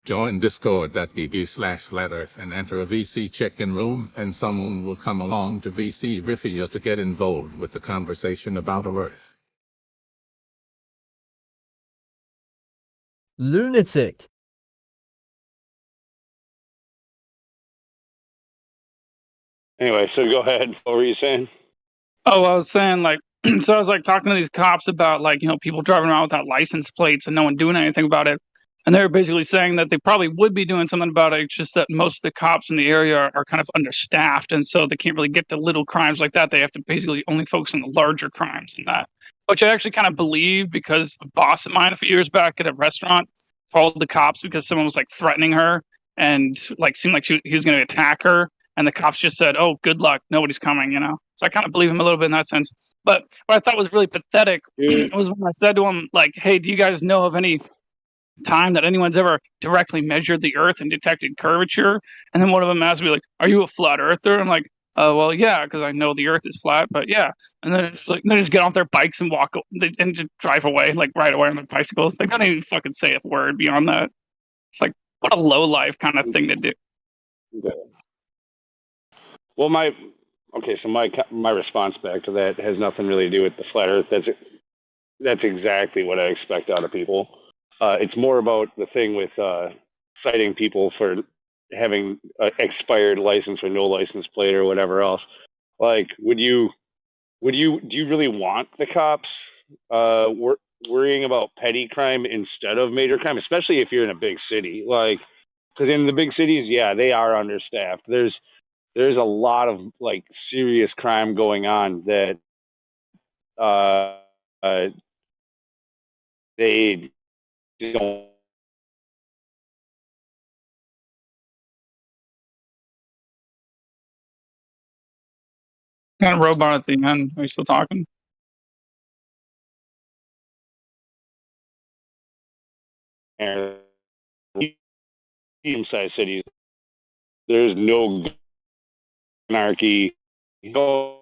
Join discord.gg/flat earth and enter a VC check-in room, and someone will come along to VC Riffia to get involved with the conversation about Earth. Lunatic. Anyway, so go ahead. What were you saying? Oh, I was saying, like, so I was like talking to these cops about, like, people driving around without license plates and no one doing anything about it. And they were basically saying that they probably would be doing something about it. It's just that most of the cops in the area are kind of understaffed, and so they can't really get to little crimes like that. They have to basically only focus on the larger crimes and that, which I actually kind of believe, because a boss of mine a few years back at a restaurant called the cops because someone was like threatening her and like seemed like he was going to attack her, and the cops just said, "Oh, good luck, nobody's coming." So I kind of believe him a little bit in that sense. But what I thought was really pathetic was when I said to him, like, "Hey, do you guys know of any time that anyone's ever directly measured the Earth and detected curvature?" And then one of them asked me, like, "Are you a flat earther?" I'm like, well, yeah, because I know the Earth is flat, but yeah." And then it's like, they just get off their bikes and walk and just drive away, like right away on their bicycles. They don't even fucking say a word beyond that. It's like, what a low life kind of thing to do. Okay. Well, my response back to that has nothing really to do with the flat Earth. That's exactly what I expect out of people. It's more about the thing with citing people for having expired license or no license plate or whatever else. Like, do you really want the cops worrying about petty crime instead of major crime, especially if you're in a big city? Like, because in the big cities, yeah, they are understaffed. There's a lot of like serious crime going on that uh, uh, they don't. Kind of robot at the end. Are you still talking? Medium-sized cities, there's no anarchy. You go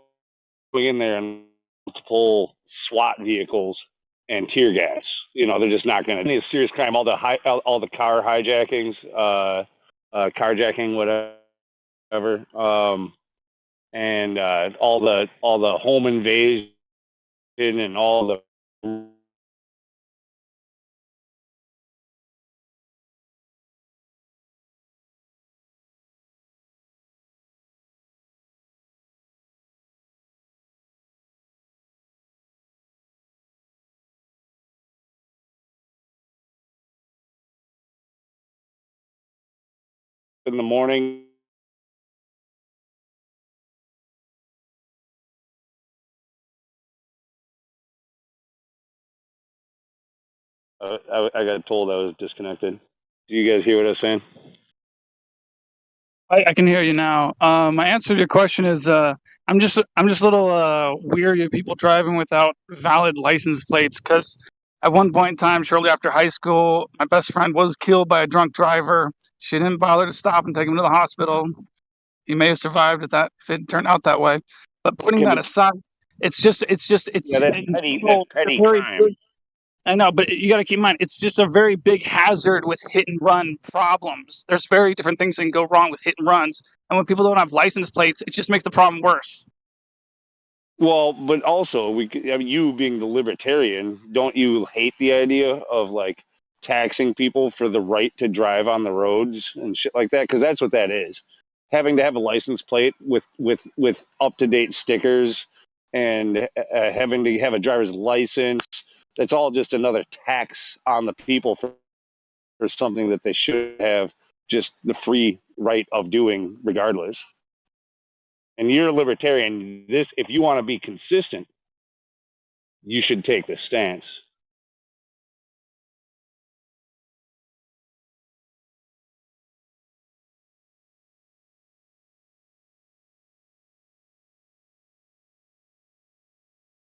in there and multiple SWAT vehicles and tear gas. They're just not going to. Any serious crime, all the car hijackings, carjacking, whatever, and all the home invasion and all the in the morning. I got told I was disconnected. Do you guys hear what I was saying? I can hear you now. My answer to your question is, I'm just a little weary of people driving without valid license plates. Because at one point in time, shortly after high school, my best friend was killed by a drunk driver. She didn't bother to stop and take him to the hospital. He may have survived if it turned out that way. But putting Okay, that but aside, it's yeah, that's in petty. That's general, it's a petty very crime. I know, but you got to keep in mind, it's just a very big hazard with hit and run problems. There's very different things that can go wrong with hit and runs. And when people don't have license plates, it just makes the problem worse. Well, but also you being the libertarian, don't you hate the idea of like taxing people for the right to drive on the roads and shit like that? Because that's what that is. Having to have a license plate with up to date stickers and having to have a driver's license. That's all just another tax on the people for something that they should have just the free right of doing regardless. And you're a libertarian. If you want to be consistent, you should take this stance.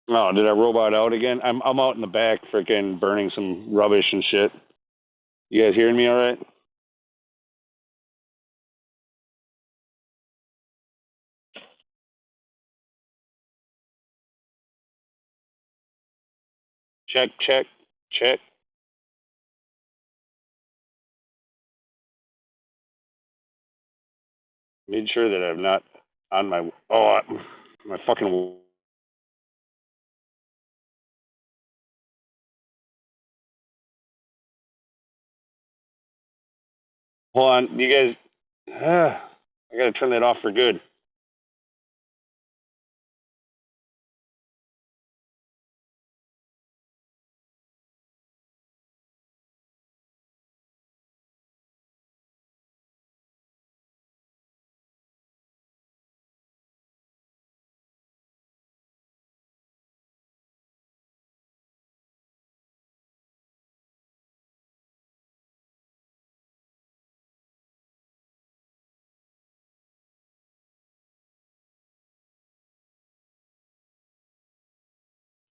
Oh, did I robot out again? I'm out in the back, freaking burning some rubbish and shit. You guys hearing me all right? Check, check, check. Made sure that I'm not on my my fucking. Hold on, you guys. I gotta turn that off for good.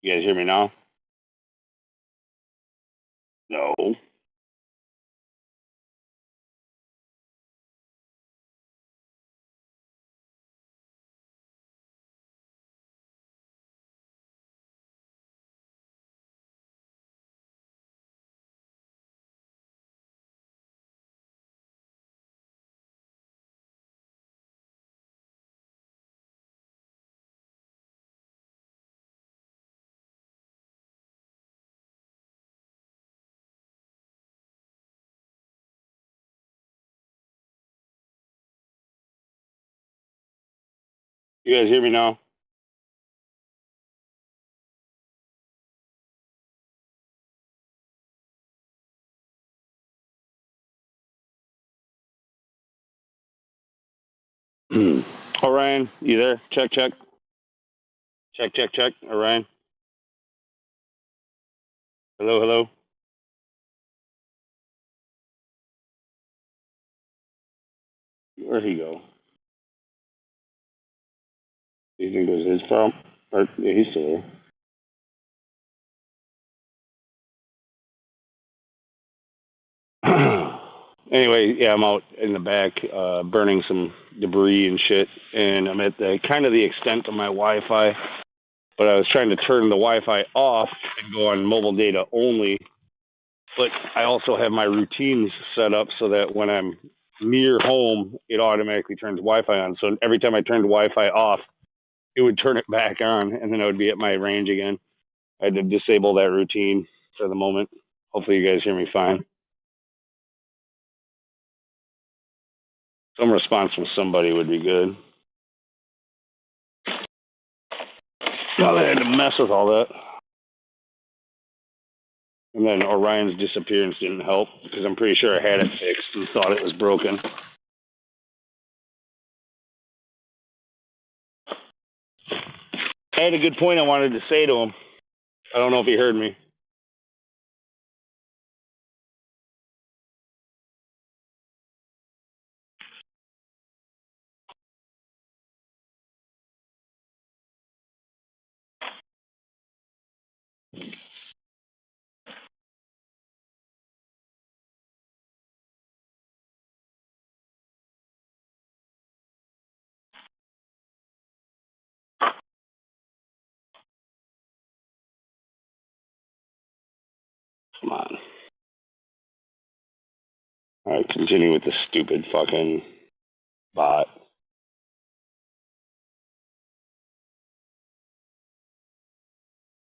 You guys hear me now? No. You guys hear me now? Orion, you there? Check, check. Check, check, check. Orion. Hello, hello. Where'd he go? Do you think it was his problem? Or, yeah, he's still there. Anyway, yeah, I'm out in the back burning some debris and shit, and I'm at the kind of the extent of my Wi-Fi, but I was trying to turn the Wi-Fi off and go on mobile data only. But I also have my routines set up so that when I'm near home, it automatically turns Wi-Fi on. So every time I turned Wi-Fi off, it would turn it back on, and then I would be at my range again. I had to disable that routine for the moment. Hopefully, you guys hear me fine. Some response from somebody would be good. Well, I had to mess with all that. And then Orion's disappearance didn't help because I'm pretty sure I had it fixed and thought it was broken. I had a good point I wanted to say to him. I don't know if he heard me. Come on. All right, continue with this stupid fucking bot.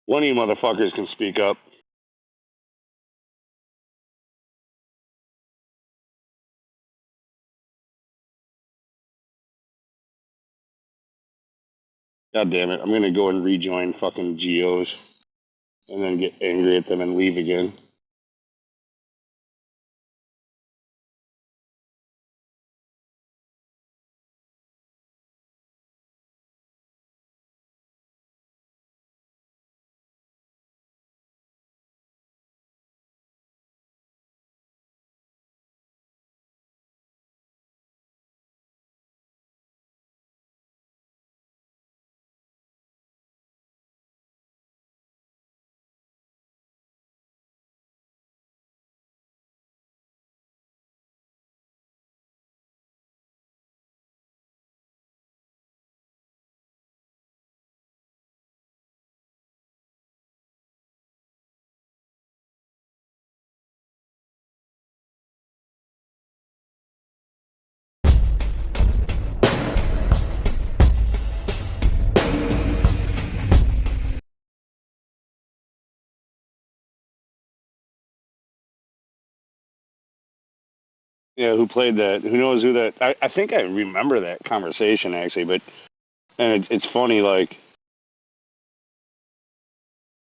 One of you motherfuckers can speak up. God damn it. I'm going to go and rejoin fucking Geos and then get angry at them and leave again. Yeah, who played that? Who knows who that? I think I remember that conversation actually, but and it's funny. Like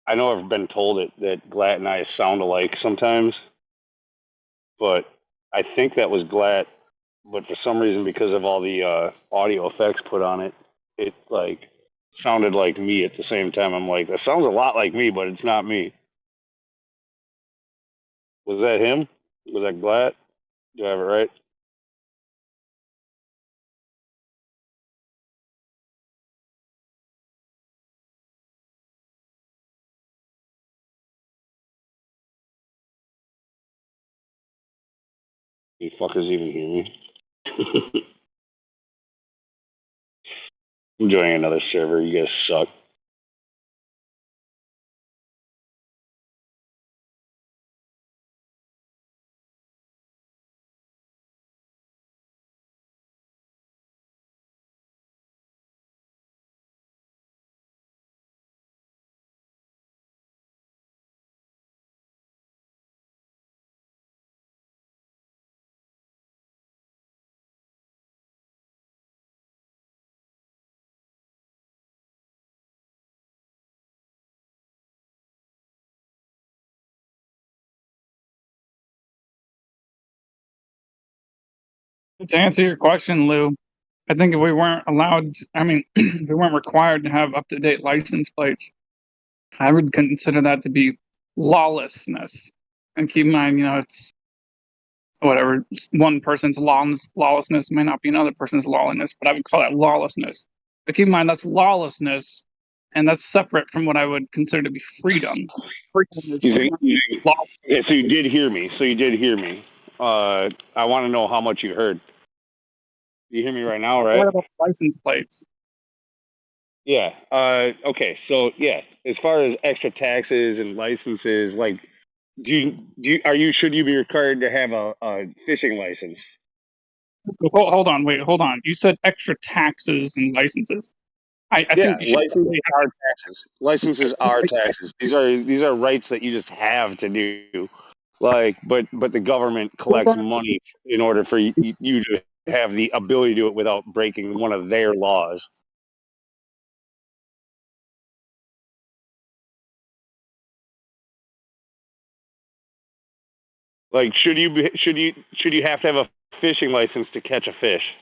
I know I've been told it that Glatt and I sound alike sometimes, but I think that was Glatt. But for some reason, because of all the audio effects put on it, it like sounded like me at the same time. I'm like, that sounds a lot like me, but it's not me. Was that him? Was that Glatt? Do I have it right? You fuckers even hear me? I'm joining another server. You guys suck. To answer your question, Lou, I think if we weren't allowed, if we weren't required to have up to date license plates, I would consider that to be lawlessness. And keep in mind, it's whatever, one person's lawlessness may not be another person's lawlessness, but I would call that lawlessness. But keep in mind, that's lawlessness, and that's separate from what I would consider to be freedom. Freedom is lawlessness. Yeah, so you did hear me. So you did hear me. I want to know how much you heard. You hear me right now, right? What about license plates? Yeah. Okay. So yeah, as far as extra taxes and licenses, like, should you be required to have a fishing license? Hold on, wait, hold on. You said extra taxes and licenses. I Yeah, think you should licenses are taxes. Licenses are taxes. These are rights that you just have to do. Like, but the government collects money in order for you to have the ability to do it without breaking one of their laws. Like, should you have to have a fishing license to catch a fish?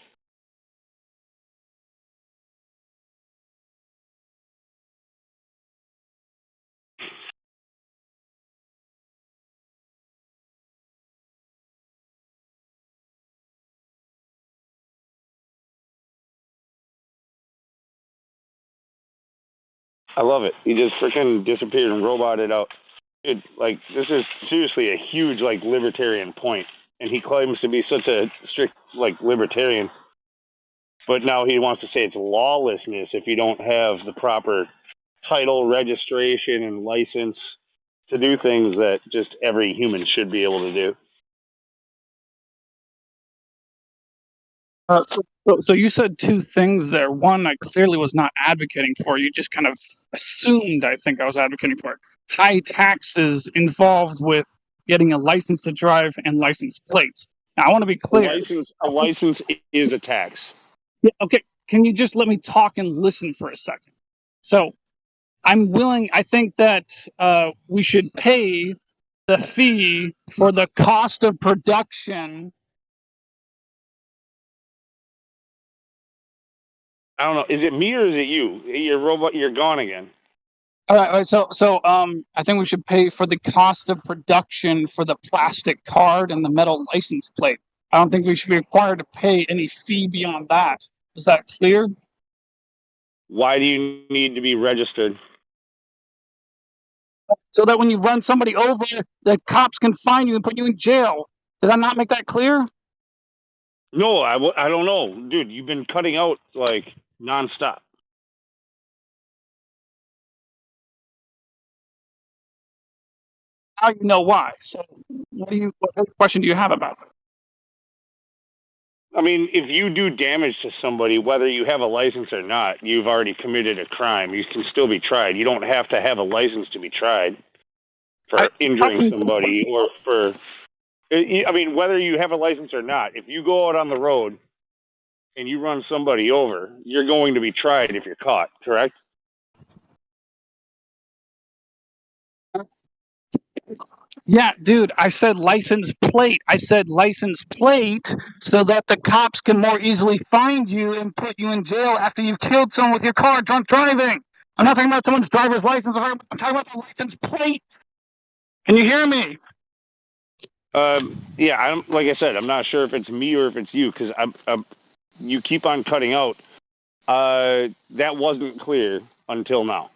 I love it. He just freaking disappeared and roboted out. Dude, like, this is seriously a huge like libertarian point, and he claims to be such a strict like libertarian, but now he wants to say it's lawlessness if you don't have the proper title, registration, and license to do things that just every human should be able to do. So you said two things there. One, I clearly was not advocating for. You just kind of assumed I think I was advocating for it. High taxes involved with getting a license to drive and license plates. Now, I want to be clear. A license is a tax. Yeah, okay, can you just let me talk and listen for a second? So I think that we should pay the fee for the cost of production. I don't know. Is it me or is it you? Your robot. You're gone again. All right. So I think we should pay for the cost of production for the plastic card and the metal license plate. I don't think we should be required to pay any fee beyond that. Is that clear? Why do you need to be registered? So that when you run somebody over, the cops can find you and put you in jail. Did I not make that clear? No, I don't know, dude. You've been cutting out like nonstop. Now you know why. So what question do you have about that? I mean, if you do damage to somebody, whether you have a license or not, you've already committed a crime. You can still be tried. You don't have to have a license to be tried for injuring somebody or for I mean, whether you have a license or not, if you go out on the road and you run somebody over, you're going to be tried if you're caught, correct? Yeah, dude, I said license plate. I said license plate so that the cops can more easily find you and put you in jail after you've killed someone with your car drunk driving. I'm not talking about someone's driver's license. I'm talking about the license plate. Can you hear me? Yeah, like I said, I'm not sure if it's me or if it's you because you keep on cutting out. That wasn't clear until now.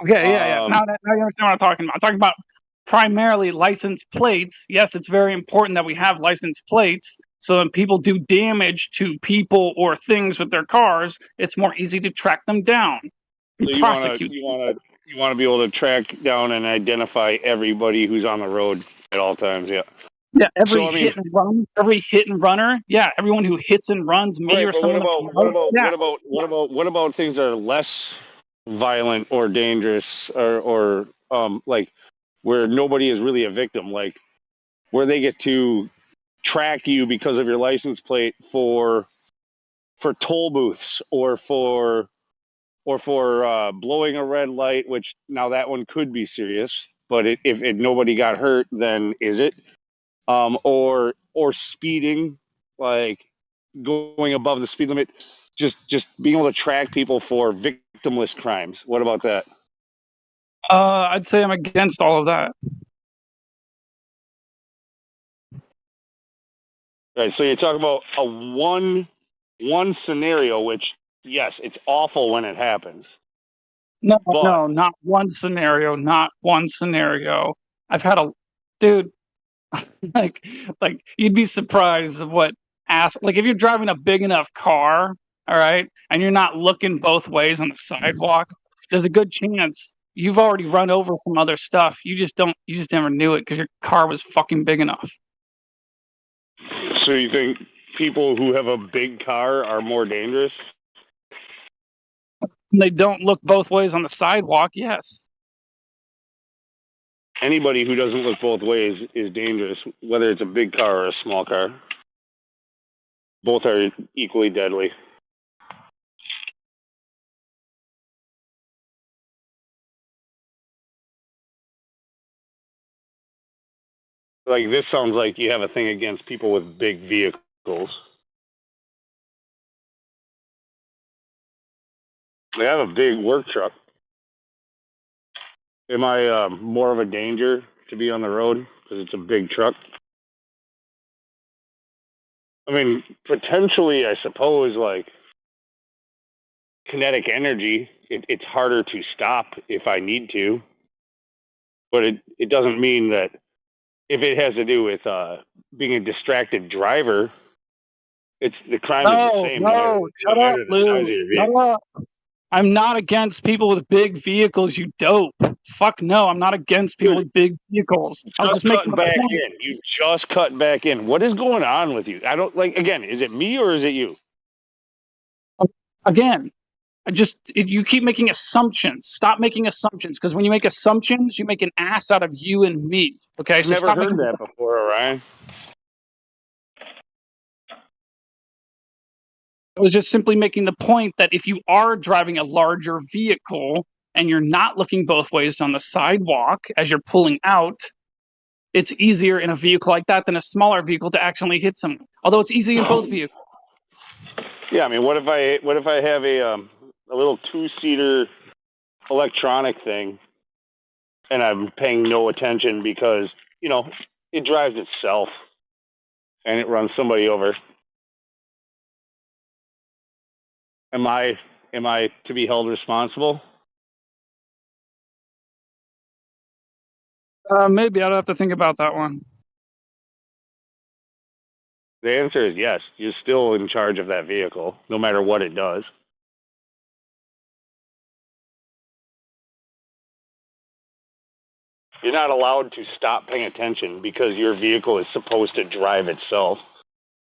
Okay, yeah. Now you understand what I'm talking about. I'm talking about primarily license plates. Yes, it's very important that we have license plates so when people do damage to people or things with their cars, it's more easy to track them down and So prosecute. you want to be able to track down and identify everybody who's on the road at all times. Yeah. Yeah, So every I mean, hit and run, every hit and runner. Yeah, everyone who hits and runs me right, or but what someone that about I know. Yeah, what about things that are less violent or dangerous or like where nobody is really a victim, like where they get to track you because of your license plate for toll booths or for blowing a red light, which now that one could be serious, but if nobody got hurt, then is it? Or speeding, like going above the speed limit, just being able to track people for victimless crimes. What about that? I'd say I'm against all of that. Right. So you're talking about a one scenario, which yes, it's awful when it happens, but No, not one scenario, not one scenario. I've had a dude like you'd be surprised of what ass like if you're driving a big enough car, all right, and you're not looking both ways on the sidewalk, there's a good chance you've already run over some other stuff. You just never knew it because your car was fucking big enough. so you think people who have a big car are more dangerous? And they don't look both ways on the sidewalk, yes. Anybody who doesn't look both ways is dangerous, whether it's a big car or a small car. Both are equally deadly. Like this sounds like you have a thing against people with big vehicles. I have a big work truck. Am I more of a danger to be on the road because it's a big truck? I mean, potentially, I suppose, like kinetic energy, it's harder to stop if I need to, but it doesn't mean that if it has to do with being a distracted driver, it's the crime is the No, same no, no shut up, matter the size of Lou. your Shut vehicle. up. I'm not against people with big vehicles, you dope. Fuck no, I'm not against people Dude, with big vehicles. I was just just making cutting a back point. in. You just cut back in. What is going on with you? I don't like. Again, is it me or is it you? Again, you keep making assumptions. Stop making assumptions because when you make assumptions, you make an ass out of you and me. Okay, I've so never stop heard making that assumptions. before, Orion. I was just simply making the point that if you are driving a larger vehicle and you're not looking both ways on the sidewalk as you're pulling out, it's easier in a vehicle like that than a smaller vehicle to actually hit someone. Although it's easy in both vehicles. Yeah, I mean, what if I have a little two-seater electronic thing and I'm paying no attention because it drives itself and it runs somebody over? Am I to be held responsible? Maybe I'd have to think about that one. The answer is yes. You're still in charge of that vehicle, no matter what it does. You're not allowed to stop paying attention because your vehicle is supposed to drive itself.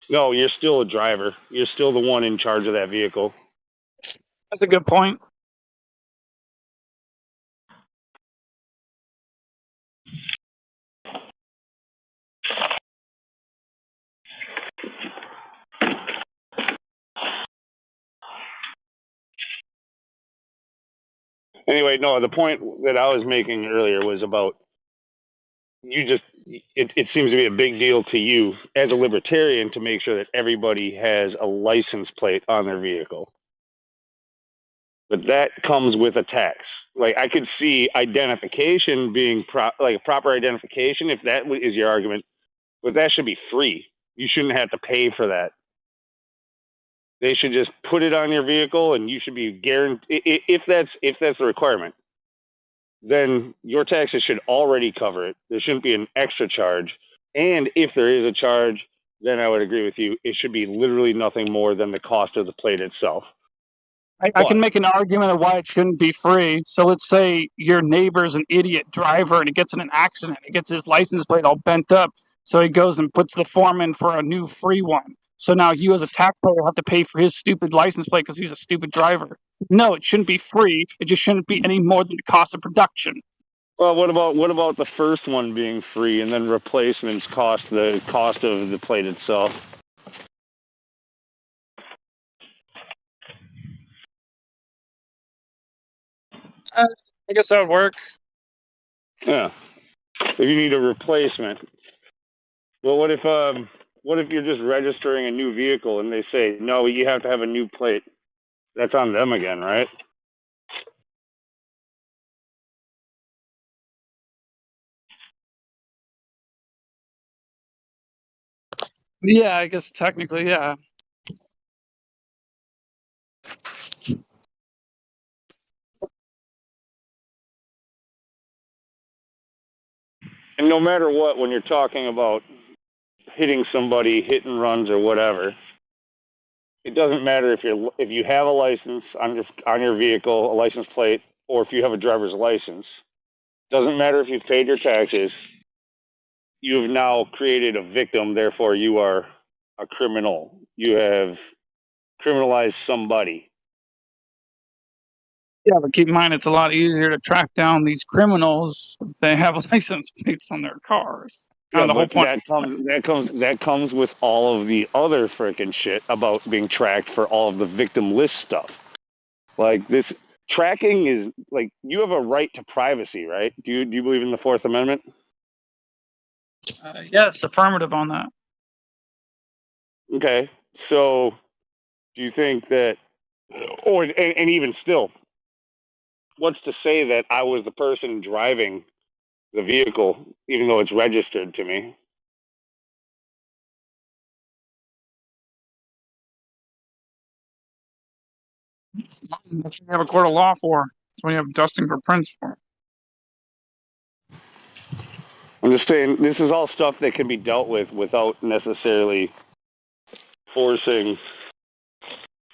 No, you're still a driver. You're still the one in charge of that vehicle. That's a good point. Anyway, no, the point that I was making earlier was about it seems to be a big deal to you as a libertarian to make sure that everybody has a license plate on their vehicle. But that comes with a tax. Like I could see identification being proper identification if that is your argument, but that should be free. You shouldn't have to pay for that. They should just put it on your vehicle, and you should be guaranteed. If that's the requirement, then your taxes should already cover it. There shouldn't be an extra charge. And if there is a charge, then I would agree with you. It should be literally nothing more than the cost of the plate itself. I can make an argument of why it shouldn't be free. So let's say your neighbor's an idiot driver and he gets in an accident. He gets his license plate all bent up. So he goes and puts the form in for a new free one. So now you as a taxpayer have to pay for his stupid license plate because he's a stupid driver. No, it shouldn't be free. It just shouldn't be any more than the cost of production. Well, what about the first one being free and then replacements cost the cost of the plate itself? I guess that would work. Yeah. If you need a replacement. Well, what if you're just registering a new vehicle and they say, no, you have to have a new plate? That's on them again, right? Yeah, I guess technically, yeah. And no matter what, when you're talking about hitting somebody, hit and runs or whatever, it doesn't matter if you have a license on your vehicle, a license plate, or if you have a driver's license. Doesn't matter if you've paid your taxes. You have now created a victim, therefore you are a criminal. You have criminalized somebody. Yeah, but keep in mind it's a lot easier to track down these criminals if they have license plates on their cars. Yeah, The whole but point. that comes with all of the other freaking shit about being tracked for all of the victim list stuff. Like this tracking is like you have a right to privacy, right? Do you believe in the Fourth Amendment? Yes, affirmative on that. Okay, so do you think that, and even still, what's to say that I was the person driving the vehicle, even though it's registered to me? That's what you have a court of law for. That's what you have dusting for prints for. I'm just saying this is all stuff that can be dealt with without necessarily forcing.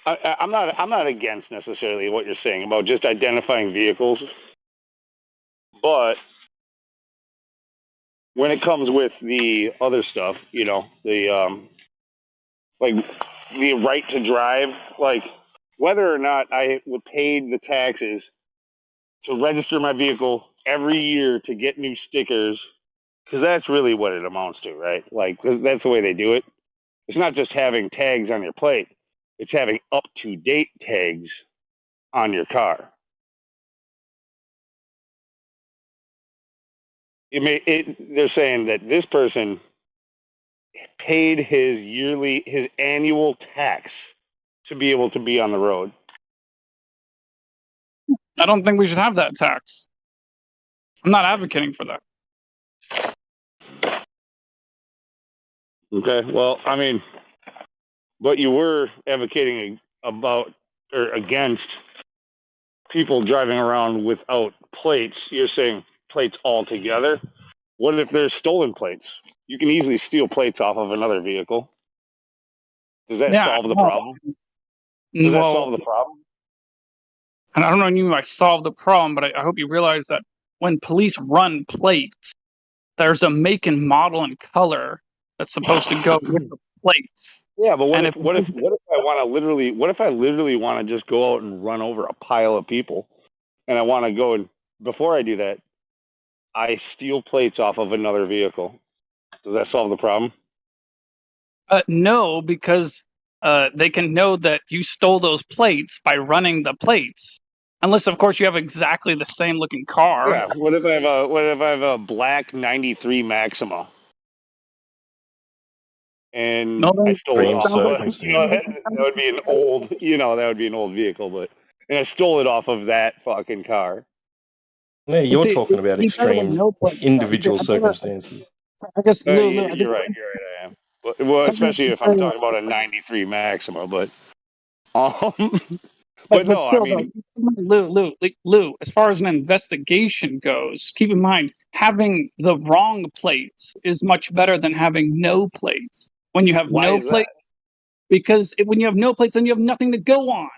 I'm not against necessarily what you're saying about just identifying vehicles, but when it comes with the other stuff, the like the right to drive, like whether or not I would pay the taxes to register my vehicle every year to get new stickers, because that's really what it amounts to, right? Like that's the way they do it. It's not just having tags on your plate; it's having up-to-date tags on your car. They're saying that this person paid his annual tax to be able to be on the road. I don't think we should have that tax. I'm not advocating for that. Okay, well, I mean, but you were advocating about or against people driving around without plates. You're saying plates altogether. What if there's stolen plates? You can easily steal plates off of another vehicle. Does that solve the problem? Does that solve the problem? And I don't know what you mean by solve the problem, but I hope you realize that when police run plates, there's a make and model and color that's supposed to go with the plates. Yeah, but what And if I literally want to just go out and run over a pile of people, and I want to go and before I do that, I steal plates off of another vehicle. Does that solve the problem? No, because they can know that you stole those plates by running the plates. Unless, of course, you have exactly the same looking car. Yeah. What if I have a black '93 Maxima, and No, I then stole it it off sounds like of that would be an old that would be an old vehicle, but and I stole it off of that fucking car. Yeah, You you're see, talking about you better with extreme no plates, though. You see, individual circumstances. I guess, Lou, I You're guess right. You're right. I am. But, well, something especially if I'm talking about a '93 Maxima, um, but but no, I still, though, mean, Lou, as far as an investigation goes, keep in mind having the wrong plates is much better than having no plates. When you have why no is that? plates, because when you have no plates, then you have nothing to go on.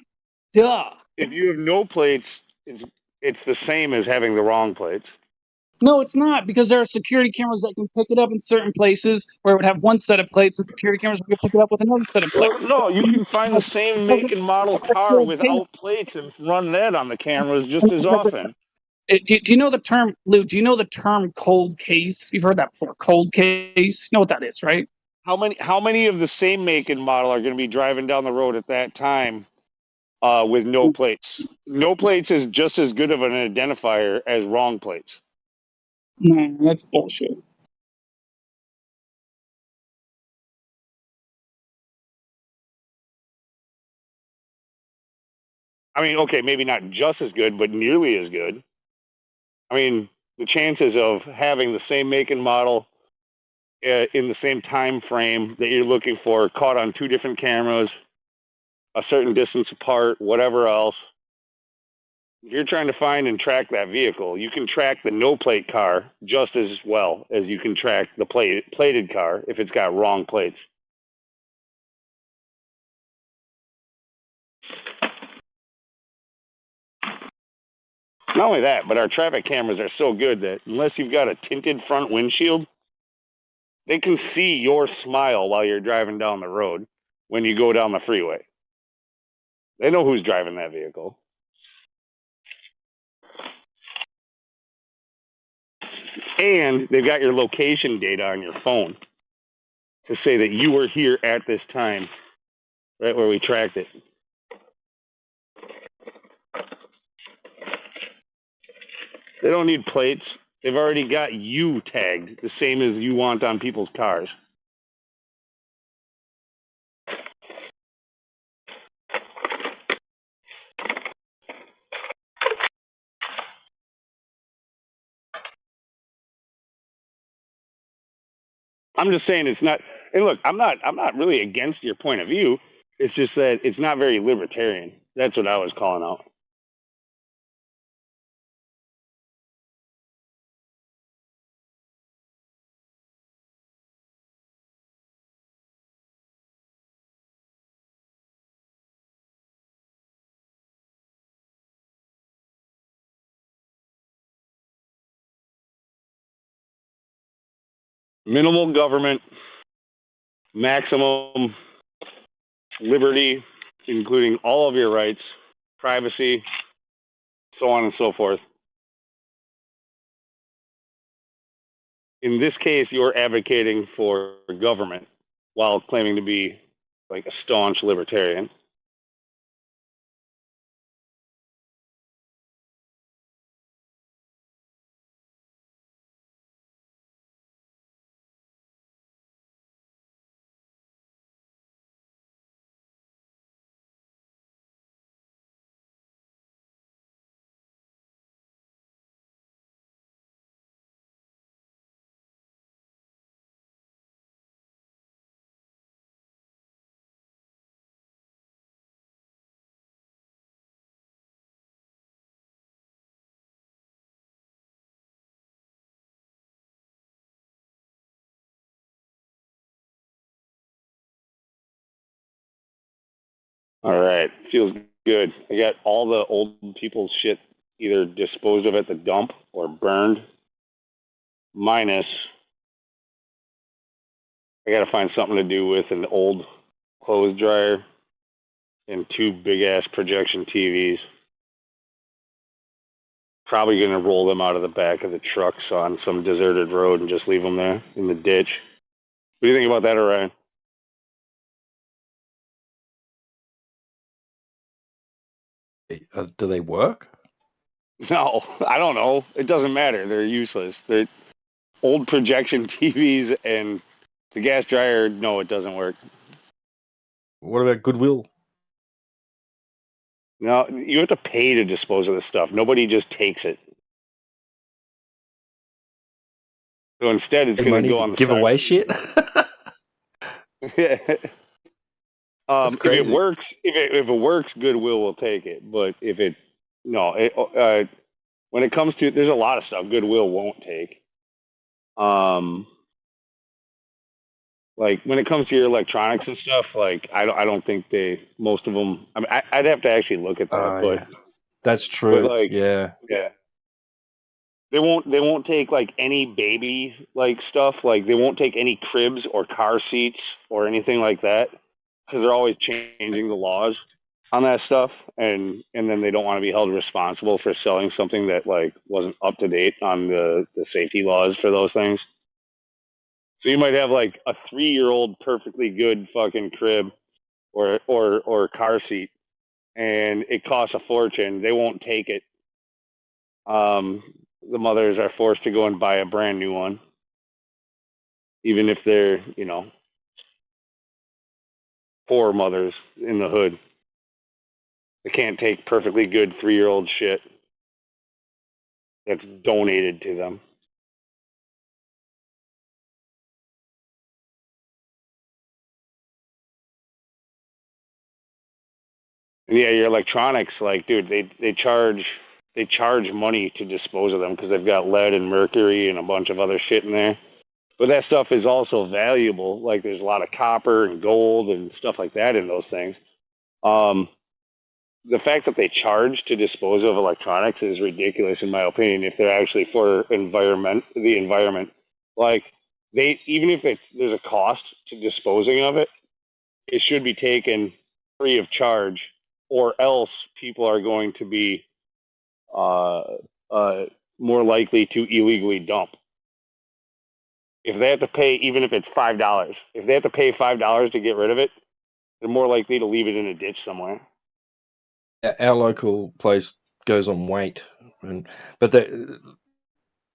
Duh. If you have no plates, it's the same as having the wrong plates. No, it's not, because there are security cameras that can pick it up in certain places where it would have one set of plates, and security cameras can pick it up with another set of plates. Well, no, you can find the same make and model car without plates and run that on the cameras just as often. Do you know the term, Lou? Do you know the term cold case? You've heard that before. Cold case. You know what that is, right? How many of the same make and model are going to be driving down the road at that time with no plates? No plates is just as good of an identifier as wrong plates. No, that's bullshit. I mean, okay, maybe not just as good, but nearly as good. I mean, the chances of having the same make and model in the same time frame that you're looking for, caught on two different cameras, a certain distance apart, whatever else. If you're trying to find and track that vehicle, you can track the no plate car just as well as you can track the plated car if it's got wrong plates. Not only that, but our traffic cameras are so good that unless you've got a tinted front windshield, they can see your smile while you're driving down the road when you go down the freeway. They know who's driving that vehicle. And they've got your location data on your phone to say that you were here at this time, right where we tracked it. They don't need plates. They've already got you tagged the same as you want on people's cars. I'm just saying it's not. And look, I'm not really against your point of view. It's just that it's not very libertarian. That's what I was calling out. Minimal government, maximum liberty, including all of your rights, privacy, so on and so forth. In this case, you're advocating for government while claiming to be like a staunch libertarian. All right, feels good. I got all the old people's shit either disposed of at the dump or burned. Minus, I got to find something to do with an old clothes dryer and two big ass projection TVs. Probably going to roll them out of the back of the trucks on some deserted road and just leave them there in the ditch. What do you think about that, Orion? Do they work? No, I don't know. It doesn't matter. They're useless. They're old projection TVs and the gas dryer. No, it doesn't work. What about Goodwill? No, you have to pay to dispose of this stuff. Nobody just takes it. So instead, it's Pay going to money go to on the give side. away shit? That's If it crazy. works, if it works, Goodwill will take it. But if it, no, when it comes to, there's a lot of stuff Goodwill won't take. Like when it comes to your electronics and stuff, like I don't think most of them. I mean, I'd have to actually look at that, Yeah. That's but true. like, Yeah. yeah, they won't take like any baby like stuff. Like they won't take any cribs or car seats or anything like that because they're always changing the laws on that stuff, and then they don't want to be held responsible for selling something that like wasn't up to date on the safety laws for those things. So you might have like a 3-year-old perfectly good fucking crib or car seat, and it costs a fortune. They won't take it. The mothers are forced to go and buy a brand new one, even if they're poor mothers in the hood. They can't take perfectly good 3-year-old shit that's donated to them. And yeah, your electronics, like, dude, they charge money to dispose of them because they've got lead and mercury and a bunch of other shit in there. But that stuff is also valuable. Like there's a lot of copper and gold and stuff like that in those things. Um, the fact that they charge to dispose of electronics is ridiculous, in my opinion. If they're actually for the environment, like they, even if there's a cost to disposing of it, it should be taken free of charge, or else people are going to be uh, uh, more likely to illegally dump. If they have to pay, even if it's $5, if they have to pay $5 to get rid of it, they're more likely to leave it in a ditch somewhere. Our local place goes on weight, but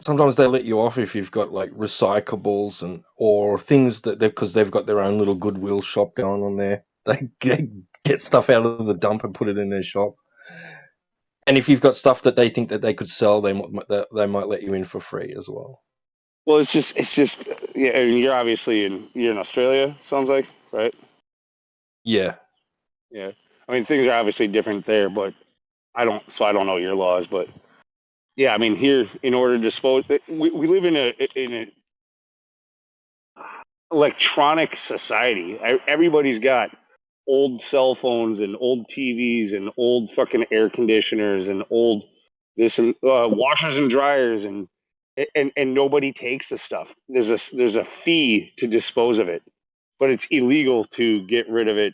sometimes they let you off if you've got like recyclables or things that because they've got their own little Goodwill shop going on there. They get stuff out of the dump and put it in their shop. And if you've got stuff that they think that they could sell, they might let you in for free as well. Well, it's just yeah. And you're in Australia. Sounds like, right? Yeah. Yeah. I mean, things are obviously different there, but I don't know your laws, but yeah, I mean, here in order to dispose, we live in a electronic society. Everybody's got old cell phones and old TVs and old fucking air conditioners and old this and washers and dryers and nobody takes the stuff. There's a fee to dispose of it, but it's illegal to get rid of it.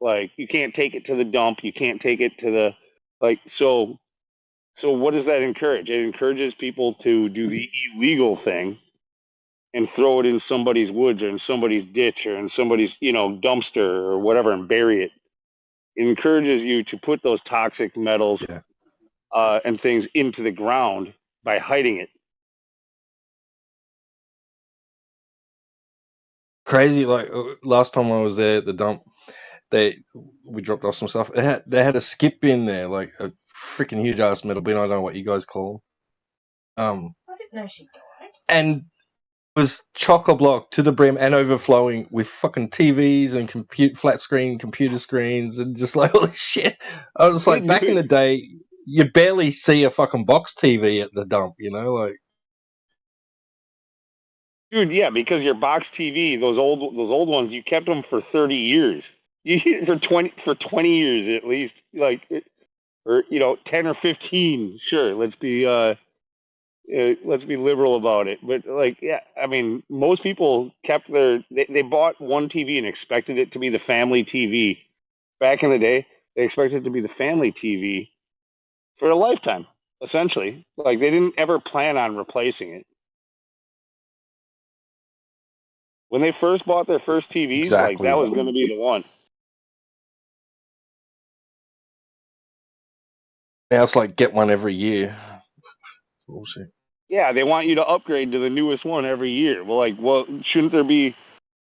Like you can't take it to the dump, you can't take it to the like so. So what does that encourage? It encourages people to do the illegal thing and throw it in somebody's woods or in somebody's ditch or in somebody's dumpster or whatever and bury it. It encourages you to put those toxic metals Yeah. and things into the ground by hiding it. Crazy. Like last time I was there at the dump, we dropped off some stuff. They had a skip bin there, like a freaking huge ass metal bin. I don't know what you guys call them. I didn't know she died. And was chock a block to the brim and overflowing with fucking TVs and flat screen computer screens and just like holy shit. I was like, back in the day, you barely see a fucking box TV at the dump, like. Dude, yeah, because your box TV, those old ones, you kept them for 30 years. You for 20 years at least, like or 10 or 15. Sure, let's be liberal about it. But like, yeah, I mean, most people kept they bought one TV and expected it to be the family TV. Back in the day, they expected it to be the family TV for a lifetime, essentially. Like they didn't ever plan on replacing it. When they first bought their first TVs, like Exactly. that was going to be the one. Now it's like get one every year. Bullshit. Yeah, they want you to upgrade to the newest one every year. Well, shouldn't there be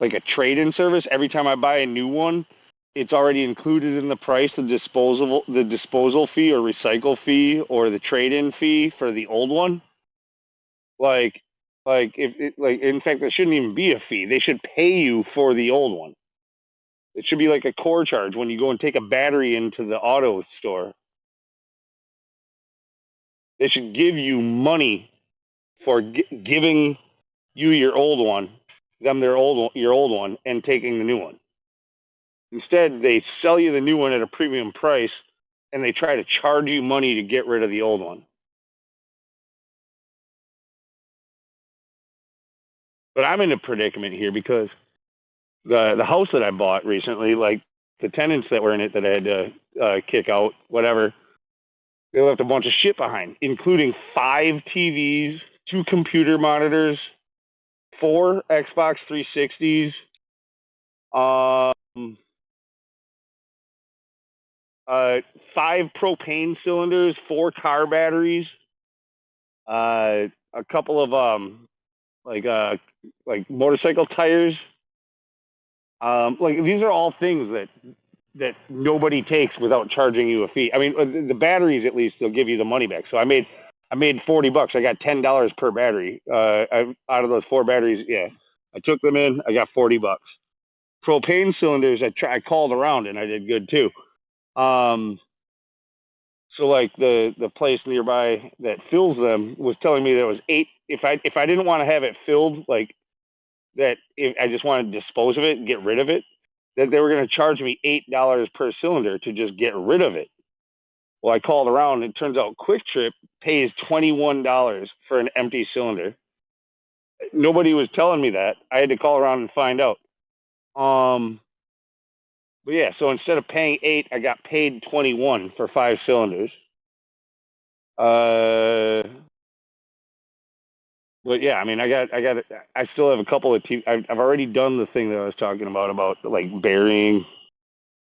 like a trade-in service every time I buy a new one? It's already included in the price, the disposal fee or recycle fee or the trade-in fee for the old one. Like, in fact, it shouldn't even be a fee. They should pay you for the old one. It should be like a core charge when you go and take a battery into the auto store. They should give you money for giving you your old one, them your old one, and taking the new one. Instead, they sell you the new one at a premium price, and they try to charge you money to get rid of the old one. But I'm in a predicament here because the house that I bought recently, like the tenants that were in it that I had to kick out, whatever, they left a bunch of shit behind, including 5 TVs, 2 computer monitors, 4 Xbox 360s, 5 propane cylinders, 4 car batteries, a couple of like motorcycle tires. Like these are all things that nobody takes without charging you a fee. I mean, the batteries at least they'll give you the money back. So I made $40. I got $10 per battery. Out of those 4 batteries, yeah, I took them in. I got $40. Propane cylinders, I called around and I did good too. So like the place nearby that fills them was telling me there was 8. If I didn't want to have it filled, like that, if I just wanted to dispose of it and get rid of it, that they were going to charge me $8 per cylinder to just get rid of it. Well, I called around, and it turns out Quick Trip pays $21 for an empty cylinder. Nobody was telling me that. I had to call around and find out. But yeah, so instead of paying 8, I got paid 21 for 5 cylinders. But yeah, I mean, I still have a couple of I've already done the thing that I was talking about like burying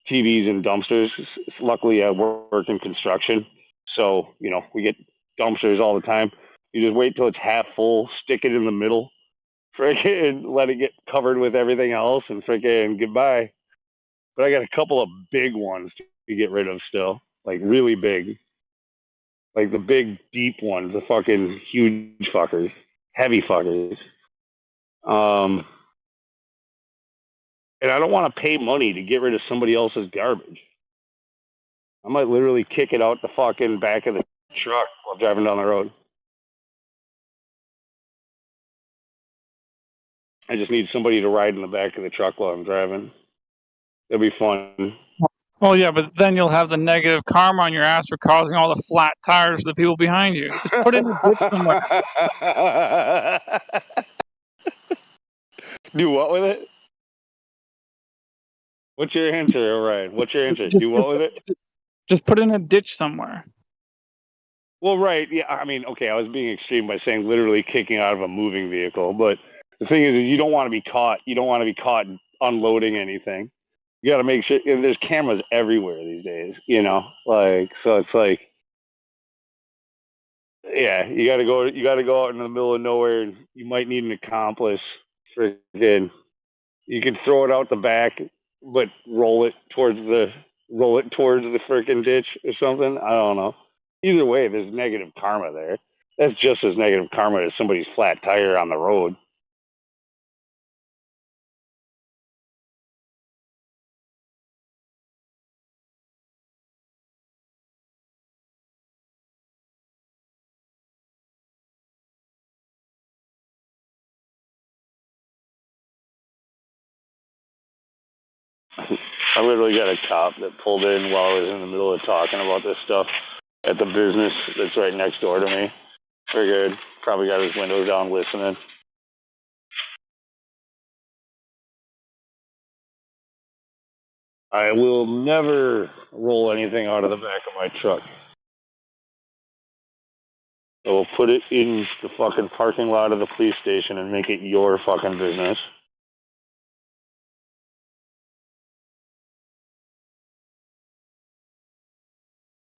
TVs in dumpsters. Luckily, I work in construction, so we get dumpsters all the time. You just wait till it's half full, stick it in the middle, freaking let it get covered with everything else, and freaking goodbye. But I got a couple of big ones to get rid of still, like really big, like the big deep ones, the fucking huge fuckers, heavy fuckers. And I don't want to pay money to get rid of somebody else's garbage. I might literally kick it out the fucking back of the truck while driving down the road. I just need somebody to ride in the back of the truck while I'm driving. It'll be fun. Well, yeah, but then you'll have the negative karma on your ass for causing all the flat tires for the people behind you. Just put it in a ditch somewhere. Do what with it? What's your answer, Orion? What's your answer? Do what with it? Just put it in a ditch somewhere. Well, right. Yeah, I mean, okay, I was being extreme by saying literally kicking out of a moving vehicle, but the thing is you don't want to be caught. You don't want to be caught unloading anything. You got to make sure, and there's cameras everywhere these days, like, so it's like, yeah, you got to go out in the middle of nowhere, and you might need an accomplice. Freaking, you can throw it out the back, but roll it towards the freaking ditch or something. I don't know. Either way, there's negative karma there. That's just as negative karma as somebody's flat tire on the road. I literally got a cop that pulled in while I was in the middle of talking about this stuff at the business that's right next door to me. Figured probably got his windows down listening. I will never roll anything out of the back of my truck. I will put it in the fucking parking lot of the police station and make it your fucking business.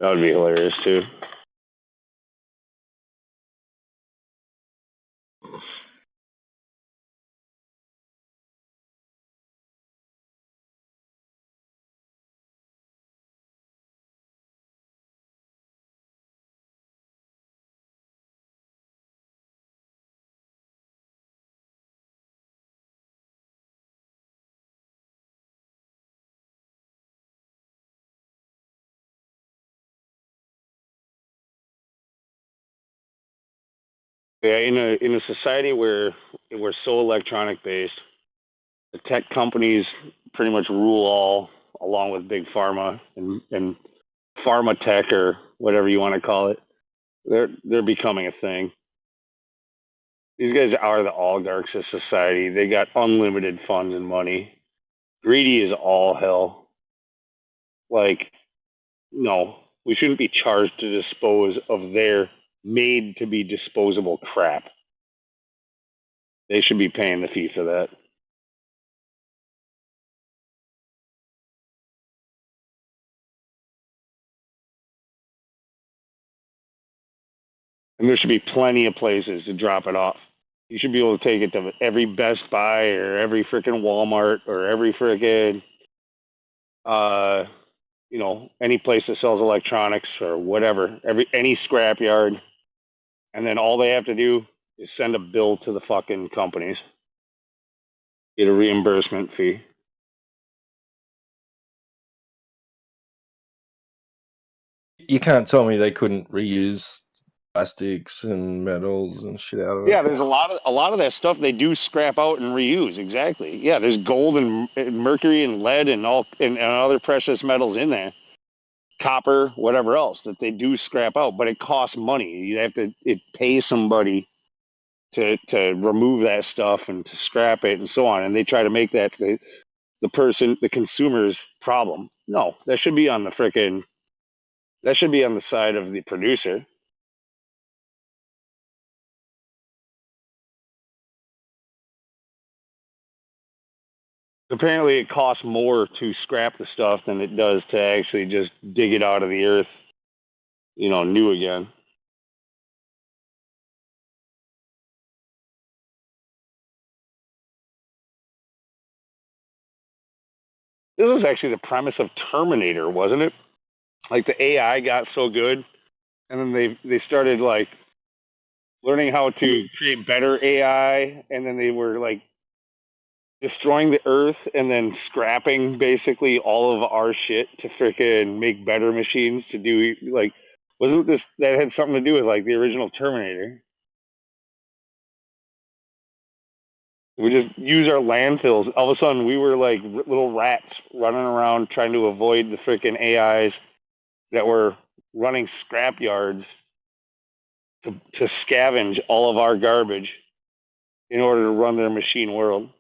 That would be hilarious too. Yeah, in a society where we're so electronic based, the tech companies pretty much rule all, along with big pharma and pharma tech or whatever you want to call it. They're becoming a thing. These guys are the oligarchs of society. They got unlimited funds and money. Greedy is all hell. Like, no, we shouldn't be charged to dispose of their made to be disposable crap. They should be paying the fee for that. And there should be plenty of places to drop it off. You should be able to take it to every Best Buy or every freaking Walmart or every freaking, any place that sells electronics or whatever, any scrapyard. And then all they have to do is send a bill to the fucking companies, get a reimbursement fee. You can't tell me they couldn't reuse plastics and metals and shit out of it. Yeah, there's a lot of that stuff they do scrap out and reuse. Exactly. Yeah, there's gold and mercury and lead and all and other precious metals in there, copper, whatever else that they do scrap out. But it costs money. You have to pay somebody to remove that stuff and to scrap it and so on. And they try to make that the consumer's problem. No, that should be on the side of the producer. Apparently, it costs more to scrap the stuff than it does to actually just dig it out of the earth, new again. This was actually the premise of Terminator, wasn't it? Like the AI got so good, and then they started like learning how to create better AI, and then they were like destroying the earth and then scrapping basically all of our shit to freaking make better machines to do like, wasn't this that had something to do with like the original Terminator? We just use our landfills. All of a sudden, we were like little rats running around trying to avoid the freaking AIs that were running scrap yards to scavenge all of our garbage in order to run their machine world.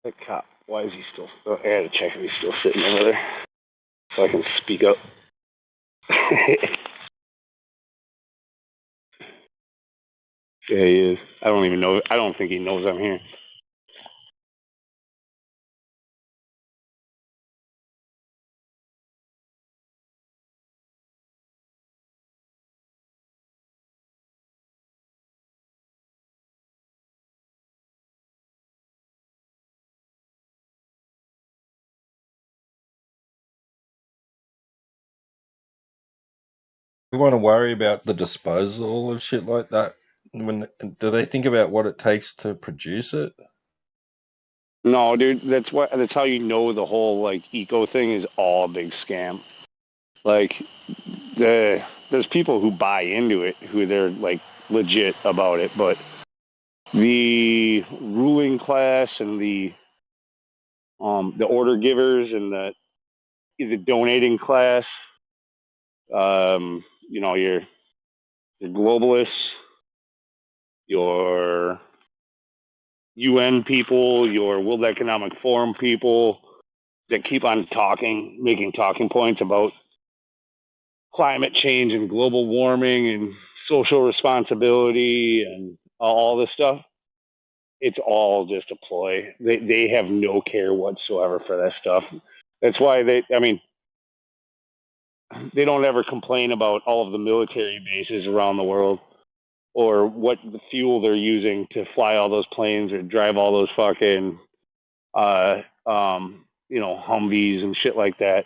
The cop, why is he still? Oh, I gotta check if he's still sitting over there so I can speak up. Yeah, he is. I don't even know. I don't think he knows I'm here. We want to worry about the disposal of shit like that. Do they think about what it takes to produce it? No, dude, that's how you know the whole like eco thing is all a big scam. Like there's people who buy into it who they're like legit about it, but the ruling class and the order givers and the donating class, You know, your globalists, your UN people, your World Economic Forum people that keep on making talking points about climate change and global warming and social responsibility and all this stuff. It's all just a ploy. They have no care whatsoever for that stuff. That's why they don't ever complain about all of the military bases around the world or what the fuel they're using to fly all those planes or drive all those fucking Humvees and shit like that.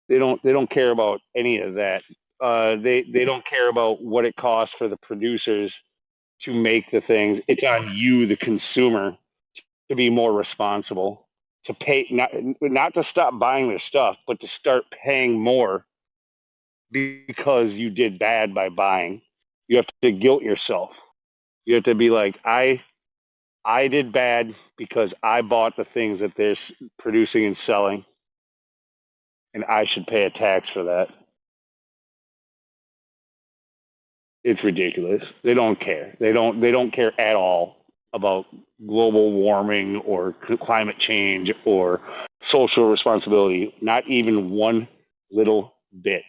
They don't care about any of that. They don't care about what it costs for the producers to make the things. It's on you, the consumer, to be more responsible, to pay, not to stop buying their stuff, but to start paying more because you did bad by buying. You have to guilt yourself. You have to be like, I did bad because I bought the things that they're producing and selling, and I should pay a tax for that. It's ridiculous. They don't care. They don't care at all about global warming or climate change or social responsibility. Not even one little bit.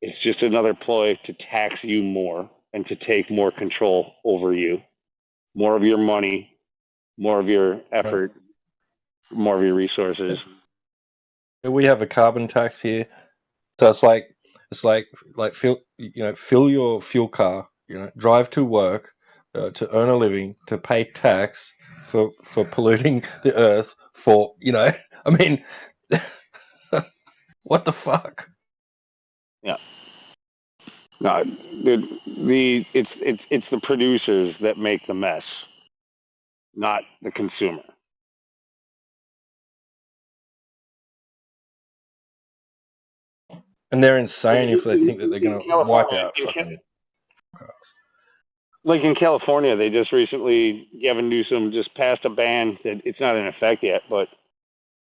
It's just another ploy to tax you more and to take more control over you, more of your money, more of your effort, more of your resources. We have a carbon tax here, so it's like fill your fuel car, drive to work, to earn a living, to pay tax for polluting the earth for I mean, what the fuck? Yeah. No, it's the producers that make the mess, not the consumer. And they're insane if they think that they're In going to wipe California, out fucking cars. like in California, they just recently, Gavin Newsom just passed a ban that it's not in effect yet, but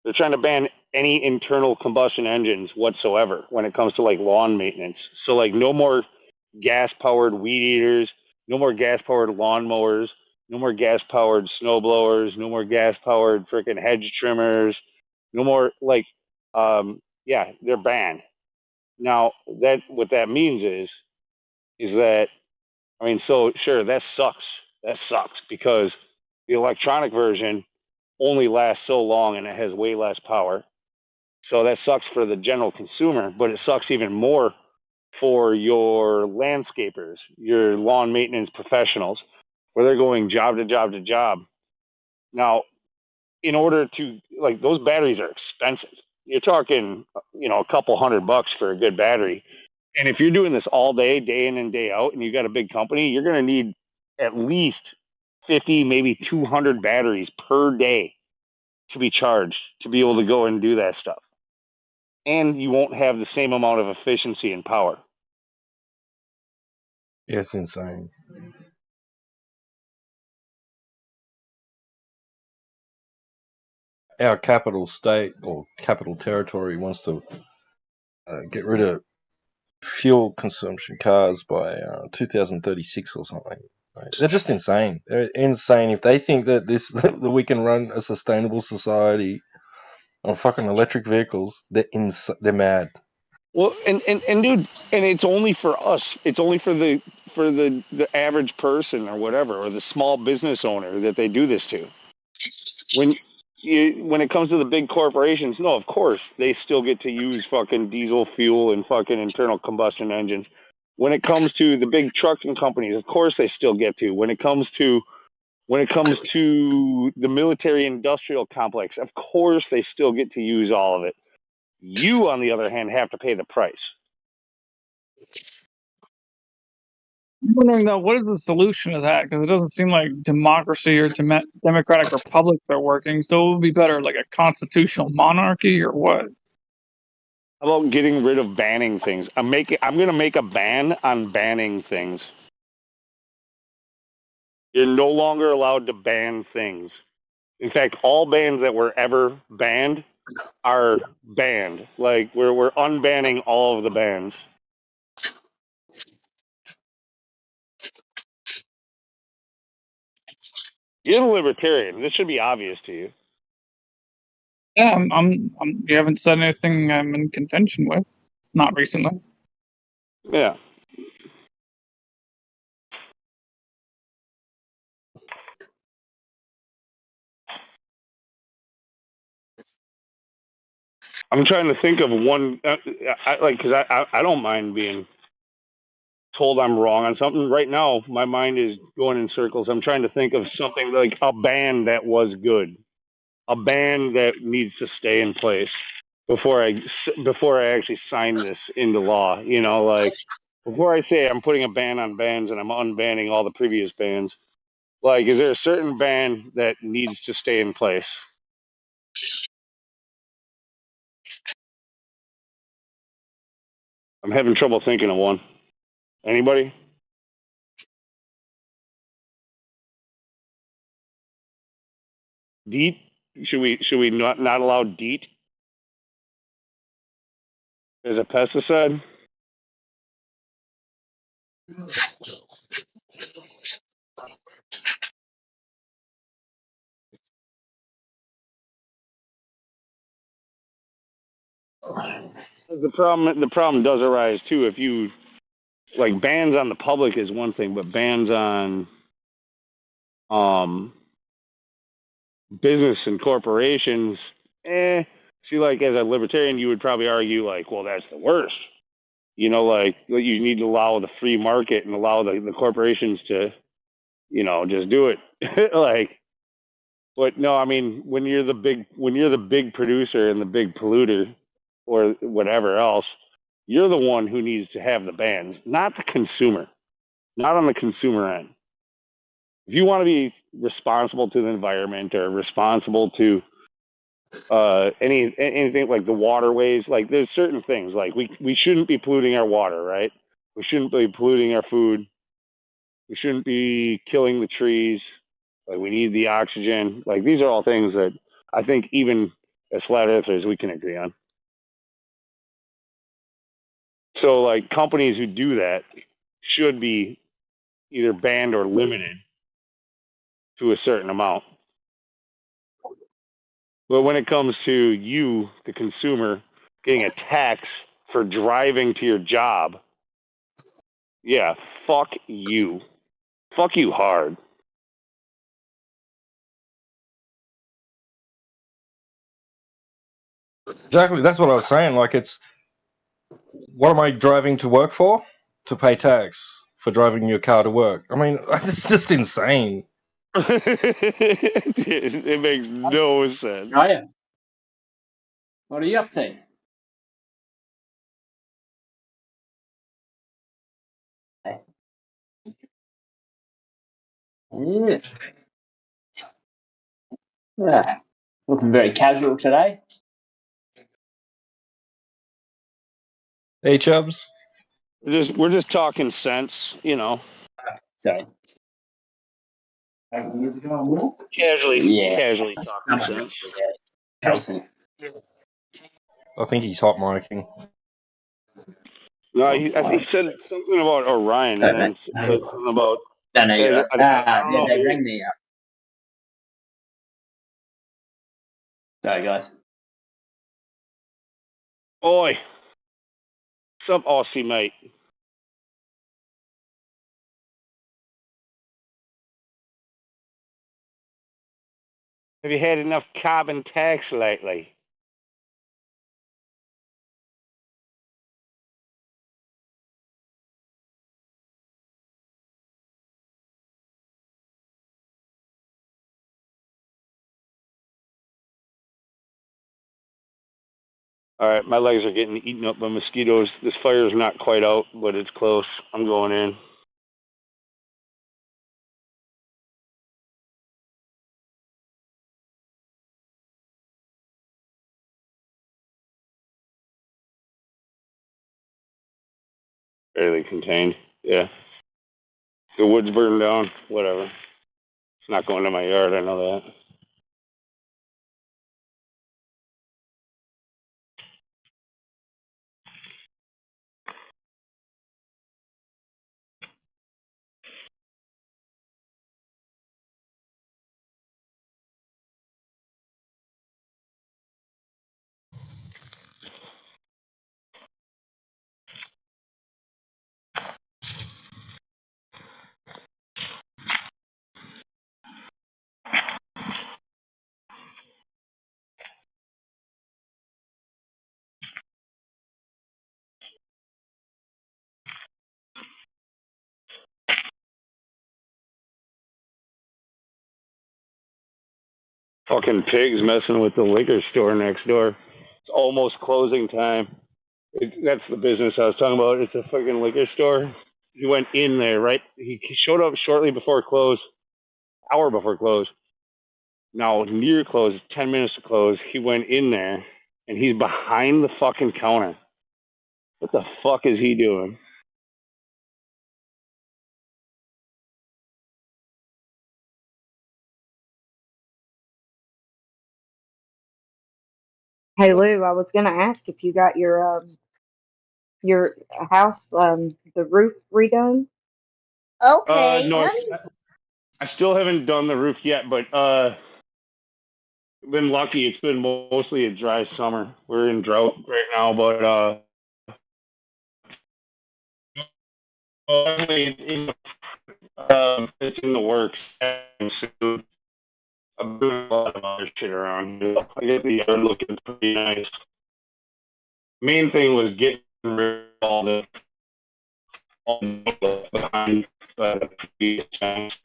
they're trying to ban any internal combustion engines whatsoever when it comes to like lawn maintenance. So like no more gas powered weed eaters, no more gas powered lawnmowers, no more gas powered snow blowers, no more gas powered freaking hedge trimmers, no more yeah, they're banned. Now that what that means is that I mean, so sure, that sucks. That sucks because the electronic version only lasts so long and it has way less power. So that sucks for the general consumer, but it sucks even more for your landscapers, your lawn maintenance professionals, where they're going job to job to job. Now, in order to like those batteries are expensive. You're talking, a couple $100 for a good battery. And if you're doing this all day, day in and day out, and you got a big company, you're going to need at least 50, maybe 200 batteries per day to be charged to be able to go and do that stuff. And you won't have the same amount of efficiency and power. Yeah, it's insane. Our capital state or capital territory wants to get rid of fuel consumption cars by 2036 or something. Right? They're just insane. They're insane if they think that that we can run a sustainable society on fucking electric vehicles. They're mad. Well, and dude, and it's only for us. It's only for the average person or whatever, or the small business owner that they do this to. When when it comes to the big corporations, no, of course they still get to use fucking diesel fuel and fucking internal combustion engines. When it comes to the big trucking companies, of course they still get to. When it comes to the military industrial complex, of course they still get to use all of it. You, on the other hand, have to pay the price. I'm wondering though, what is the solution to that? Because it doesn't seem like democracy or democratic republics are working. So it would be better like a constitutional monarchy or what? How about getting rid of banning things? I'm going to make a ban on banning things. You're no longer allowed to ban things. In fact, all bans that were ever banned are banned. Like we're unbanning all of the bans. You're the libertarian. This should be obvious to you. Yeah, you haven't said anything I'm in contention with. Not recently. Yeah. I'm trying to think of one, because I don't mind being told I'm wrong on something. Right now, my mind is going in circles. I'm trying to think of something like a band that was good, a band that needs to stay in place before I actually sign this into law. You know, like before I say I'm putting a ban on bands and I'm unbanning all the previous bands. Like, is there a certain band that needs to stay in place? I'm having trouble thinking of one. Anybody? DEET? Should we not allow DEET as a pesticide? The problem does arise too if you like bans on the public is one thing, but bans on um business and corporations, see, like as a libertarian, you would probably argue like, well, that's the worst. You know, like you need to allow the free market and allow the corporations to, just do it. Like, but no, I mean, when you're the big producer and the big polluter or whatever else, you're the one who needs to have the bans, not the consumer, not on the consumer end. If you want to be responsible to the environment or responsible to anything like the waterways, like there's certain things like we shouldn't be polluting our water, right? We shouldn't be polluting our food. We shouldn't be killing the trees. Like we need the oxygen. Like these are all things that I think even as flat earthers we can agree on. So like companies who do that should be either banned or limited to a certain amount. But when it comes to you, the consumer, getting a tax for driving to your job, yeah, fuck you. Fuck you hard. Exactly. That's what I was saying. Like, what am I driving to work for? To pay tax for driving your car to work. I mean, it's just insane. It makes no sense. Ryan, what are you up to? Hey. Yeah. Yeah. Looking very casual today. Hey, Chubbs. We're just talking sense, Sorry. 8 years ago. casually talking Some of sense. Jason. I think he's hot micing. No, he said something about Orion, and then something about. No, you're right. I don't know. They rang me up. Sorry, guys. Oi, what's up, Aussie mate? Have you had enough carbon tax lately? All right, my legs are getting eaten up by mosquitoes. This fire is not quite out, but it's close. I'm going in. Barely contained. Yeah. The woods burned down. Whatever. It's not going to my yard. I know that. Fucking pigs messing with the liquor store next door. It's almost closing time. That's the business I was talking about. It's a fucking liquor store. He went in there, right? He showed up shortly before close, hour before close. Now, near close, 10 minutes to close, he went in there, and he's behind the fucking counter. What the fuck is he doing? Hey Lou, I was gonna ask if you got your house the roof redone. Okay, No, honey. I still haven't done the roof yet, but been lucky. It's been mostly a dry summer. We're in drought right now, but it's in the works. And soon. I'm doing a lot of other shit around here. I get the yard looking pretty nice. Main thing was getting rid of all the behind the previous times.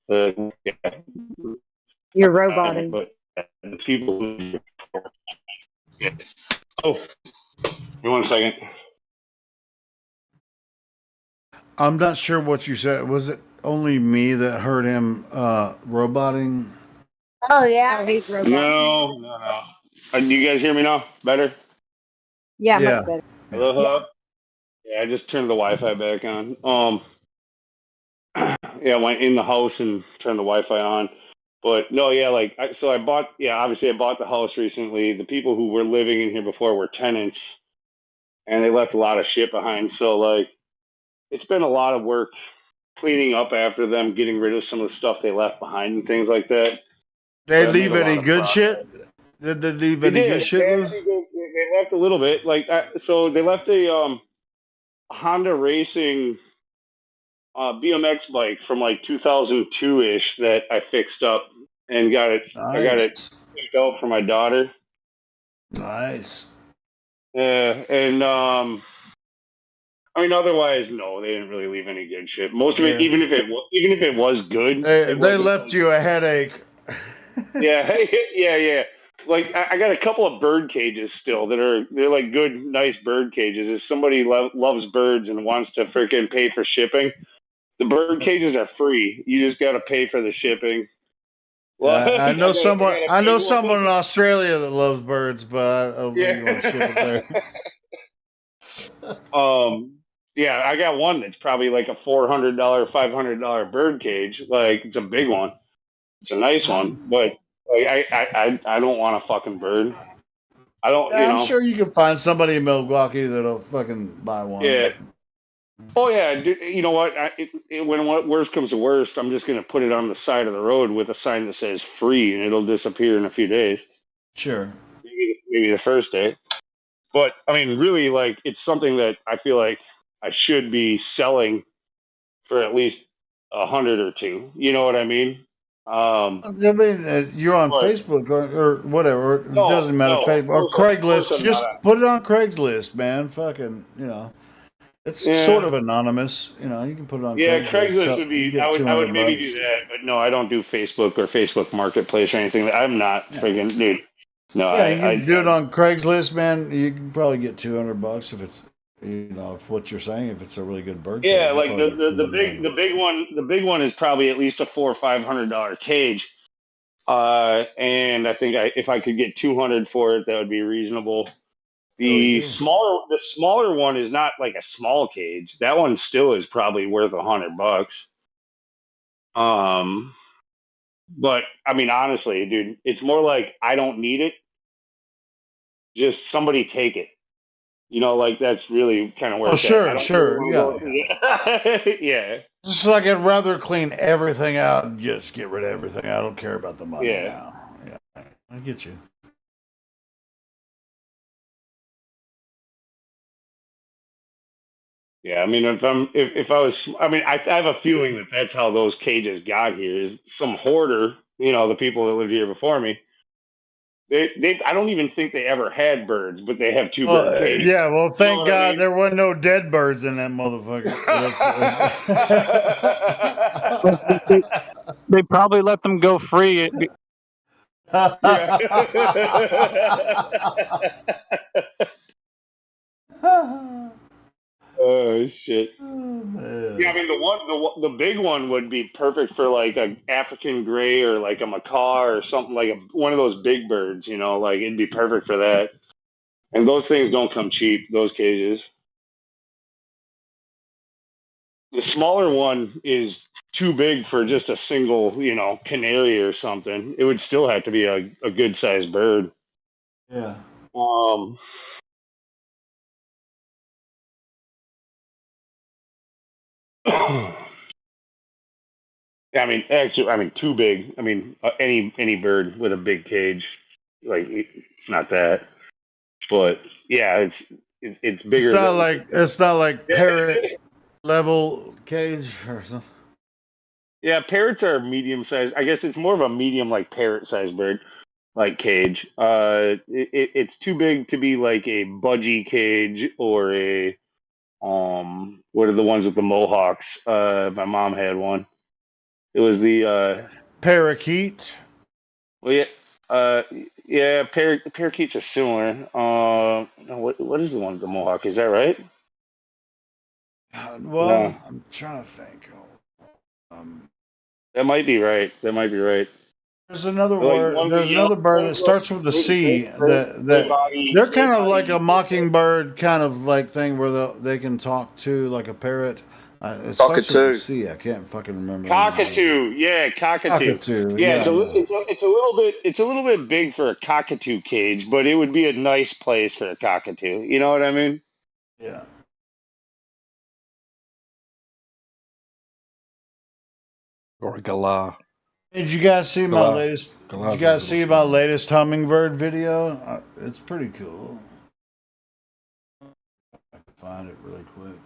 Yeah, Your roboting. but the people who. Yeah. Oh, give me 1 second. I'm not sure what you said. Was it only me that heard him roboting? Oh yeah. Oh, he's roboting. No. Do you guys hear me now? Better? Yeah, Yeah. much better. Hello, hello? Yeah, I just turned the Wi-Fi back on. Yeah, I went in the house and turned the Wi-Fi on. But no, yeah, I bought, yeah, obviously I bought the house recently. The people who were living in here before were tenants, and they left a lot of shit behind. So like, it's been a lot of work cleaning up after them, getting rid of some of the stuff they left behind and things like that. They So leave any good shit? Did they leave any good shit, They Lou? actually they left a little bit. So they left a Honda Racing BMX bike from like 2002 ish that I fixed up and got it. Nice. I got it picked out for my daughter. Nice. And I mean, otherwise, no, they didn't really leave any good shit. Most of it, Yeah. even if it was good, They left you a headache. Yeah, yeah. Like I got a couple of bird cages still they're like good, nice bird cages. If somebody loves birds and wants to freaking pay for shipping, the bird cages are free. You just got to pay for the shipping. Well, I know someone. got a I know big someone one. in Australia that loves birds, but I don't think you want to ship it there. Yeah, I got one that's probably like a $400, $500 bird cage. Like it's a big one. It's a nice one, but like I don't want a fucking bird. I don't, Yeah, I'm sure you can find somebody in Milwaukee that'll fucking buy one. Yeah. Oh yeah. You know what? When worst comes to worst, I'm just gonna put it on the side of the road with a sign that says "free," and it'll disappear in a few days. Sure. Maybe the first day. But I mean, really, like it's something that I feel like I should be selling for at least 100 or two. You know what I mean? I mean, you're on Facebook or whatever. It doesn't matter. Facebook or Craigslist. Just put it on Craigslist, man. Fucking, it's sort of anonymous. You can put it on Craigslist. Craigslist would be. I would maybe do that, but no, I don't do Facebook or Facebook Marketplace or anything. I'm not friggin' dude. No, yeah, you can do it on Craigslist, man. You can probably get $200 if it's, if what you're saying, if it's a really good bird. Yeah, like the big one is probably at least a $400 or $500 cage. And I think if I could get 200 for it, that would be reasonable. The smaller one is not like a small cage. That one still is probably worth $100. But I mean, honestly, dude, it's more like I don't need it. Just somebody take it. Like that's really kind of where. Oh, sure, yeah. Yeah. Just like I'd rather clean everything out and just get rid of everything. I don't care about the money now. Yeah, I get you. Yeah, I mean, if I was, I mean, I have a feeling that that's how those cages got here. Is some hoarder, the people that lived here before me. I don't even think they ever had birds, but they have two bird cages. Yeah, well, thank God there wasn't no dead birds in that motherfucker. They probably let them go free Yeah. Oh shit. Yeah, I mean the big one would be perfect for like a African gray or like a macaw or something like one of those big birds. You know, like it'd be perfect for that. And those things don't come cheap. Those cages. The smaller one is too big for just a single, you know, canary or something. It would still have to be a good sized bird. Yeah. Um, I mean, actually, I mean, too big. I mean, any bird with a big cage, like it's not that. But yeah, it's bigger than. It's not like parrot level cage or something. Yeah, parrots are medium sized. I guess it's more of a medium like parrot sized bird, like cage. It's too big to be like a budgie cage or a what are the ones with the mohawks? My mom had one. It was the Parakeet. well, yeah, uh, yeah, parakeets are similar. No, what is the one with the mohawk? Is that right? No, Well, I'm trying to think. Um, that might be right. That might be right. there's another Like word. one of the There's yellow, another bird one that of the starts with a gray, C. That they're gray kind of like a body. mockingbird kind of like thing where they can talk to like a parrot. It starts with a Cockatoo. C. I can't fucking remember the name of it. Cockatoo, yeah, cockatoo. Cockatoo. Yeah, Yeah, yeah, it's a little bit big for a cockatoo cage, but it would be a nice place for a cockatoo. You know what I mean? yeah. Or a galah. Did you guys see my Galah. latest? Did you Galah's a guys little see my small. latest hummingbird video? It's pretty cool. I can find it really quick.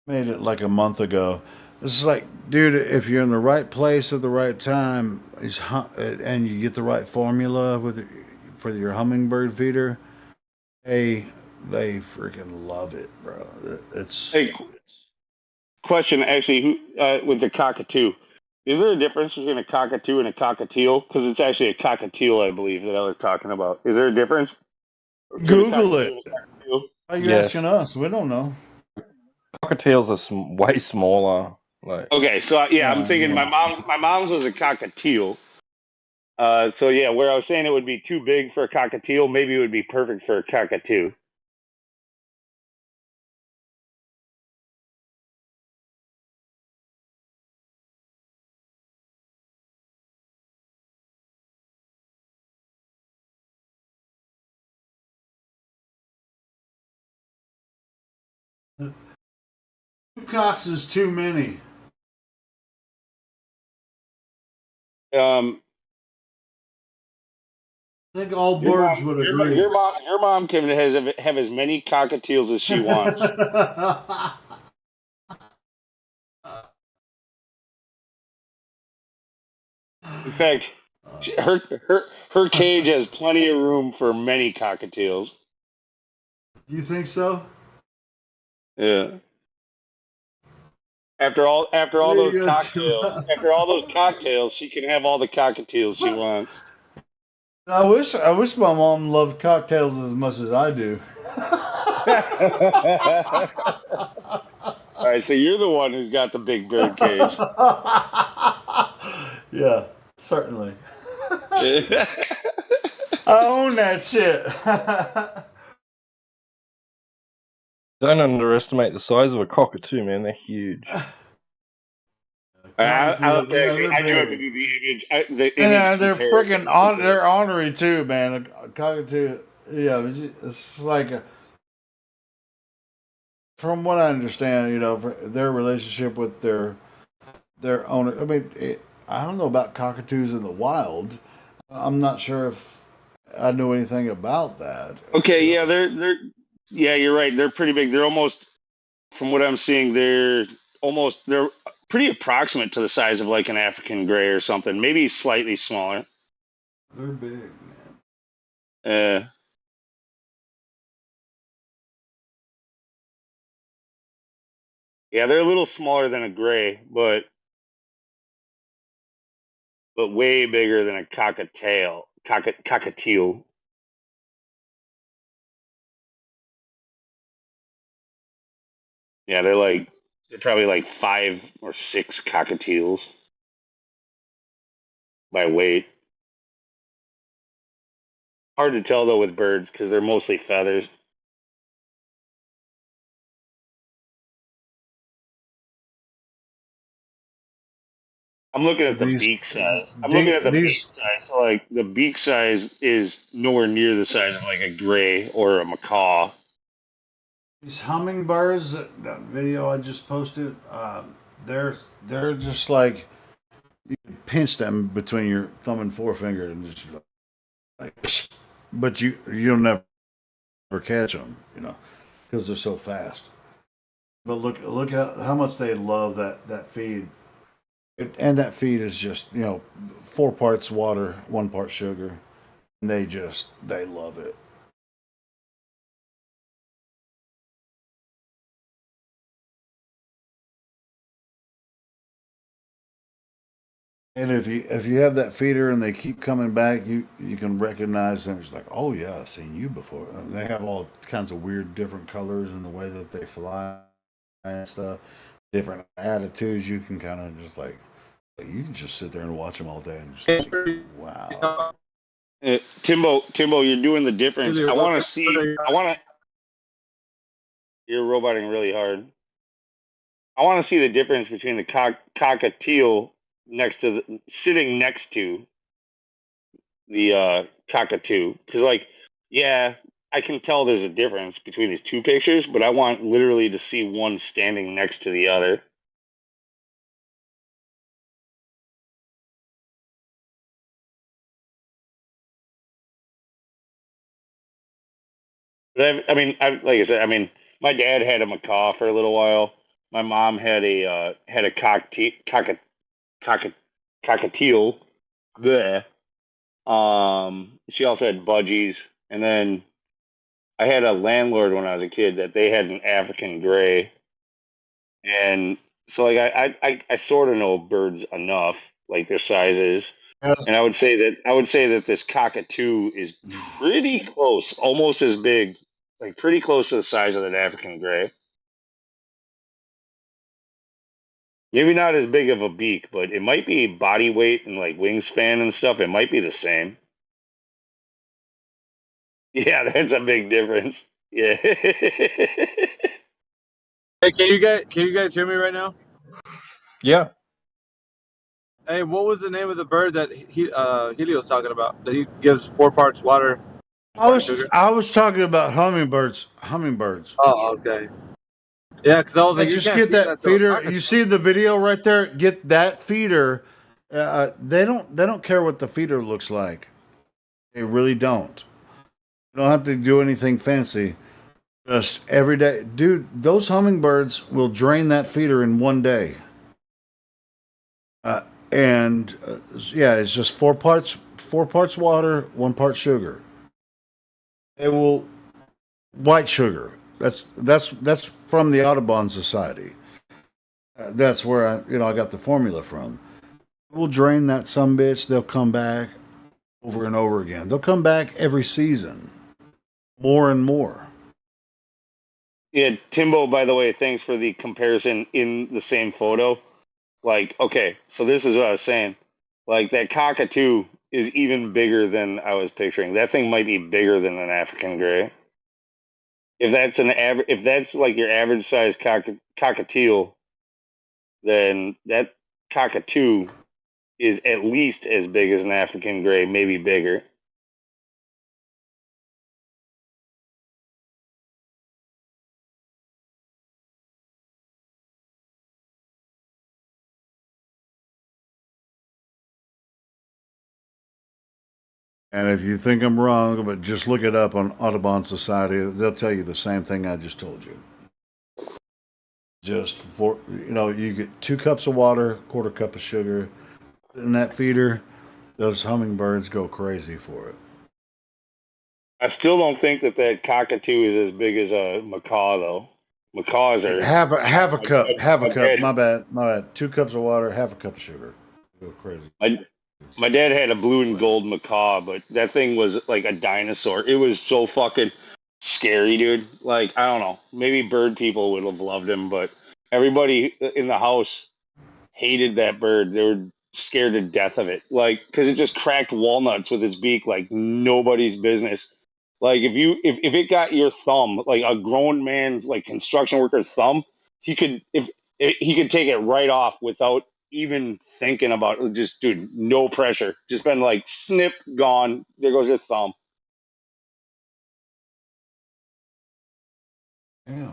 Made it like a month ago. This is like, dude, if you're in the right place at the right time, and you get the right formula for your hummingbird feeder, they freaking love it, bro. It's Hey, question actually, who with the cockatoo? Is there a difference between a cockatoo and a cockatiel? Because it's actually a cockatiel, I believe, that I was talking about. Is there a difference between a Google cockatoo it. and a cockatiel? Are you Yes. asking us? We don't know. Cockatiels are way smaller. Like Okay, so yeah, I'm Yeah, thinking yeah. my mom's was a cockatiel. So yeah, where I was saying it would be too big for a cockatiel, maybe it would be perfect for a cockatoo. Two cocks is too many. Um, I think all birds would agree. your mom can have as many cockatiels as she wants. In fact, her cage has plenty of room for many cockatiels. You think so? Yeah. After all those cocktails, she can have all the cockatiels she wants. I wish my mom loved cocktails as much as I do. All right, so you're the one who's got the big bird cage. Yeah, certainly. I own that shit. don't underestimate the size of a cockatoo, man. They're huge. I Cockatoo, yeah, they're do have to big. do the Yeah, image they're comparison. they're ornery too, man. A cockatoo, yeah, it's like from what I understand, their relationship with their owner. I mean, I don't know about cockatoos in the wild. I'm not sure if I know anything about that. Okay, yeah, yeah, you're right. They're pretty big. They're almost, from what I'm seeing, they're pretty approximate to the size of like an African gray or something. Maybe slightly smaller. They're big, man. Uh, yeah, they're a little smaller than a gray, but but way bigger than a cockatiel. Cockatiel. Yeah, they're probably like 5 or 6 cockatiels by weight. Hard to tell though with birds because they're mostly feathers. I'm looking at the These beak size. I'm looking at the beak these size. So like the beak size is nowhere near the size of like a gray or a macaw. these hummingbirds, that video I just posted, they're just like you can pinch them between your thumb and forefinger and just like, but you'll never catch them, because they're so fast. But look at how much they love that feed. And that feed is just 4 parts water, 1 part sugar. And they love it. And if you have that feeder and they keep coming back, you can recognize them. It's like, oh yeah, I've seen you before. And they have all kinds of weird, different colors and the way that they fly and stuff, different attitudes. You can kind of just like you can just sit there and watch them all day and just like, wow. Timbo, you're doing the difference. I want to see. You're roboting really hard. I want to see the difference between the cockatiel sitting next to the cockatoo, because yeah, I can tell there's a difference between these 2 pictures, but I want literally to see one standing next to the other. Like I said, my dad had a macaw for a little while. My mom had a cockatiel. Bleh. She also had budgies, and then I had a landlord when I was a kid that they had an African gray, and so I sort of know birds enough, like their sizes, and I would say that this cockatoo is pretty close, almost as big, like pretty close to the size of that African gray. Maybe not as big of a beak, but it might be body weight and like wingspan and stuff. It might be the same. Yeah, that's a big difference. Yeah. Hey, can you guys hear me right now? Yeah. Hey, what was the name of the bird that Helio's talking about? That he gives 4 parts water. I was talking about hummingbirds. Oh, okay. Yeah, because I was like, you Just can't get feed that that to a feeder. cockatoo. You see the video right there. Get that feeder. They don't care what the feeder looks like. They really don't. You don't have to do anything fancy. Just every day, dude. Those hummingbirds will drain that feeder in 1 day. And yeah, it's just 4 parts water, 1 part sugar. It will white sugar. That's from the Audubon Society. That's where I got the formula from. We'll drain that some bitch. They'll come back over and over again. They'll come back every season, more and more. Yeah, Timbo, by the way, thanks for the comparison in the same photo. Okay, so this is what I was saying. That cockatoo is even bigger than I was picturing. That thing might be bigger than an African gray. If that's like your average size cockatiel, then that cockatoo is at least as big as an African gray, maybe bigger. And if you think I'm wrong, but just look it up on Audubon Society, they'll tell you the same thing I just told you. Just you get 2 cups of water, 1/4 cup of sugar, in that feeder. Those hummingbirds go crazy for it. I still don't think that cockatoo is as big as a macaw, though. Macaws are half a cup. a My bad. 2 cups of water, 1/2 cup of sugar. Go crazy. My dad had a blue and gold macaw, but that thing was like a dinosaur. It was so fucking scary, dude. Like, I don't know. Maybe bird people would have loved him, but everybody in the house hated that bird. They were scared to death of it. Like, because it just cracked walnuts with its beak like nobody's business. Like, if it got your thumb, like a grown man's like construction worker's thumb, he could take it right off without even thinking about it. Just, dude, no pressure. Just been like snip, gone. There goes your thumb. Yeah.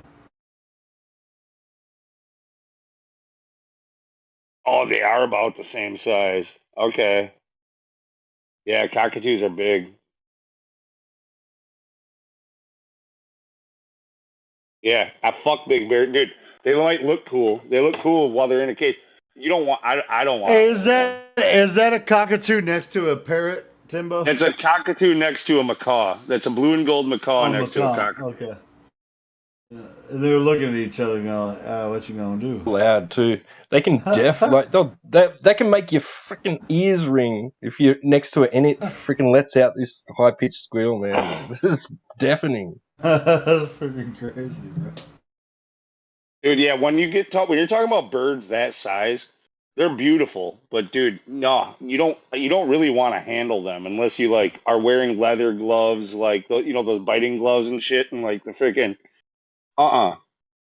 Oh, they are about the same size. Okay. Yeah, cockatoos are big. Yeah, I fuck big bear, dude. They might look cool. They look cool while they're in a cage. You don't want. I don't want. Hey, is that a cockatoo next to a parrot, Timbo? It's a cockatoo next to a macaw. That's a blue and gold macaw Oh, next to a macaw. cockatoo. Okay. And they were looking at each other, going, "What you gonna do?" Loud too. They can they can make your freaking ears ring if you're next to it, and it freaking lets out this high pitched squeal, man. This is deafening. That's freaking crazy, bro. Dude, yeah. When you're talking about birds that size, they're beautiful. But dude, no, you don't really want to handle them unless you like are wearing leather gloves, like those biting gloves and shit, and like the freaking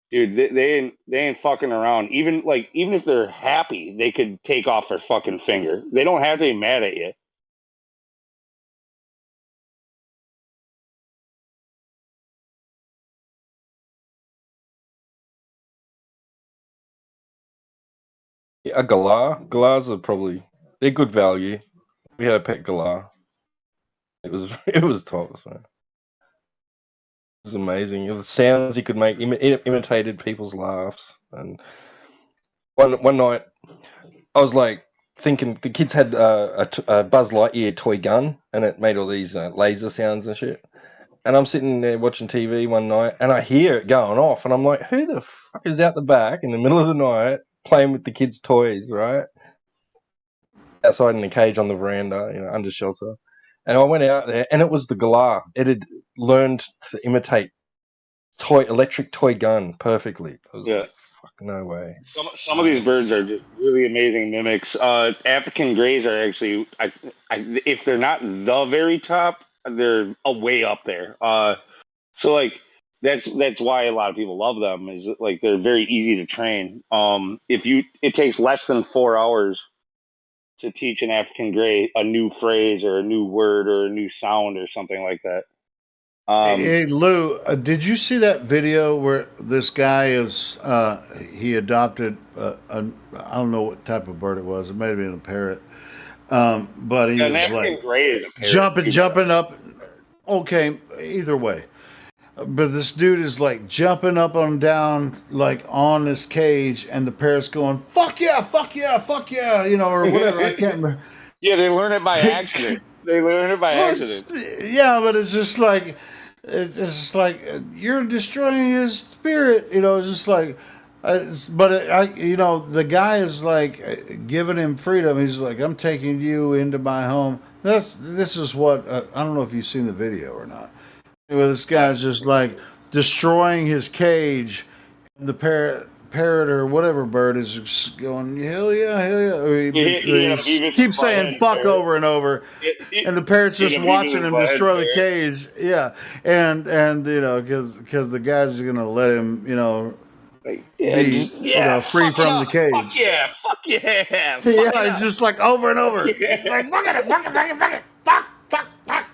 dude, they ain't fucking around. Even if they're happy, they could take off their fucking finger. They don't have to be mad at you. Yeah, a galah. Galahs are they're good value. We had a pet galah. It was tops, man. It was amazing. The sounds he could make imitated people's laughs. And one night, I was like thinking the kids had a Buzz Lightyear toy gun, and it made all these laser sounds and shit. And I'm sitting there watching TV one night, and I hear it going off, and I'm like, "Who the fuck is out the back in the middle of the night playing with the kids' toys?" Right outside in a cage on the veranda, under shelter. And I went out there, and it was the galah. It had learned to imitate electric toy gun perfectly. I was Yeah. like, "Fuck, no way." Some of these birds are just really amazing mimics. African greys are actually, if they're not the very top, they're a way up there. So like that's why a lot of people love them. Is like they're very easy to train. It takes less than 4 hours to teach an African gray a new phrase or a new word or a new sound or something like that. Hey, Lou, did you see that video where this guy he adopted I don't know what type of bird it was. It may have been a parrot. But he An was African like gray is a parrot. jumping up. Okay, either way. But this dude is like jumping up and down, like on this cage, and the parrot's going, "Fuck yeah, fuck yeah, fuck yeah," or whatever. I can't remember. Yeah, they learn it by accident. They learn it by Well, accident. yeah, but it's just like you're destroying his spirit. It's just like, the guy is like giving him freedom. He's like, "I'm taking you into my home." This is what I don't know if you've seen the video or not. Where this guy's just like destroying his cage, and the parrot or whatever bird is just going, "Hell yeah, hell yeah." He keeps saying "fuck" over and over, and the parrot's just watching him destroy the cage. Yeah, and because the guy's gonna let him be free from the cage. Fuck yeah, Yeah, it's just like over and over. It's like fuck it, fuck it, fuck it, fuck it, fuck, fuck, fuck.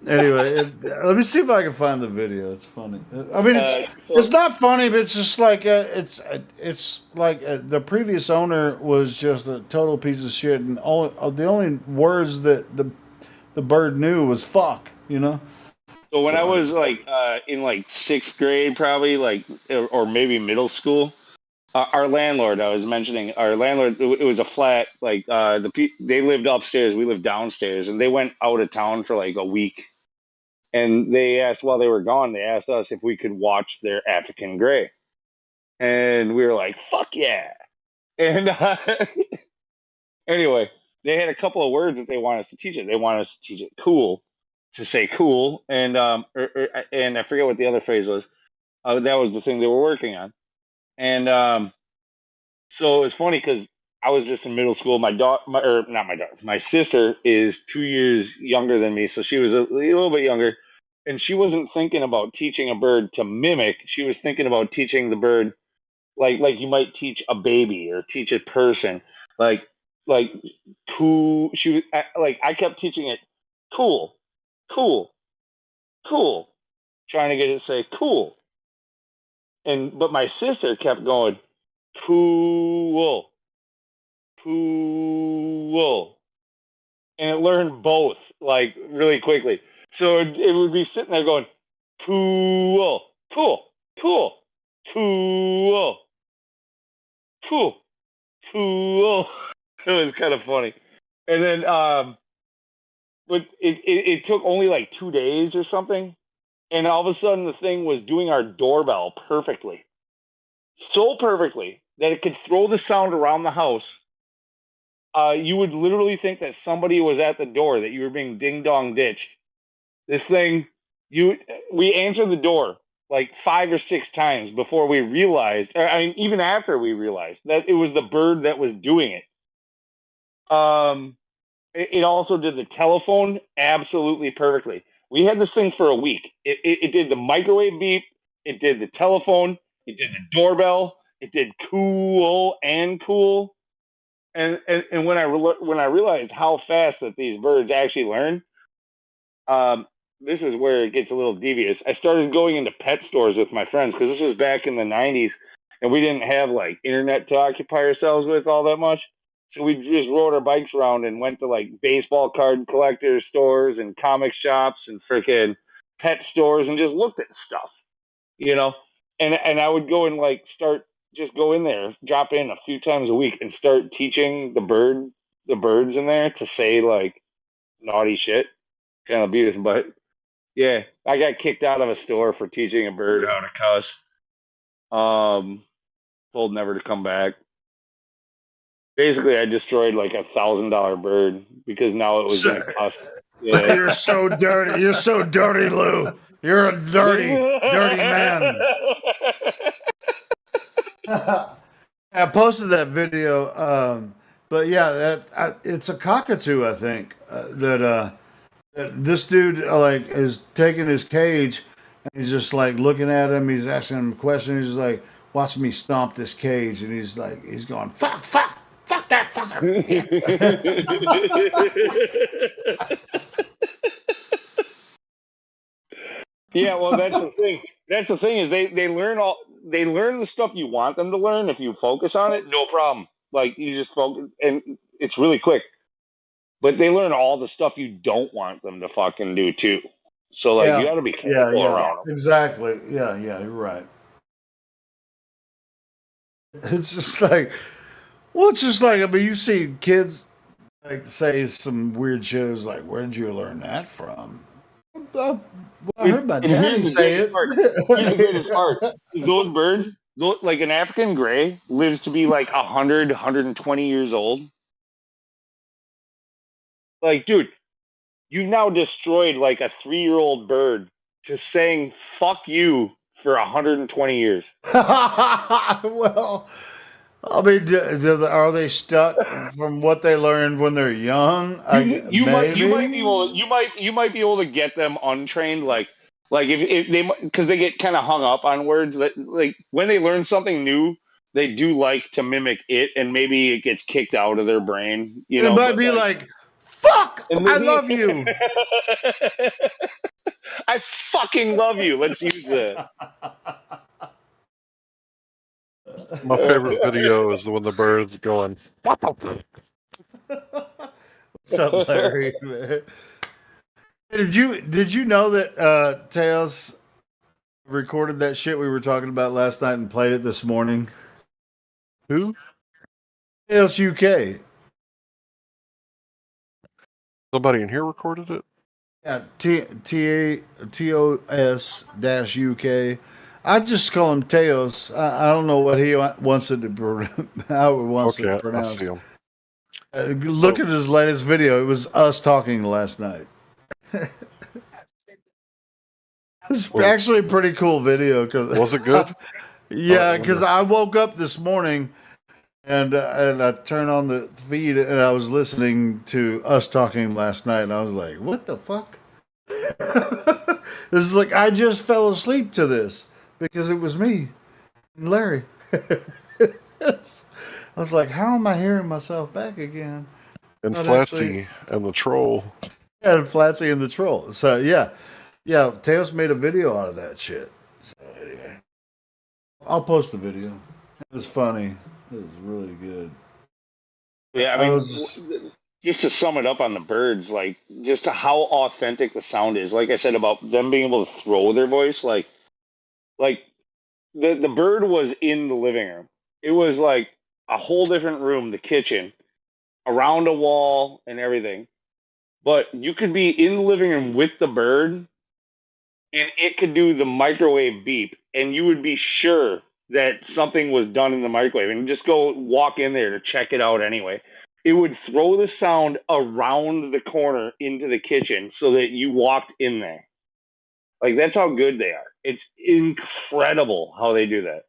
Anyway, let me see if I can find the video. It's funny. I mean, it's not funny, but it's just like it's like the previous owner was just a total piece of shit, and the only words that the bird knew was "fuck." So when I was like in like sixth grade, probably or maybe middle school, our landlord I was mentioning, it was a flat. Like they lived upstairs, we lived downstairs, and they went out of town for like a week. And they asked while they were gone, they asked us if we could watch their African gray, and we were like, "Fuck yeah!" And anyway, they had a couple of words that they want us to teach it. They want us to teach it cool, to say cool, and and I forget what the other phrase was. That was the thing they were working on, and so it's funny because I was just in middle school. My daughter, or not my daughter, my sister is 2 years younger than me, so she was a little bit younger, and she wasn't thinking about teaching a bird to mimic. She was thinking about teaching the bird like you might teach a baby or teach a person, like like cool. She was like I kept teaching it cool, cool, cool, trying to get it to say cool, but my sister kept going cool, cool, and it learned both like really quickly. So it would be sitting there going cool, cool, cool, cool, cool, cool. It was kind of funny. And then, but it took only like 2 days or something. And all of a sudden, the thing was doing our doorbell perfectly. So perfectly that it could throw the sound around the house. You would literally think that somebody was at the door, that you were being ding dong ditched. This thing, we answered the door like 5 or 6 times before we realized, I mean, even after we realized that it was the bird that was doing it. It also did the telephone absolutely perfectly. We had this thing for a week. It did the microwave beep. It did the telephone. It did the doorbell. It did cool and cool. And when I realized how fast that these birds actually learn, this is where it gets a little devious. I started going into pet stores with my friends because this was back in the 90s, and we didn't have like internet to occupy ourselves with all that much. So we just rode our bikes around and went to like baseball card collector stores and comic shops and freaking pet stores and just looked at stuff, you know. And I would go and like go in there, drop in a few times a week and start teaching the birds in there to say like naughty shit, kind of beat us butt. Yeah, I got kicked out of a store for teaching a bird how to cuss. Told never to come back. Basically, I destroyed like $1,000 bird because now it was going to cuss. Yeah. You're so dirty. You're so dirty, Lou. You're a dirty man. I posted that video, but yeah, it's a cockatoo. I think that this dude like is taking his cage and he's just like looking at him. He's asking him questions. He's like, "Watch me stomp this cage," and he's going, "Fuck, fuck, fuck that fucker." Yeah, well, that's the thing. That's the thing is they learn the stuff you want them to learn. If you focus on it, no problem. Like you just focus, and it's really quick. But they learn all the stuff you don't want them to fucking do too. So like you got to be careful around them. Exactly. Yeah, you're right. It's just like, well, it's just like, I mean, you see kids like say some weird shit. It's like, where did you learn that from? I heard my daddy say it. Here's the greatest part. Those birds, like an African gray, lives to be like 100, 120 years old. Like, dude, you've now destroyed like a 3-year-old bird to saying "fuck you" for 120 years. Well, I mean, are they stuck from what they learned when they're young? You might be able to get them untrained, like if they, because they get kind of hung up on words that like when they learn something new, they do like to mimic it, and maybe it gets kicked out of their brain. You know, it might be like, "Fuck, I love you." I fucking love you. Let's use that. My favorite video is when the bird's going, "What the fuck?" What's up, Larry? Man? Did you know that Teos recorded that shit we were talking about last night and played it this morning? Who? Teos UK. Somebody in here recorded it? Yeah, TOS-UK. I just call him Teos. I don't know what he wants it to how he wants it I pronounced. see him. Look at his latest video. It was us talking last night. It's actually a pretty cool video. Was it good? Yeah, because I woke up this morning and I turned on the feed and I was listening to us talking last night and I was like, what the fuck? This is like, I just fell asleep to this because it was me and Larry. I was like, how am I hearing myself back again? And Flatsy and the troll. Yeah, and Flatsy and the troll. So yeah. Teos made a video out of that shit. So anyway, I'll post the video. It was funny. It was really good. Yeah, I mean, just to sum it up on the birds, like just to how authentic the sound is. Like I said about them being able to throw their voice, like the bird was in the living room. It was like a whole different room, the kitchen, around a wall and everything. But you could be in the living room with the bird, and it could do the microwave beep, and you would be sure that something was done in the microwave, and just go walk in there to check it out anyway. It would throw the sound around the corner into the kitchen so that you walked in there. Like, that's how good they are. It's incredible how they do that.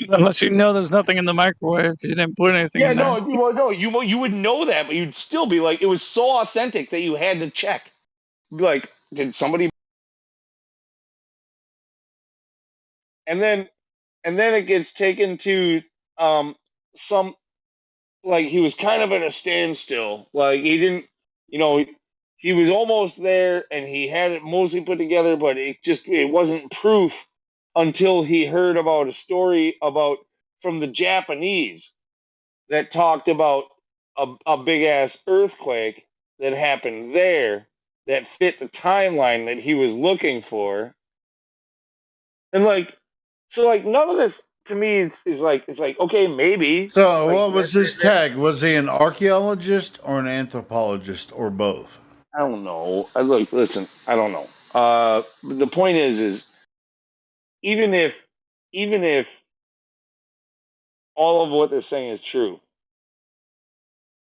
Unless you know there's nothing in the microwave because you didn't put anything in there. You would know that, but you'd still be like, it was so authentic that you had to check. Like, did somebody? And then it gets taken to some, like, he was kind of at a standstill. Like, he didn't, he was almost there and he had it mostly put together, but it wasn't proof until he heard about a story from the Japanese that talked about a big ass earthquake that happened there that fit the timeline that he was looking for. And none of this to me is like, it's like, okay, maybe. So what was his tag? Was he an archaeologist or an anthropologist or both? I don't know. Listen, I don't know. The point is even if all of what they're saying is true,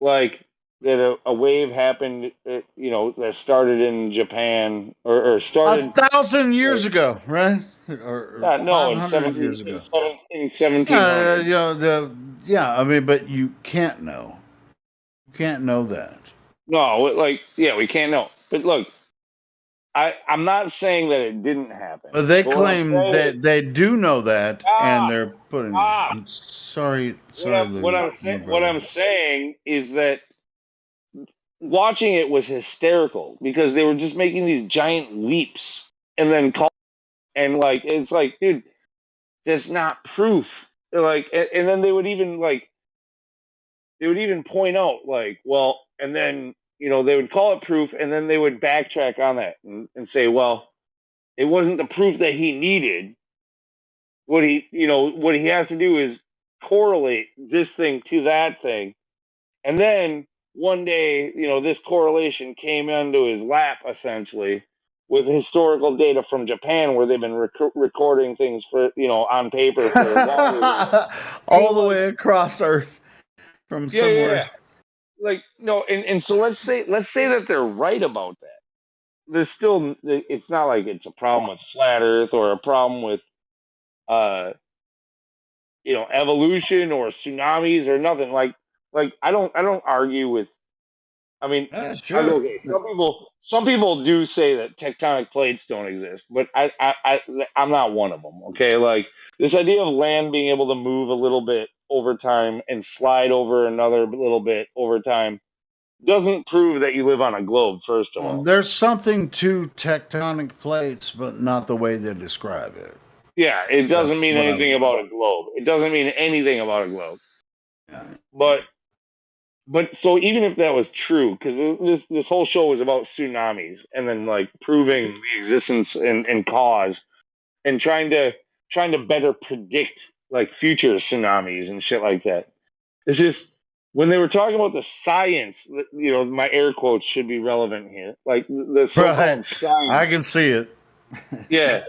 like that a wave happened, that started in Japan or started 1,000 years ago, right? Or no, in 500 years ago. In 1700. I mean, but you can't know. You can't know that. No, we can't know. But look, I'm not saying that it didn't happen. But they claim that they do know that, and they're putting. I'm sorry, what I'm saying is that watching it was hysterical because they were just making these giant leaps and then it's like, dude, that's not proof. Like, and then they would even point out, like, well, and then they would call it proof, and then they would backtrack on that and say, well, it wasn't the proof that he needed. What he has to do is correlate this thing to that thing, and then one day, this correlation came into his lap essentially with historical data from Japan where they've been recording things for on paper for all the way across Earth from somewhere. Yeah. Like, no, and so let's say that they're right about that. There's still, it's not like it's a problem with flat Earth or a problem with evolution or tsunamis or nothing. Like I don't argue with. I mean, sure. Okay, some people do say that tectonic plates don't exist, but I'm not one of them. Okay, like this idea of land being able to move a little bit over time and slide over another little bit over time doesn't prove that you live on a globe. First of all, there's something to tectonic plates, but not the way they describe it. Yeah, it doesn't mean anything about a globe. It doesn't mean anything about a globe. Yeah. But so even if that was true, because this whole show was about tsunamis and then like proving the existence and cause and trying to better predict like future tsunamis and shit like that. It's just when they were talking about the science, my air quotes should be relevant here. Like the so-called science. I can see it. Yeah.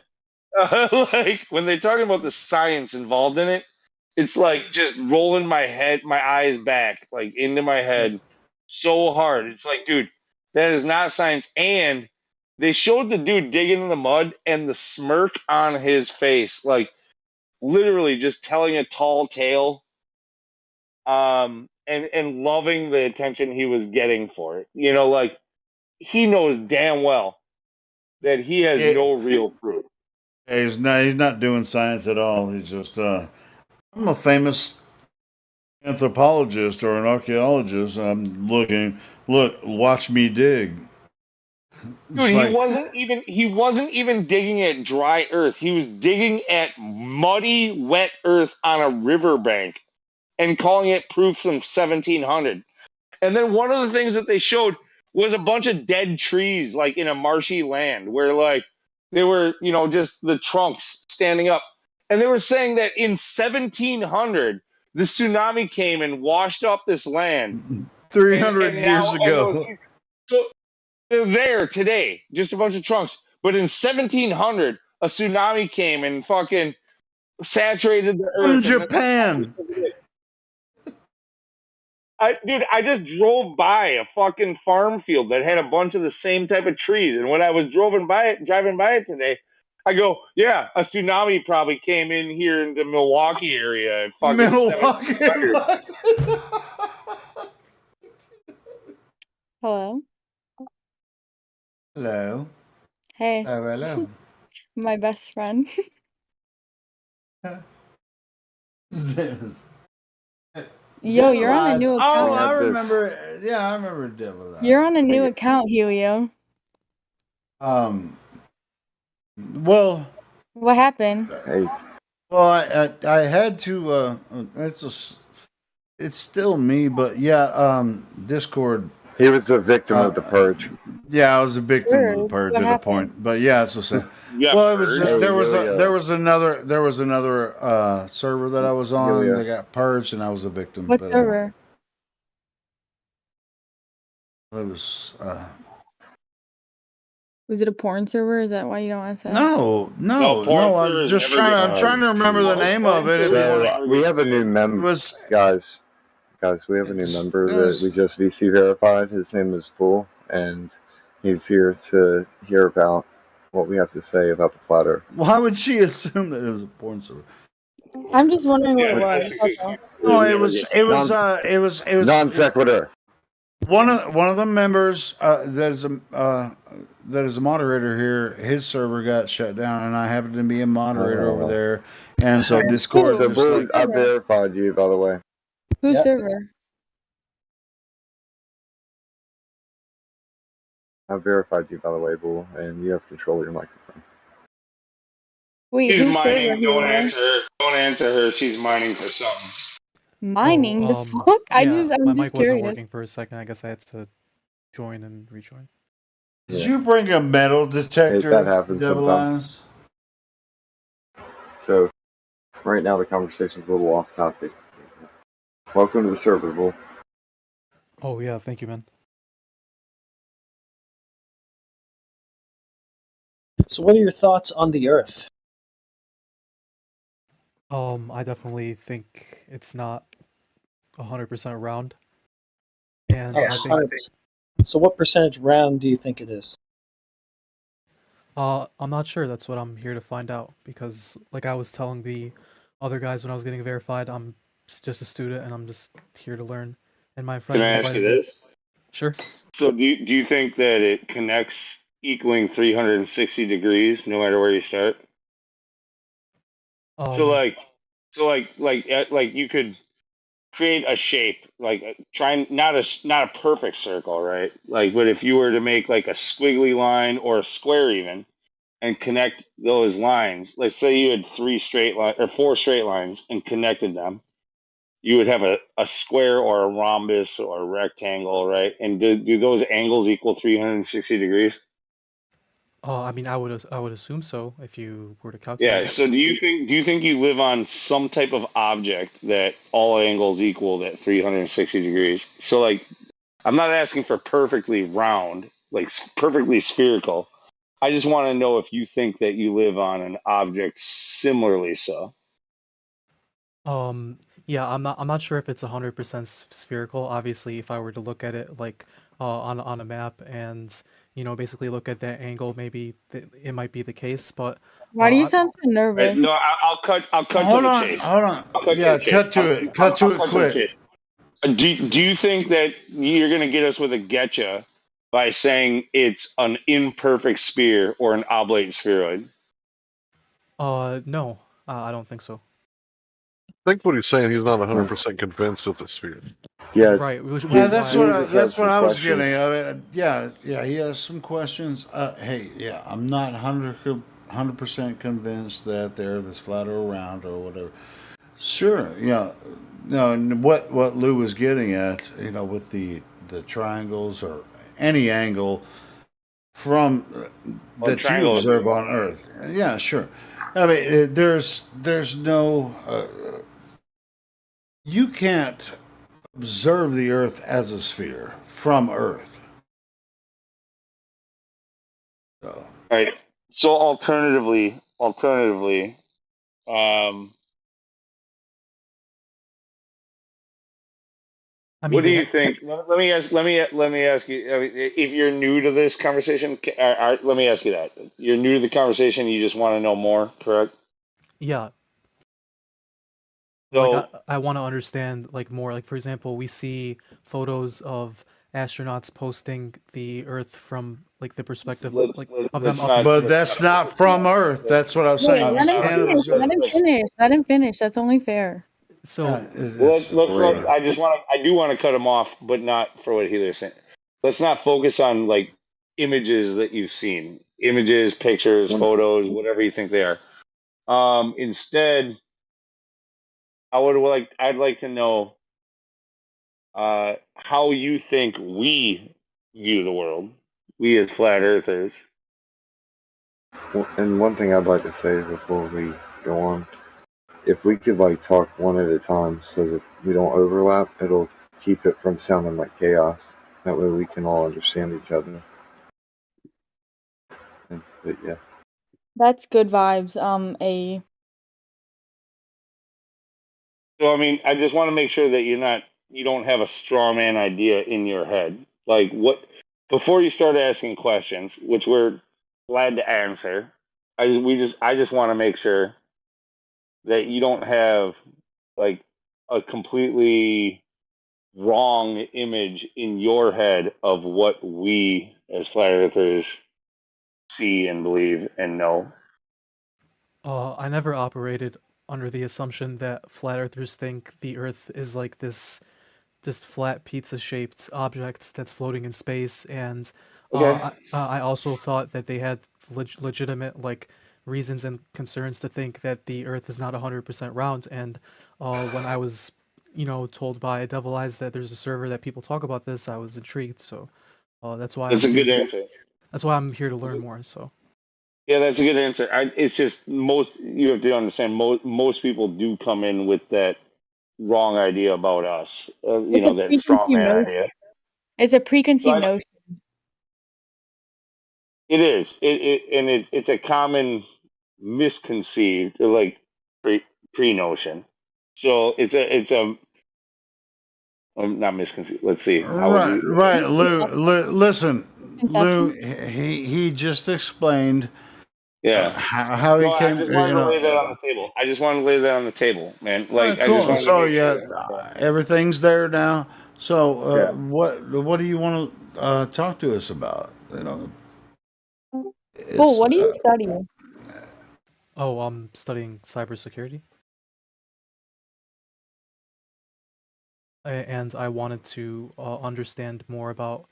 Like when they're talking about the science involved in it, It's like just rolling my eyes back, like into my head so hard. It's like, dude, that is not science. And they showed the dude digging in the mud and the smirk on his face, like literally just telling a tall tale, and loving the attention he was getting for it. You know, like he knows damn well that he has no real proof. He's not doing science at all. He's just I'm a famous anthropologist or an archaeologist. Look, watch me dig. Dude, he wasn't even digging at dry earth. He was digging at muddy, wet earth on a riverbank and calling it proof from 1700. And then one of the things that they showed was a bunch of dead trees, like in a marshy land, where like they were, just the trunks standing up. And they were saying that in 1700, the tsunami came and washed up this land. 300 years ago. So they're there today, just a bunch of trunks. But in 1700, a tsunami came and fucking saturated the earth. From Japan. I just drove by a fucking farm field that had a bunch of the same type of trees, and when I was driving by it today, I go, yeah, a tsunami probably came in here in the Milwaukee area. Milwaukee. Hello. Hello. Hey. Oh, hello. My best friend. This. Yo, you're on a new account. Oh, I remember. Yeah, I remember Devil Eyes. You're on a new account, Helio. Well. What happened? Hey. Well, I had to. It's still me, but yeah. Discord. He was a victim of the purge. Yeah, I was a victim of the purge at a point, but yeah, it's the same. Well, it was there was another server that I was on that got purged, and I was a victim. What server? It was. Was it a porn server? Is that why you don't want to say? No. I'm just I'm trying to remember the name of it. So we have a new member, guys. We have a new member that we just VC verified. His name is Fool, and he's here to hear about what we have to say about the flat Earth. Why would she assume that it was a porn server? I'm just wondering what it was. No, it was non sequitur. One of the members that is a moderator here. His server got shut down, and I happened to be a moderator over there, and so Discord. So I verified you, by the way. Whose server? I verified you, by the way, Bull, and you have control of your microphone. Wait, she's whose mining. server? Don't answer her. Don't answer her. She's mining for something. Mining? The fuck? I'm my just mic wasn't curious. working for a second. I guess I had to join and rejoin. Did you bring a metal detector? That happens Devil sometimes. Eyes? So, right now the conversation's a little off topic. Welcome to the server, Bull. Oh yeah, thank you, man. So what are your thoughts on the Earth? I definitely think it's not 100% round. And I think 100%. So what percentage round do you think it is? I'm not sure. That's what I'm here to find out, because like I was telling the other guys when I was getting verified, I'm just a student and I'm just here to learn. And my friend Can I ask you this? Sure. So do you think that it connects equaling 360 degrees no matter where you start? So you could create a shape, like not a perfect circle, right? Like, but if you were to make like a squiggly line or a square even, and connect those lines, let's say you had 4 straight lines and connected them, you would have a square or a rhombus or a rectangle, right? And do those angles equal 360 degrees? I mean, I would assume so if you were to calculate. Yeah. So do you think you live on some type of object that all angles equal that 360 degrees? So like, I'm not asking for perfectly round, like perfectly spherical. I just want to know if you think that you live on an object similarly so. Yeah, I'm not sure if it's 100% spherical. Obviously, if I were to look at it like on a map and basically look at that angle, maybe it might be the case. But Why do you I, sound so nervous? No, I'll cut to Hold the on, chase. hold on. I'll cut to Yeah, the chase. cut to it. Cut I'll to it cut to the quick. chase. Do you think that you're going to get us with a getcha by saying it's an imperfect sphere or an oblate spheroid? no, I don't think so. I think what he's saying, he's not 100% convinced of the sphere. Yeah, Right, which Yeah, is that's why what I was getting. I mean, yeah, he has some questions. Hey, yeah, I'm not 100% convinced that the Earth is flat or round or whatever. Sure, yeah, no, and what Lou was getting at, with the triangles or any angle from that you triangle. observe on Earth. Yeah, sure. I mean, there's no you can't observe the Earth as a sphere from Earth. So. All right. So alternatively, what do you think? Let me ask you. I mean, if you're new to this conversation, let me ask you that. You're new to the conversation. You just want to know more, correct? Yeah. So, like I want to understand like more. Like for example, we see photos of astronauts posting the Earth from like the perspective of them up in But space. that's not from Earth. That's what I was Wait, saying. let him finish. Let him finish. Let him finish. That's only fair. So let's I do want to cut him off, but not for what Healy's saying. Let's not focus on like images that you've seen, images, pictures, photos, whatever you think they are. Instead, I'd like to know how you think we view the world, we as flat earthers. And one thing I'd like to say before we go on, if we could talk one at a time so that we don't overlap, it'll keep it from sounding like chaos. That way we can all understand each other. But yeah. That's good vibes. So I mean, I just want to make sure that you don't have a straw man idea in your head. Like what before you start asking questions, which we're glad to answer. I just want to make sure that you don't have like a completely wrong image in your head of what we as flat earthers see and believe and know. I never operated under the assumption that flat earthers think the Earth is like this flat pizza-shaped object that's floating in space, and I also thought that they had legitimate reasons and concerns to think that the Earth is not 100% round. And when I was, told by Devil Eyes that there's a server that people talk about this, I was intrigued. So that's why That's a good answer. That's why I'm here to learn more. So. Yeah, that's a good answer. It's just you have to understand most people do come in with that wrong idea about us. That straw man idea. It's a preconceived notion. It is. It's a common misconceived pre notion. So it's a not misconceived. Let's see. Right. Lou, listen, Lou. He just explained. Yeah. How he came. I just wanted to lay that on the table. I just wanted to lay that on the table, man. Right, cool. So everything's there now. So what do you want to talk to us about? Well, what do you study? Oh, I'm studying cybersecurity. And I wanted to understand more about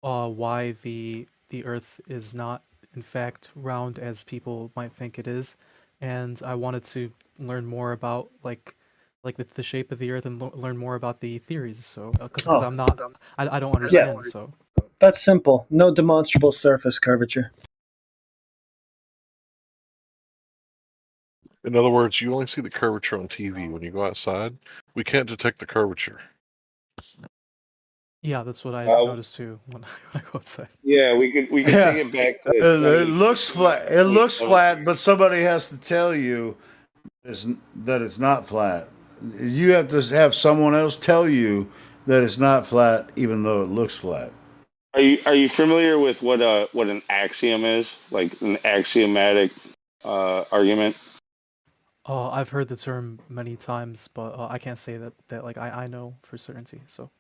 why the Earth is not in fact round as people might think it is, and I wanted to learn more about the shape of the Earth and learn more about the theories. So because I'm not, I don't understand. Yeah. So that's simple. No demonstrable surface curvature. In other words, you only see the curvature on TV. When you go outside, we can't detect the curvature. Yeah, that's what I noticed too when I go outside. Yeah, we could take it back to it looks flat. It looks flat, but somebody has to tell you that it's not flat. You have to have someone else tell you that it's not flat, even though it looks flat. Are you familiar with what an axiom is? Like an axiomatic argument? I've heard the term many times, but I can't say that like I know for certainty. So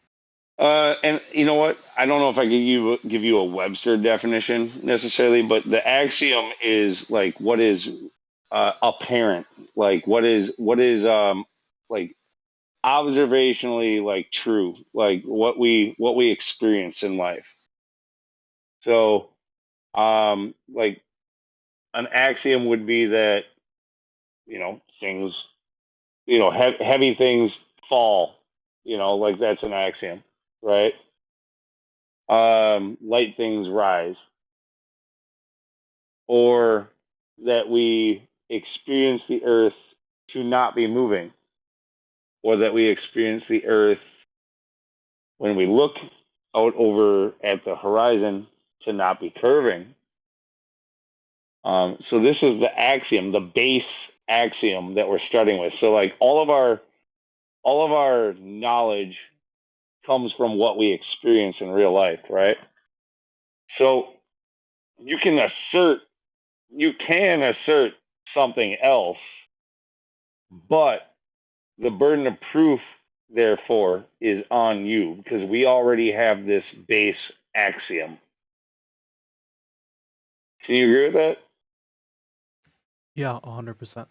And you know what? I don't know if I could give you a Webster definition necessarily, but the axiom is like what is apparent, like what is like observationally like true, like what we experience in life. So, like an axiom would be that things, heavy things fall. Like that's an axiom, right? Light things rise, or that we experience the earth to not be moving, or that we experience the earth when we look out over at the horizon to not be curving. So this is the axiom, the base axiom that we're starting with. So like all of our knowledge comes from what we experience in real life, right? So you can assert something else, but the burden of proof, therefore, is on you because we already have this base axiom. Can you agree with that? yeah, 100%.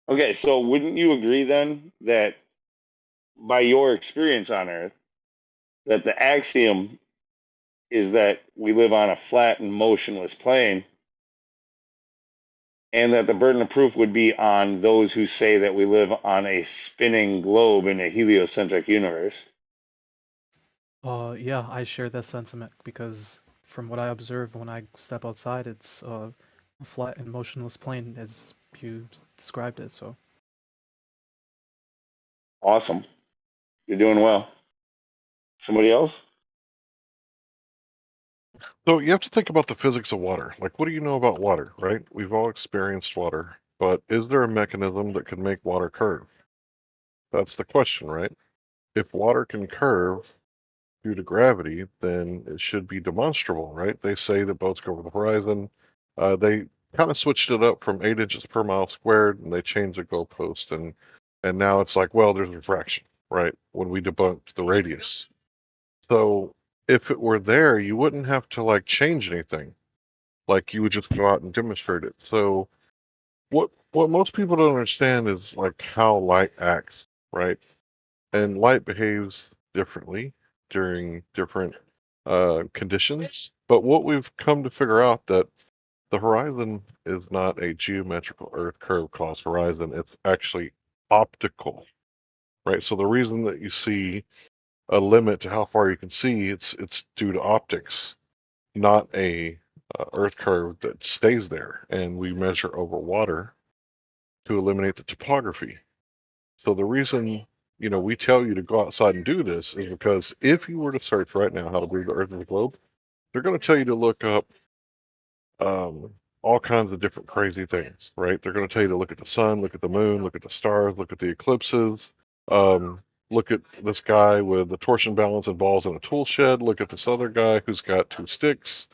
Okay, so wouldn't you agree then that by your experience on Earth, that the axiom is that we live on a flat and motionless plane, and that the burden of proof would be on those who say that we live on a spinning globe in a heliocentric universe? Yeah, I share that sentiment because from what I observe when I step outside, it's a flat and motionless plane as you described it. So Awesome. You're doing well. Somebody else? So you have to think about the physics of water. Like, what do you know about water, right? We've all experienced water, but is there a mechanism that can make water curve? That's the question, right? If water can curve due to gravity, then it should be demonstrable, right? They say that boats go over the horizon. They kind of switched it up from 8 inches per mile squared, and they changed the goalpost, and now it's like, well, there's refraction, right? When we debunked the radius. So if it were there, you wouldn't have to like change anything. Like you would just go out and demonstrate it. So what most people don't understand is like how light acts, right? And light behaves differently during different conditions. But what we've come to figure out that the horizon is not a geometrical Earth curve called horizon. It's actually optical, right? So the reason that you see a limit to how far you can see, it's due to optics, not a Earth curve that stays there. And we measure over water to eliminate the topography. So the reason we tell you to go outside and do this is because if you were to search right now how to believe the Earth is a globe, they're going to tell you to look up all kinds of different crazy things, right? They're going to tell you to look at the sun, look at the moon, look at the stars, look at the eclipses, look at this guy with the torsion balance and balls in a tool shed, look at this other guy who's got 2 sticks.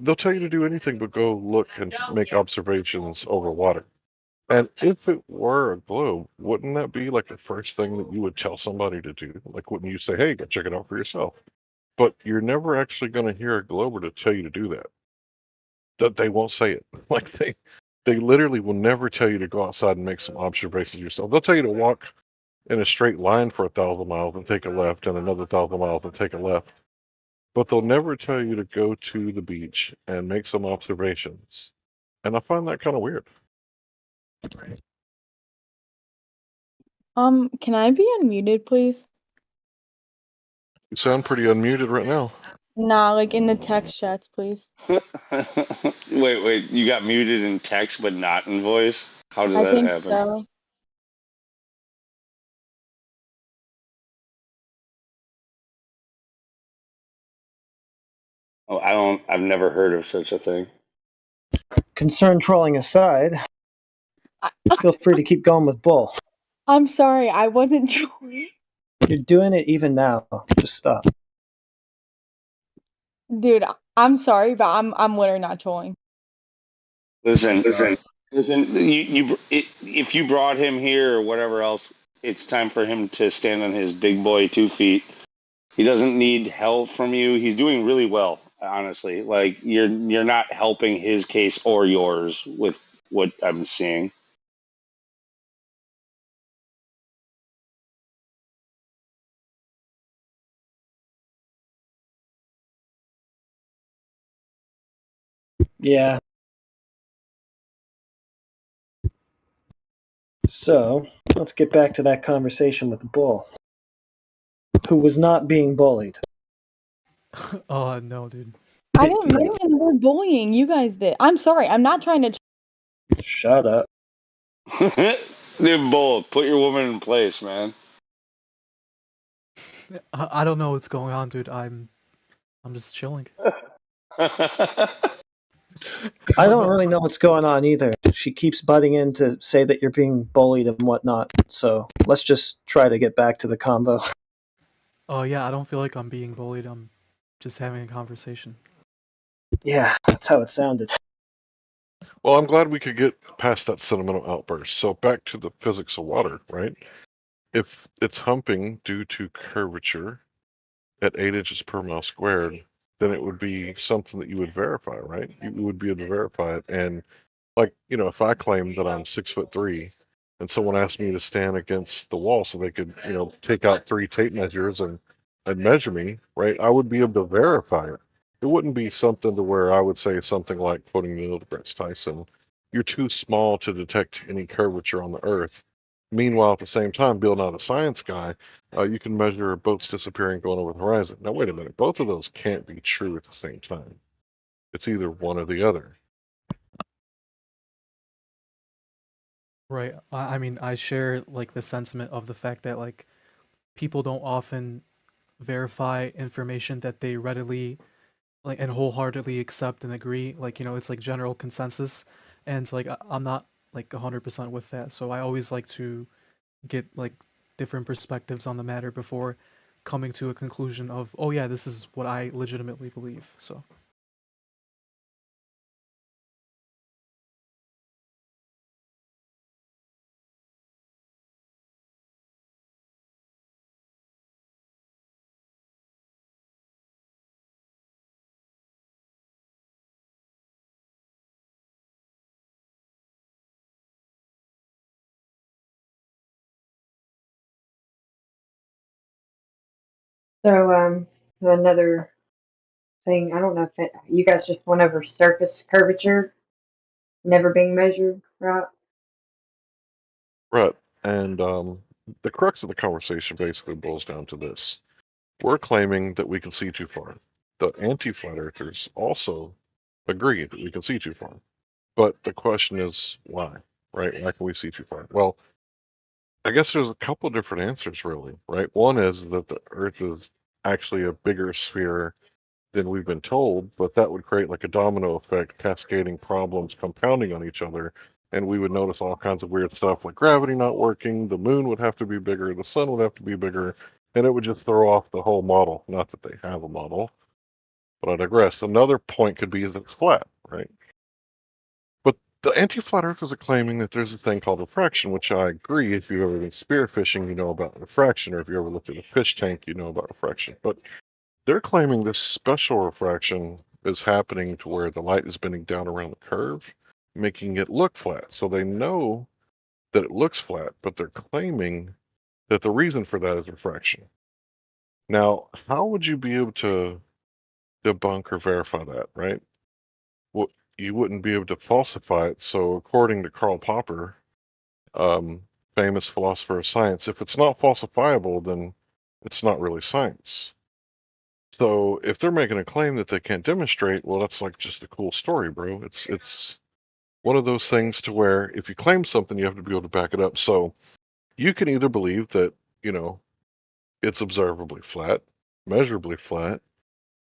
They'll tell you to do anything but go look and make observations over water. And if it were a globe, wouldn't that be like the first thing that you would tell somebody to do? Like, wouldn't you say, hey, go check it out for yourself? But you're never actually going to hear a glober to tell you to do that. That they won't say it. Like they literally will never tell you to go outside and make some observations yourself. They'll tell you to walk in a straight line for 1,000 miles and take a left, and another 1,000 miles and take a left. But they'll never tell you to go to the beach and make some observations. And I find that kind of weird. Can I be unmuted, please? You sound pretty unmuted right now. Nah, like in the text chats, please. Wait, you got muted in text but not in voice? How does I that think happen? so. Oh, I've never heard of such a thing. Concern trolling aside. Feel free to keep going with bull. I'm sorry, I wasn't trolling. You're doing it even now. Just stop. Dude, I'm sorry, but I'm literally not trolling. Listen. If you brought him here or whatever else, it's time for him to stand on his big boy 2 feet. He doesn't need help from you. He's doing really well, honestly. Like you're not helping his case or yours with what I'm seeing. Yeah. So, let's get back to that conversation with the bull, who was not being bullied. Oh, no, dude. I didn't mention the word bullying. You guys did. I'm sorry. I'm not trying to. Shut up. Dude, Bull, put your woman in place, man. I don't know what's going on, dude. I'm just chilling. I don't really know what's going on either. She keeps butting in to say that you're being bullied and whatnot. So let's just try to get back to the convo. Oh, yeah, I don't feel like I'm being bullied. I'm just having a conversation. Yeah, that's how it sounded. Well, I'm glad we could get past that sentimental outburst. So back to the physics of water, right? If it's humping due to curvature at 8 inches per mile squared, then it would be something that you would verify, right? You would be able to verify it. And like, if I claim that I'm 6'3" and someone asked me to stand against the wall so they could, take out 3 tape measures and measure me, right? I would be able to verify it. It wouldn't be something to where I would say something like quoting Neil deGrasse Tyson, you're too small to detect any curvature on the earth. Meanwhile, at the same time, Bill Nye the Science Guy, you can measure boats disappearing going over the horizon. Now, wait a minute. Both of those can't be true at the same time. It's either one or the other. Right. I mean, I share like the sentiment of the fact that like people don't often verify information that they readily like and wholeheartedly accept and agree. Like, it's like general consensus. And like I'm not like 100% with that. So I always like to get like different perspectives on the matter before coming to a conclusion of, oh yeah, this is what I legitimately believe. So So, another thing, I don't know if you guys just went over surface curvature never being measured, right? Right. And the crux of the conversation basically boils down to this. We're claiming that we can see too far. The anti-flat earthers also agree that we can see too far. But the question is why, right? Why can we see too far? Well, I guess there's a couple different answers really, right? One is that the earth is actually a bigger sphere than we've been told, but that would create like a domino effect, cascading problems compounding on each other. And we would notice all kinds of weird stuff like gravity not working, the moon would have to be bigger, the sun would have to be bigger, and it would just throw off the whole model. Not that they have a model, but I digress. Another point could be is it's flat, right? But the anti-flat earthers are claiming that there's a thing called refraction, which I agree. If you've ever been spearfishing, you know about refraction, or if you ever looked at a fish tank, you know about refraction. But they're claiming this special refraction is happening to where the light is bending down around the curve, making it look flat. So they know that it looks flat, but they're claiming that the reason for that is refraction. Now, how would you be able to debunk or verify that, right? Well, you wouldn't be able to falsify it. So, according to Karl Popper, famous philosopher of science, if it's not falsifiable, then it's not really science. So if they're making a claim that they can't demonstrate, well, that's like just a cool story, bro. It's one of those things to where if you claim something, you have to be able to back it up. So you can either believe that, it's observably flat, measurably flat.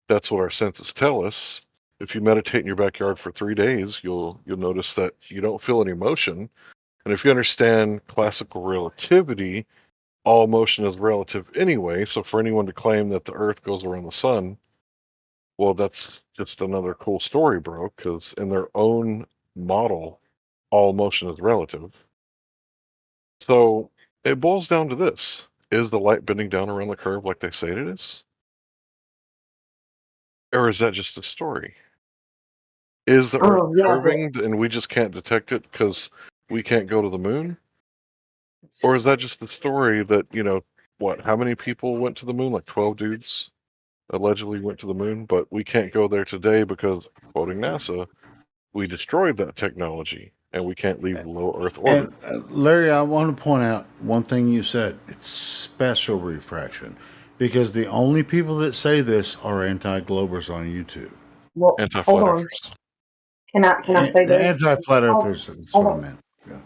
That's what our senses tell us. If you meditate in your backyard for 3 days, you'll notice that you don't feel any motion. And if you understand classical relativity, all motion is relative anyway. So for anyone to claim that the Earth goes around the sun, well, that's just another cool story, bro, because in their own model, all motion is relative. So it boils down to this. Is the light bending down around the curve like they say it is? Or is that just a story? Is the Earth curving and we just can't detect it because we can't go to the moon? Or is that just a story that, how many people went to the moon? Like 12 dudes allegedly went to the moon, but we can't go there today because, quoting NASA, we destroyed that technology and we can't leave the low Earth orbit. And Larry, I want to point out one thing you said. It's special refraction, because the only people that say this are anti-globers on YouTube. Well, hold on. Can I say this? Anti-flat earthers. That's what I meant. Yeah.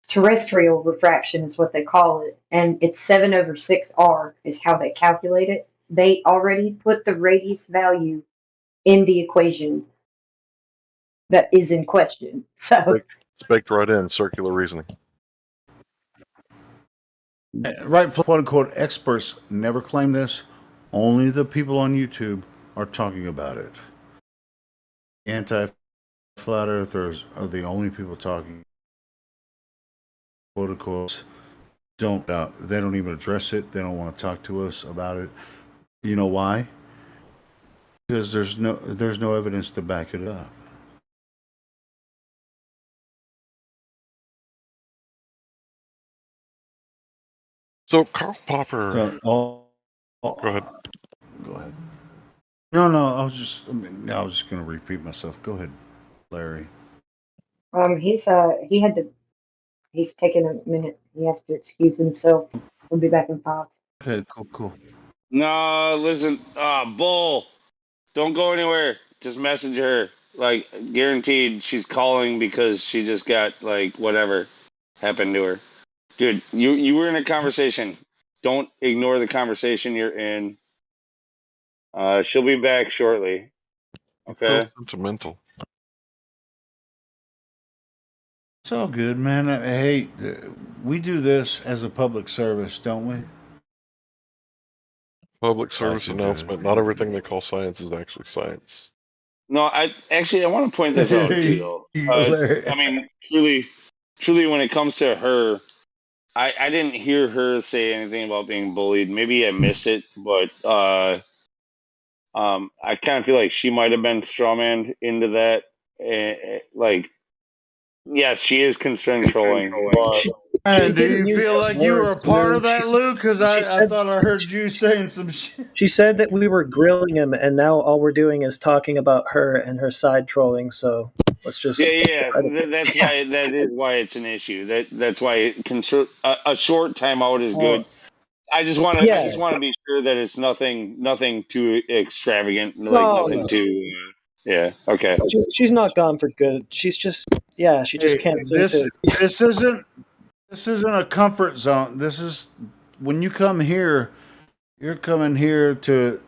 Terrestrial refraction is what they call it, and it's 7/6R is how they calculate it. They already put the radius value in the equation that is in question. So It's baked right in, circular reasoning. Right, quote unquote experts never claim this. Only the people on YouTube are talking about it. Anti-flat earthers are the only people talking. Quote unquote they don't even address it. They don't want to talk to us about it. You know why? Because there's no evidence to back it up. So Karl Popper. Go ahead. Go ahead. No, I was just going to repeat myself. Go ahead, Larry. he's taking a minute. He has to excuse himself. We'll be back in 5. Okay, cool. No, listen, Bull, don't go anywhere. Just message her. Like, guaranteed she's calling because she just got, like, whatever happened to her. Dude, you were in a conversation. Don't ignore the conversation you're in. She'll be back shortly. Okay? So sentimental. It's all good, man. Hey, we do this as a public service, don't we? Public service announcement. Not everything they call science is actually science. No, I want to point this out too. I mean, truly, when it comes to her, I didn't hear her say anything about being bullied. Maybe I missed it, but I kind of feel like she might have been strawmanned into that. Like, yes, she is concern trolling, but And do you feel like you were a part of that, Luke? Because I thought I heard you saying some shit. She said that we were grilling him, and now all we're doing is talking about her and her side trolling. So let's just yeah. That is why it's an issue. That's why a short timeout is good. I just want to be sure that it's nothing too extravagant, nothing too. Yeah. Okay. She's not gone for good. She's just she just can't. This isn't a comfort zone. This is when you come here. You're coming here to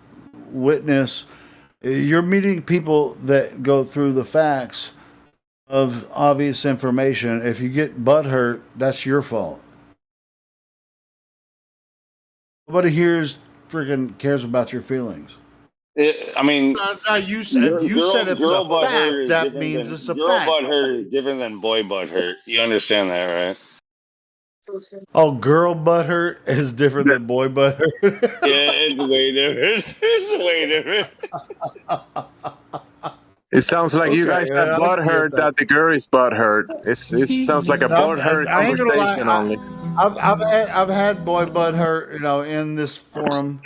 witness. You're meeting people that go through the facts of obvious information. If you get butthurt, that's your fault. Nobody here freaking cares about your feelings. I mean, you said it's a fact. That means it's a fact. Girl butthurt is different than boy butthurt. You understand that, right? Oh, girl butthurt is different than boy butthurt. Yeah, it's way different. It's way different. It sounds like you guys have butthurt that the girl is butthurt. It sounds like a butthurt conversation only. I've had boy butthurt, in this forum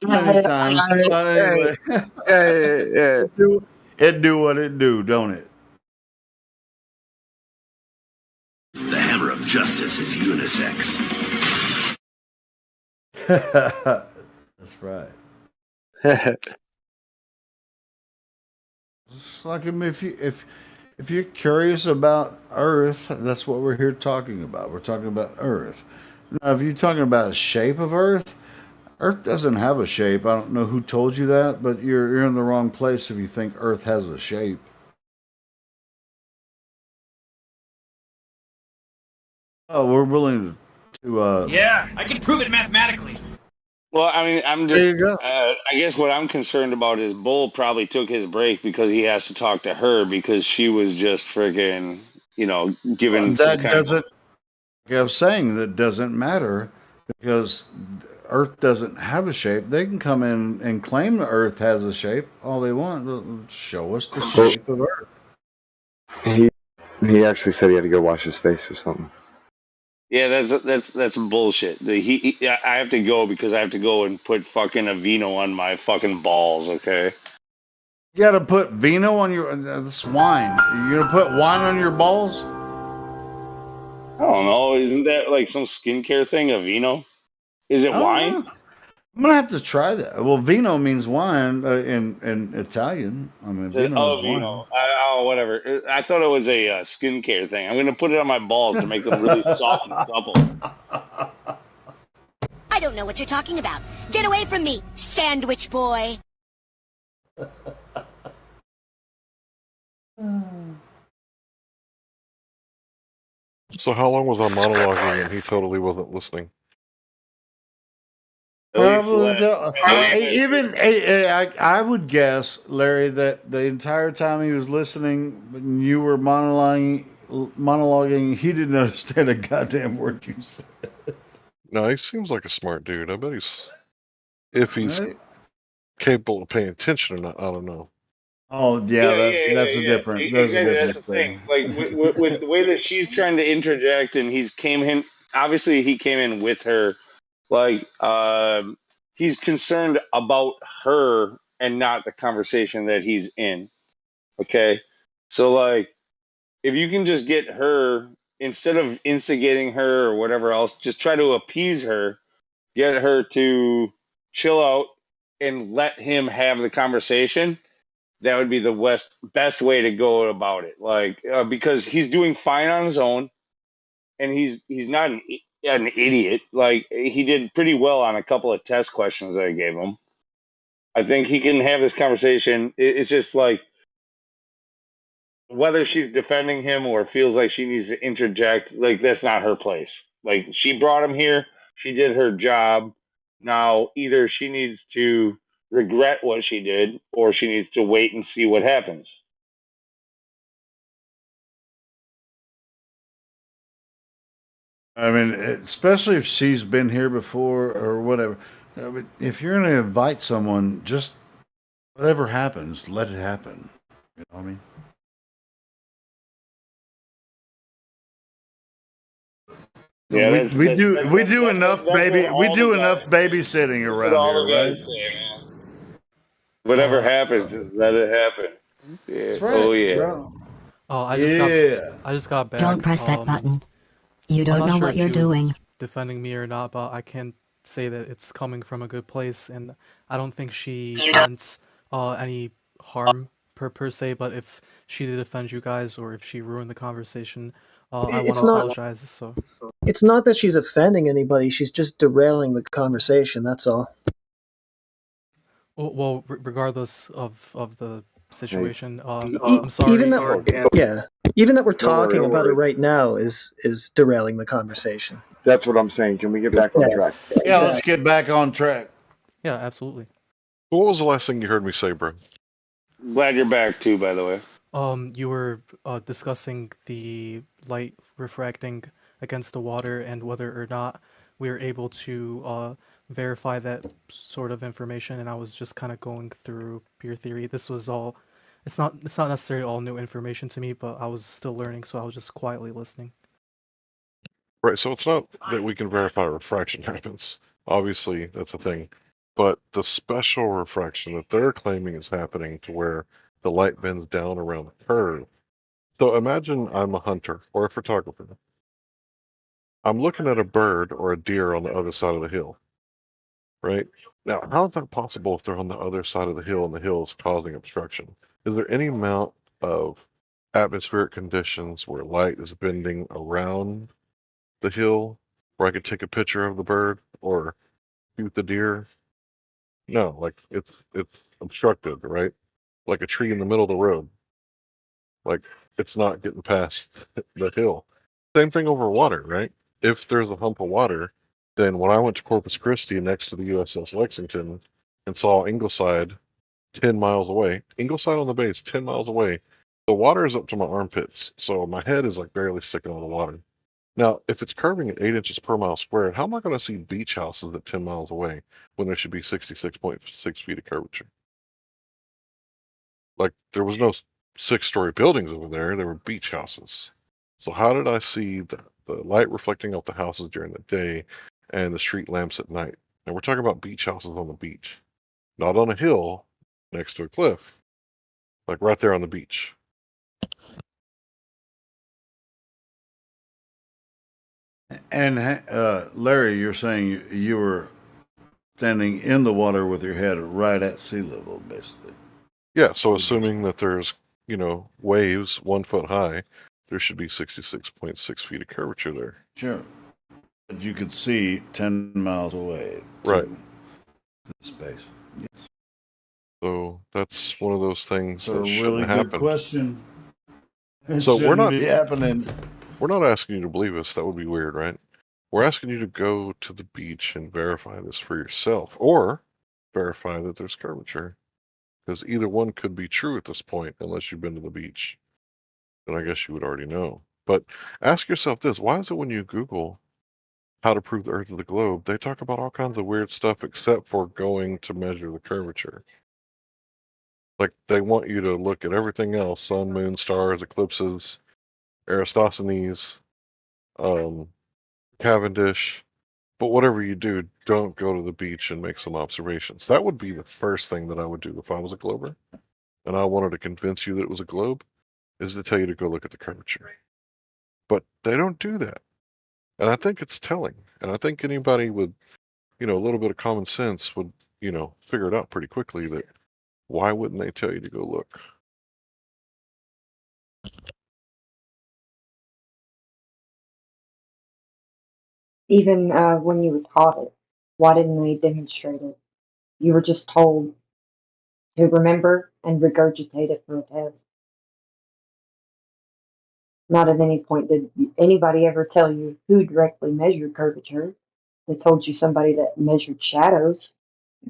many times. But anyway, it do what it do, don't it? The hammer of justice is unisex. That's right. It's like if you're curious about Earth, that's what we're here talking about. We're talking about Earth. Now, if you're talking about a shape of Earth, Earth doesn't have a shape. I don't know who told you that, but you're in the wrong place if you think Earth has a shape. Oh, we're willing to. Yeah, I can prove it mathematically. Well, I mean, I'm There just. you go. I guess what I'm concerned about is Bull probably took his break because he has to talk to her because she was just friggin', giving some That kind of. doesn't. Like I was saying, that doesn't matter because Earth doesn't have a shape. They can come in and claim the Earth has a shape all they want. Show us the shape of Earth. He actually said he had to go wash his face or something. Yeah, that's bullshit. I have to go because I have to go and put fucking a vino on my fucking balls. Okay. You got to put vino on your. That's wine. You gonna put wine on your balls? I don't know. Isn't that like some skincare thing? A vino? Is it I don't wine? know. I'm gonna have to try that. Well, vino means wine in Italian. I mean, vino is wine. Vino. Whatever. I thought it was a skincare thing. I'm gonna put it on my balls to make them really soft and supple. I don't know what you're talking about. Get away from me, sandwich boy. So how long was I monologuing and he totally wasn't listening? Probably even I would guess, Larry, that the entire time he was listening, when you were monologuing, he didn't understand a goddamn word you said. No, he seems like a smart dude. I bet if he's capable of paying attention or not, I don't know. Oh yeah, that's a different. There's a difference there. Like with the way that she's trying to interject, and he came in with her. Like he's concerned about her and not the conversation that he's in. Okay, so like if you can just get her instead of instigating her or whatever else, just try to appease her, get her to chill out and let him have the conversation. That would be the best way to go about it. Like because he's doing fine on his own, and he's not an idiot. Like he did pretty well on a couple of test questions that I gave him. I think he can have this conversation. It's just like whether she's defending him or feels like she needs to interject. Like that's not her place. Like she brought him here. She did her job. Now either she needs to regret what she did, or she needs to wait and see what happens. I mean, especially if she's been here before or whatever. I mean, if you're going to invite someone, just whatever happens, let it happen. You know what I mean? Yeah, we do enough babysitting around all here, the right? guys say, man. Whatever happens, just let it happen. Yeah. That's right. Oh yeah. Bro. I just got back. Don't press that button. You I'm don't not know sure what if you're she was doing. defending me or not, but I can't say that it's coming from a good place, and I don't think she meant any harm per se. But if she did offend you guys, or if she ruined the conversation, I want It's to not. apologize. So It's not that she's offending anybody. She's just derailing the conversation. That's all. well, regardless of the situation, I'm Even sorry. that, even that we're Don't worry, talking don't about it worry. right now is derailing the conversation. That's what I'm saying. Can we get back on track? Yeah, let's get back on track. Yeah, absolutely. What was the last thing you heard me say, bro? Glad you're back too, by the way. You were discussing the light refracting against the water and whether or not we were able to verify that sort of information, and I was just kind of going through your theory. This was all, it's not necessarily all new information to me, but I was still learning, so I was just quietly listening. Right, so it's not that we can verify refraction happens. Obviously, that's a thing. But the special refraction that they're claiming is happening to where the light bends down around the curve. So imagine I'm a hunter or a photographer. I'm looking at a bird or a deer on the other side of the hill. Right? Now, how is that possible if they're on the other side of the hill and the hill is causing obstruction? Is there any amount of atmospheric conditions where light is bending around the hill where I could take a picture of the bird or shoot the deer? No, like it's obstructed, right? Like a tree in the middle of the road. Like it's not getting past the hill. Same thing over water, right? if there's a hump of water, then when I went to Corpus Christi next to the USS Lexington and saw Ingleside 10 miles away, Ingleside on the bay is 10 miles away, the water is up to my armpits, so my head is like barely sticking on the water. Now, if it's curving at 8 inches per mile squared, how am I going to see beach houses at 10 miles away when there should be 66.6 feet of curvature? Like, there was no 6-story buildings over there, there were beach houses. So how did I see the light reflecting off the houses during the day and the street lamps at night? And we're talking about beach houses on the beach, not on a hill next to a cliff, like right there on the beach. And Larry, you're saying you were standing in the water with your head right at sea level, basically. Yeah, so assuming that there's, waves 1 foot high, there should be 66.6 feet of curvature there. Sure. But you could see 10 miles away. Right. To space. Yes. So that's one of those things That's that a shouldn't really happen. good question. It So shouldn't be happening. We're not asking you to believe us. That would be weird, right? We're asking you to go to the beach and verify this for yourself, or verify that there's curvature. Because either one could be true at this point, unless you've been to the beach. Then I guess you would already know. But ask yourself this: why is it when you Google how to prove the Earth is a globe, they talk about all kinds of weird stuff except for going to measure the curvature? Like, they want you to look at everything else: sun, moon, stars, eclipses, Eratosthenes, Cavendish. But whatever you do, don't go to the beach and make some observations. That would be the first thing that I would do if I was a glober, and I wanted to convince you that it was a globe, is to tell you to go look at the curvature. But they don't do that. And I think it's telling. And I think anybody with, a little bit of common sense would, figure it out pretty quickly that why wouldn't they tell you to go look? Even when you were taught it, why didn't they demonstrate it? You were just told to remember and regurgitate it for a test. Not at any point did anybody ever tell you who directly measured curvature. They told you somebody that measured shadows.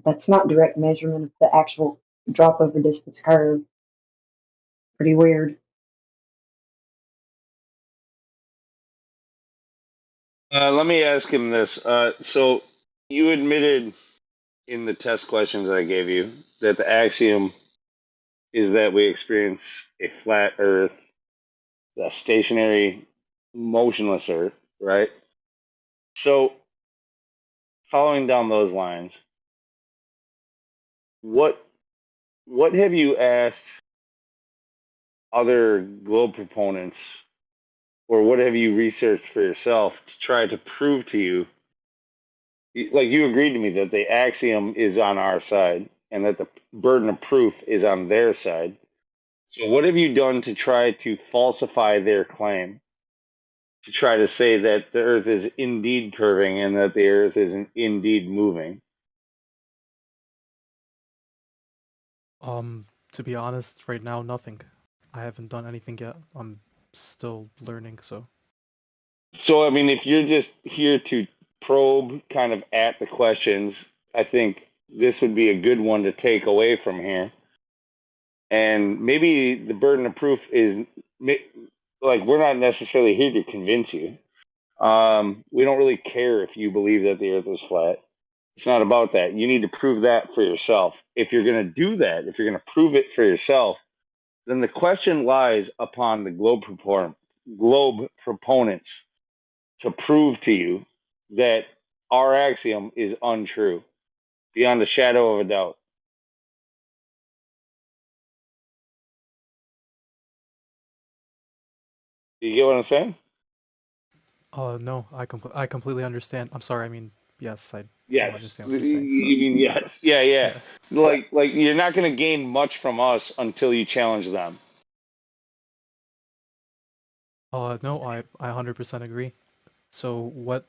That's not direct measurement of the actual drop over distance curve. Pretty weird. Let me ask him this. So you admitted in the test questions I gave you that the axiom is that we experience a flat Earth, a stationary, motionless Earth, right? So, following down those lines, what have you asked other globe proponents, or what have you researched for yourself to try to prove to you? Like, you agreed to me that the axiom is on our side and that the burden of proof is on their side. So what have you done to try to falsify their claim? To try to say that the Earth is indeed curving and that the Earth is indeed moving? To be honest, right now, nothing. I haven't done anything yet. I'm still learning, so. So, I mean, if you're just here to probe kind of at the questions, I think this would be a good one to take away from here. And maybe the burden of proof is like, we're not necessarily here to convince you. We don't really care if you believe that the Earth is flat. It's not about that. You need to prove that for yourself. If you're going to do that, if you're going to prove it for yourself, then the question lies upon the globe proponents to prove to you that our axiom is untrue, beyond a shadow of a doubt. You get what I'm saying? No, I completely understand. I'm sorry. I mean, yes, I Yes. understand what you're saying. You So. mean yes? Yeah. Like you're not going to gain much from us until you challenge them. No, I 100% agree. So what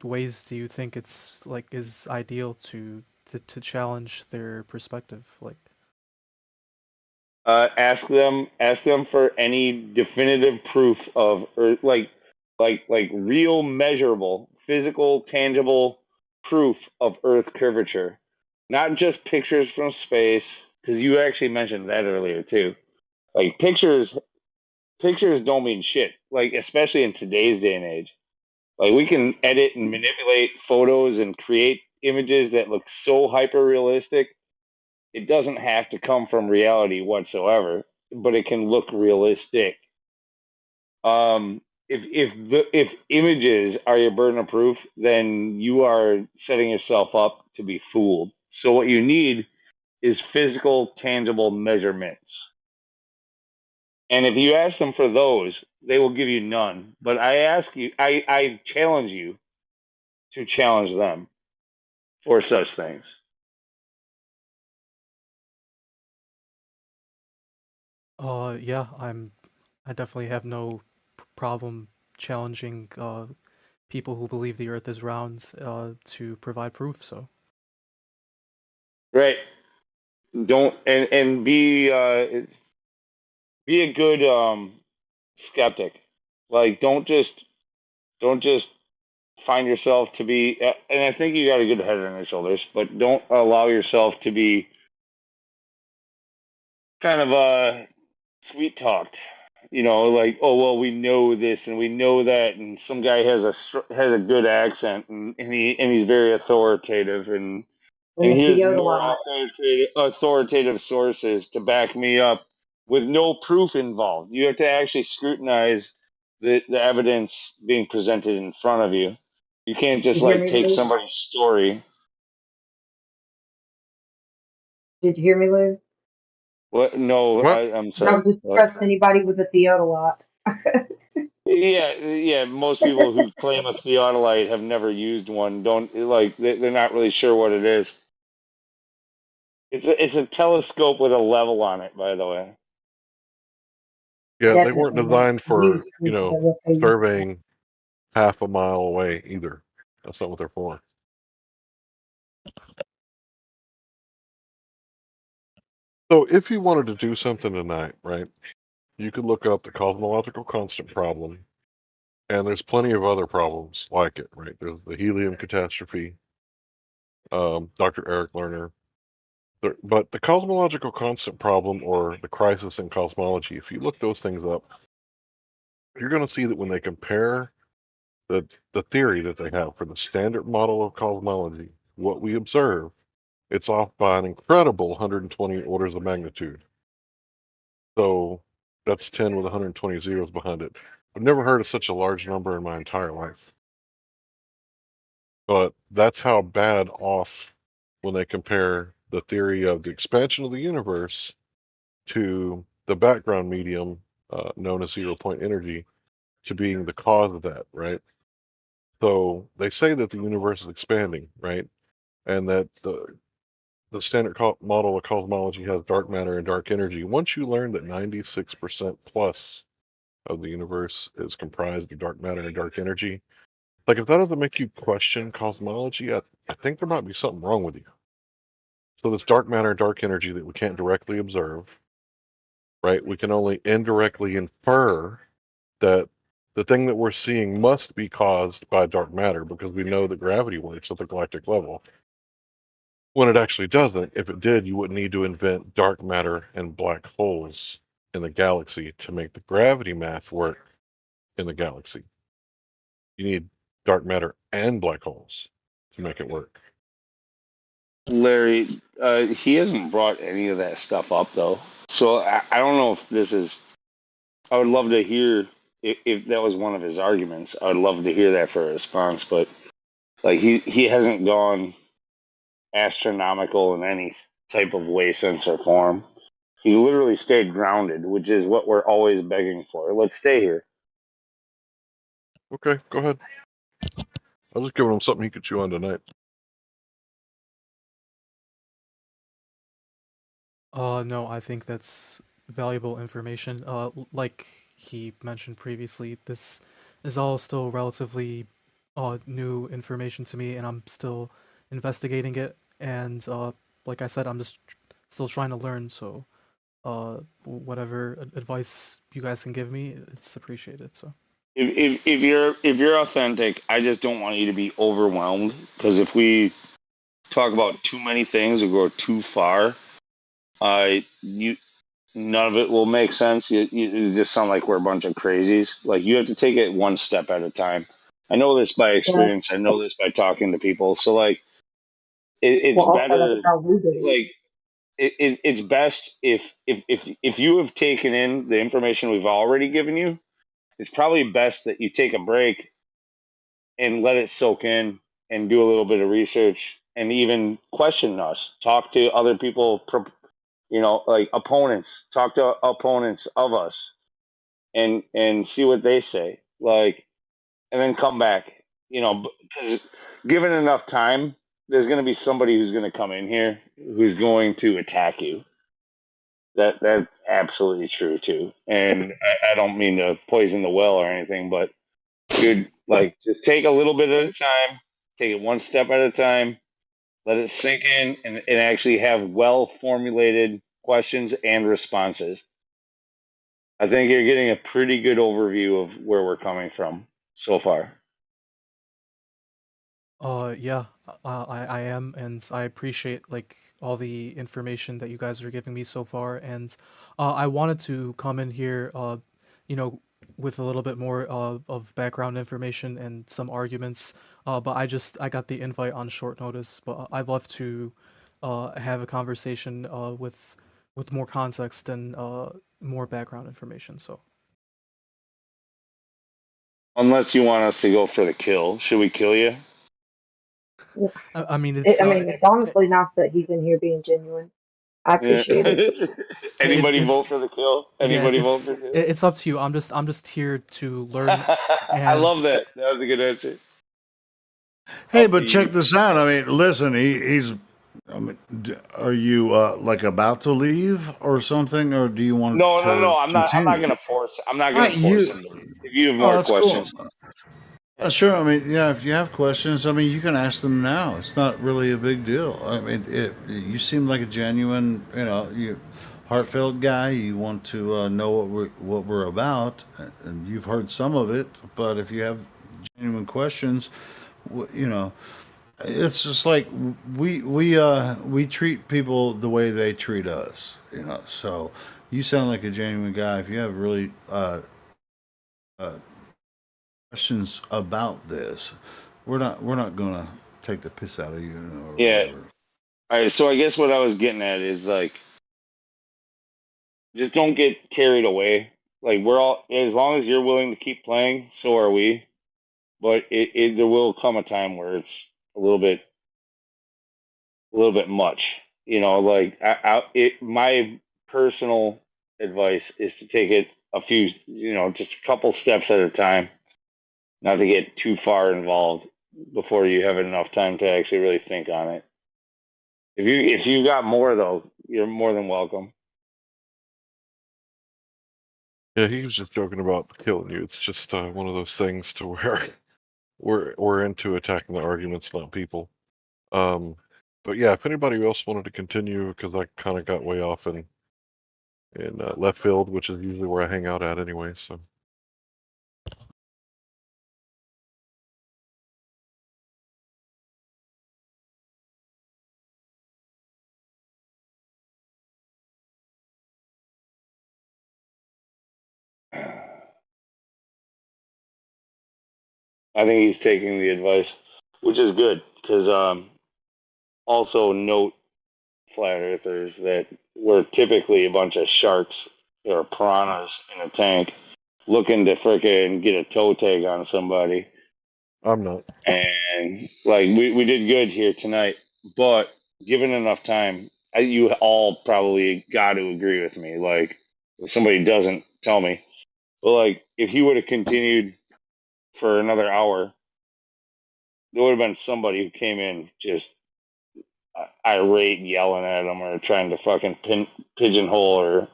ways do you think it's like is ideal to challenge their perspective? Like, Ask them for any definitive proof of, or like, like real measurable, physical, tangible proof of Earth curvature, not just pictures from space. Because you actually mentioned that earlier too. Like pictures don't mean shit. Like especially in today's day and age. Like we can edit and manipulate photos and create images that look so hyper realistic. It doesn't have to come from reality whatsoever, but it can look realistic. If images are your burden of proof, then you are setting yourself up to be fooled. So what you need is physical, tangible measurements. And if you ask them for those, they will give you none. But I challenge you to challenge them for such things. Yeah, I definitely have no problem challenging people who believe the Earth is round to provide proof. So. Right. Don't and be a good skeptic. Like don't just find yourself to be. And I think you got a good head on your shoulders, but don't allow yourself to be kind of sweet talked. You know, like, oh well, we know this and we know that, and some guy has a good accent, and he's very authoritative, and And the he has more theodolite. authoritative sources to back me up with no proof involved. You have to actually scrutinize the evidence being presented in front of you. You can't Did just you hear like me, take Lou? somebody's story. Did you hear me, Lou? What? No, What? I'm sorry. Don't just What? trust anybody with a theodolite. Yeah. Most people who claim a theodolite have never used one. Don't like they're not really sure what it is. It's a telescope with a level on it, by the way. Yeah, they weren't Definitely not designed for, used with you know, what they use. surveying half a mile away either. That's not what they're for. So if you wanted to do something tonight, right, you could look up the cosmological constant problem, and there's plenty of other problems like it, right? There's the helium catastrophe, Dr. Eric Lerner. But the cosmological constant problem or the crisis in cosmology, if you look those things up, you're going to see that when they compare the theory that they have for the standard model of cosmology, what we observe, it's off by an incredible 120 orders of magnitude. So that's 10 with 120 zeros behind it. I've never heard of such a large number in my entire life. But that's how bad off when they compare the theory of the expansion of the universe to the background medium known as 0 point energy to being the cause of that, right? So they say that the universe is expanding, right? And that the standard model of cosmology has dark matter and dark energy. Once you learn that 96% plus of the universe is comprised of dark matter and dark energy, like if that doesn't make you question cosmology, I think there might be something wrong with you. So this dark matter and dark energy that we can't directly observe, right? We can only indirectly infer that the thing that we're seeing must be caused by dark matter because we know that gravity works at the galactic level. When it actually doesn't, if it did, you wouldn't need to invent dark matter and black holes in the galaxy to make the gravity math work in the galaxy. You need dark matter and black holes to make it work. Larry, he hasn't brought any of that stuff up though. So I don't know if this is. I would love to hear if that was one of his arguments. I would love to hear that for a response. But like he hasn't gone astronomical in any type of way, sense, or form. He literally stayed grounded, which is what we're always begging for. Let's stay here. Okay, go ahead. I was just giving him something he could chew on tonight. No, I think that's valuable information. Like he mentioned previously, this is all still relatively new information to me, and I'm still investigating it. And like I said, I'm just still trying to learn. So, whatever advice you guys can give me, it's appreciated. So. If you're authentic, I just don't want you to be overwhelmed, because if we talk about too many things or go too far, you none of it will make sense. You just sound like we're a bunch of crazies. Like, you have to take it one step at a time. I know this by experience. I know this by talking to people. So like, it's Well, also better. that's how we do it. Like, it's best if you have taken in the information we've already given you. It's probably best that you take a break and let it soak in and do a little bit of research and even question us. Talk to other people, like opponents. Talk to opponents of us and see what they say. Like, and then come back. Because given enough time, there's going to be somebody who's going to come in here who's going to attack you. That's absolutely true too. And I don't mean to poison the well or anything, but dude, like, just take a little bit at a time, take it one step at a time, let it sink in, and actually have well formulated questions and responses. I think you're getting a pretty good overview of where we're coming from so far. Yeah, I am, and I appreciate like all the information that you guys are giving me so far, and I wanted to come in here, you know, with a little bit more of background information and some arguments, but I got the invite on short notice, but I'd love to have a conversation with more context and more background information. So Unless you want us to go for the kill, should we kill you? I mean, it's It's honestly nice that he's in here being genuine. I Yeah. appreciate it. Anybody vote for the kill? Yeah, Anybody vote for the kill? it's up to you. I'm just here to learn, I and love that. That was a good answer. Hey, Up to but check you. this out. I mean, listen, he's. I mean, are you like about to leave or something, or do you want No. to I'm not continue? gonna force. I'm not Ah, gonna force him. If you have Oh, more that's cool. questions, Sure. I mean, yeah, if you have questions, I mean, you can ask them now. It's not really a big deal. I mean, you seem like a genuine, heartfelt guy. You want to know what we're about, and you've heard some of it. But if you have genuine questions, it's just like we treat people the way they treat us. So you sound like a genuine guy. If you have really uh, questions about this, we're not gonna take the piss out of you, or yeah. whatever. All right. So I guess what I was getting at is like, just don't get carried away. Like, we're all, as long as you're willing to keep playing, so are we. But there will come a time where it's a little bit much. Like, my personal advice is to take it a few, just a couple steps at a time, not to get too far involved before you have enough time to actually really think on it. If you got more though, you're more than welcome. Yeah, he was just joking about killing you. It's just one of those things to where we're into attacking the arguments, not people. But yeah, if anybody else wanted to continue, because I kind of got way off in left field, which is usually where I hang out at anyway. So I think he's taking the advice, which is good, because also note, flat earthers, that we're typically a bunch of sharks or piranhas in a tank looking to frickin' get a toe tag on somebody. I'm not. And like, we did good here tonight, but given enough time, you all probably got to agree with me. Like, if somebody doesn't, tell me. But like, if he would have continued for another hour, there would have been somebody who came in just irate, yelling at him or trying to fucking pigeonhole or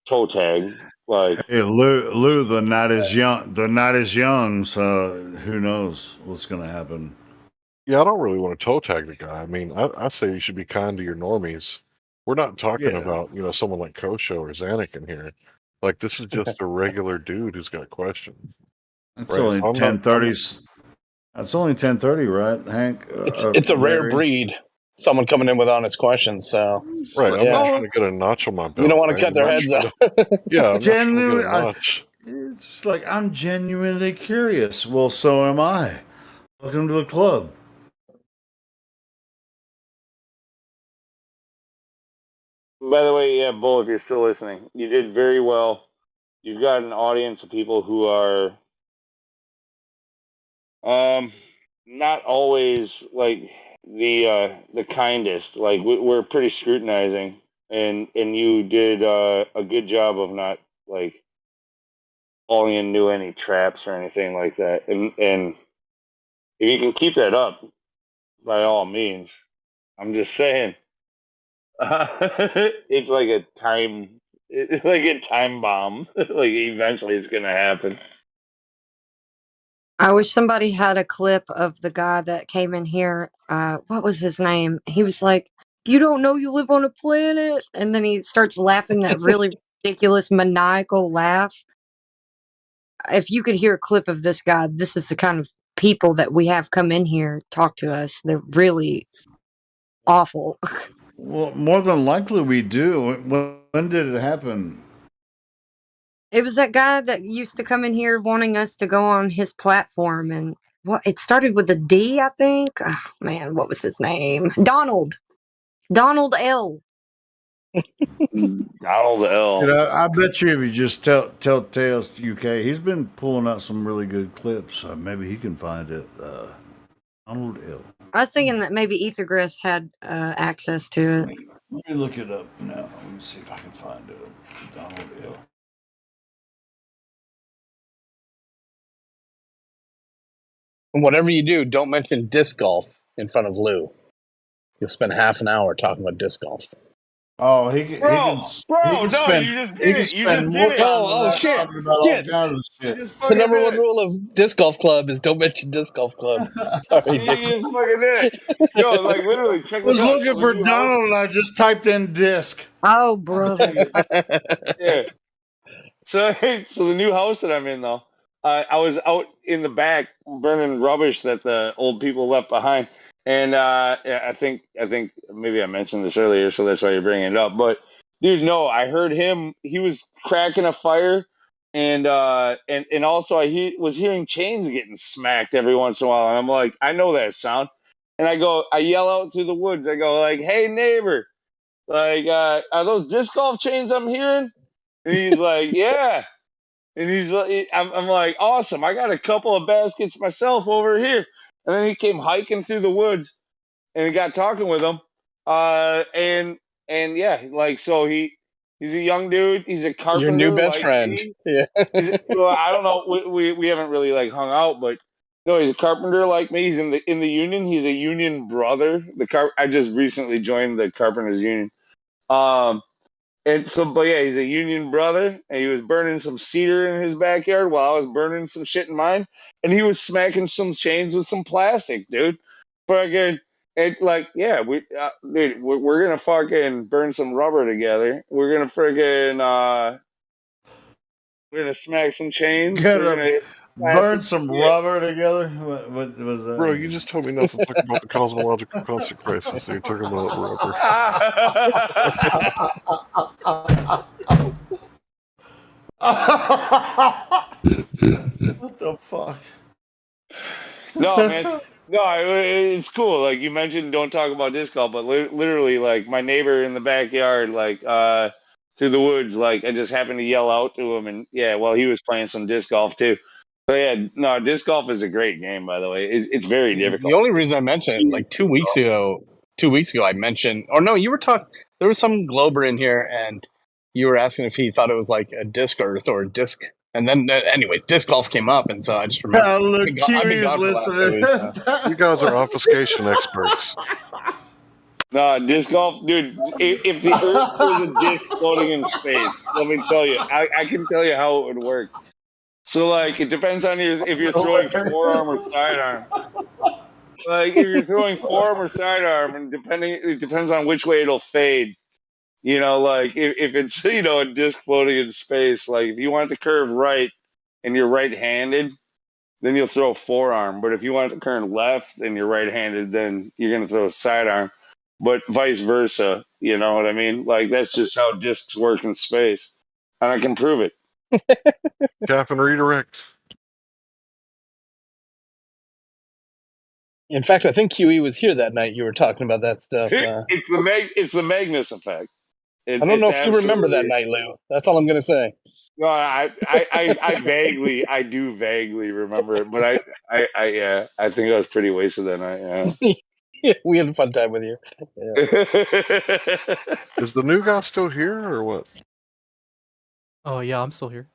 toe tag. Like, Hey, Lou, the night is young. The night is young, so who knows what's gonna happen. Yeah, I don't really want to toe tag the guy. I mean, I say you should be kind to your normies. We're not talking Yeah. about, someone like Kosho or Zanuck in here. Like, this is just a regular dude who's got questions. It's only 10:30. That's only 10:30, right, Hank? It's a rare Larry? breed. Someone coming in with honest questions. So Right, I'm yeah. not trying to get a notch on my belt. You don't want to right? cut their I'm not heads trying off. yeah, I'm not trying to get Genuine. a notch. It's just like I'm genuinely curious. Well, so am I. Welcome to the club. By the way, yeah, Bull, if you're still listening, you did very well. You've got an audience of people who are not always like the kindest. Like we're pretty scrutinizing, and you did a good job of not like falling into any traps or anything like that. And if you can keep that up, by all means, I'm just saying, it's like it's like a time bomb. Like eventually, it's gonna happen. I wish somebody had a clip of the guy that came in here. What was his name? He was like, "You don't know you live on a planet," and then he starts laughing that really ridiculous maniacal laugh. If you could hear a clip of this guy, this is the kind of people that we have come in here talk to us. They're really awful. Well, more than likely we do. When did it happen? It was that guy that used to come in here wanting us to go on his platform, and it started with a D, I think. Oh, man, what was his name? Donald L. Donald L. Dude, I bet you if you just tell Tales UK, he's been pulling out some really good clips. Maybe he can find it. Donald L. I was thinking that maybe Ethergress had access to it. Let me look it up now. Let me see if I can find it. Donald L. Whatever you do, don't mention disc golf in front of Lou. You'll spend half an hour talking about disc golf. Oh, he can spend. You just He did can it. You spend just more did it. time Oh, than that shit. talking about all kinds of shit. The number one rule of disc golf club is don't mention disc golf club. Sorry, You Dick. just fucking did it. Yo, like literally, check I was this out. looking for Donald and I just typed in disc. Oh, brother. Yeah. So the new house that I'm in though, I was out in the back burning rubbish that the old people left behind, and I think maybe I mentioned this earlier, so that's why you're bringing it up. But dude, no, I heard him. He was cracking a fire, and also was hearing chains getting smacked every once in a while, and I'm like, I know that sound, and I yell out through the woods. I go like, hey neighbor, like are those disc golf chains I'm hearing? And he's like, yeah. And he's like, I'm like, awesome. I got a couple of baskets myself over here. And then he came hiking through the woods and he got talking with him. And yeah, like, so he's a young dude. He's a carpenter. Your new best like friend. me. Yeah. Well, I don't know. We haven't really like hung out, but no, he's a carpenter like me. He's in the union. He's a union brother. I just recently joined the carpenters union. And so, but yeah, he's a union brother, and he was burning some cedar in his backyard while I was burning some shit in mine, and he was smacking some chains with some plastic, dude. Fucking, yeah, dude, we're gonna fucking burn some rubber together. We're gonna we're gonna smack some chains. We're gonna burn some rubber together. What was that? Bro, you just told me not to talk about the cosmological constant crisis. So you're talking about rubber. What the fuck? No, man. No, it's cool. Like you mentioned, don't talk about disc golf, but literally, like my neighbor in the backyard, like through the woods, like I just happened to yell out to him, and yeah, well, he was playing some disc golf too. So yeah, no, disc golf is a great game, by the way. It's very difficult. The only reason I mentioned it, like 2 weeks ago, I mentioned, or no, you were talking. There was some Glober in here, and you were asking if he thought it was like a disc Earth or a disc. And then, anyways, disc golf came up, and so I just remember. Look, I've been gone for the last 2 weeks. You guys are obfuscation experts. No, disc golf, dude. If the Earth was a disc floating in space, let me tell you, I can tell you how it would work. So, like, it depends on if you're throwing forearm or sidearm. Like, if you're throwing forearm or sidearm, and it depends on which way it'll fade. You know, like if it's a disc floating in space, like if you want it to curve right and you're right-handed, then you'll throw forearm. But if you want to turn left and you're right-handed, then you're going to throw sidearm. But vice versa, you know what I mean? Like, that's just how discs work in space. And I can prove it. Cap and redirect. In fact, I think QE was here that night. You were talking about that stuff. It's the Magnus effect. I don't know if you remember that night, Lou. That's all I'm going to say. No, I do vaguely remember it, but I think I was pretty wasted that night. Yeah, we had a fun time with you. Yeah. Is the new guy still here or what? Oh yeah, I'm still here.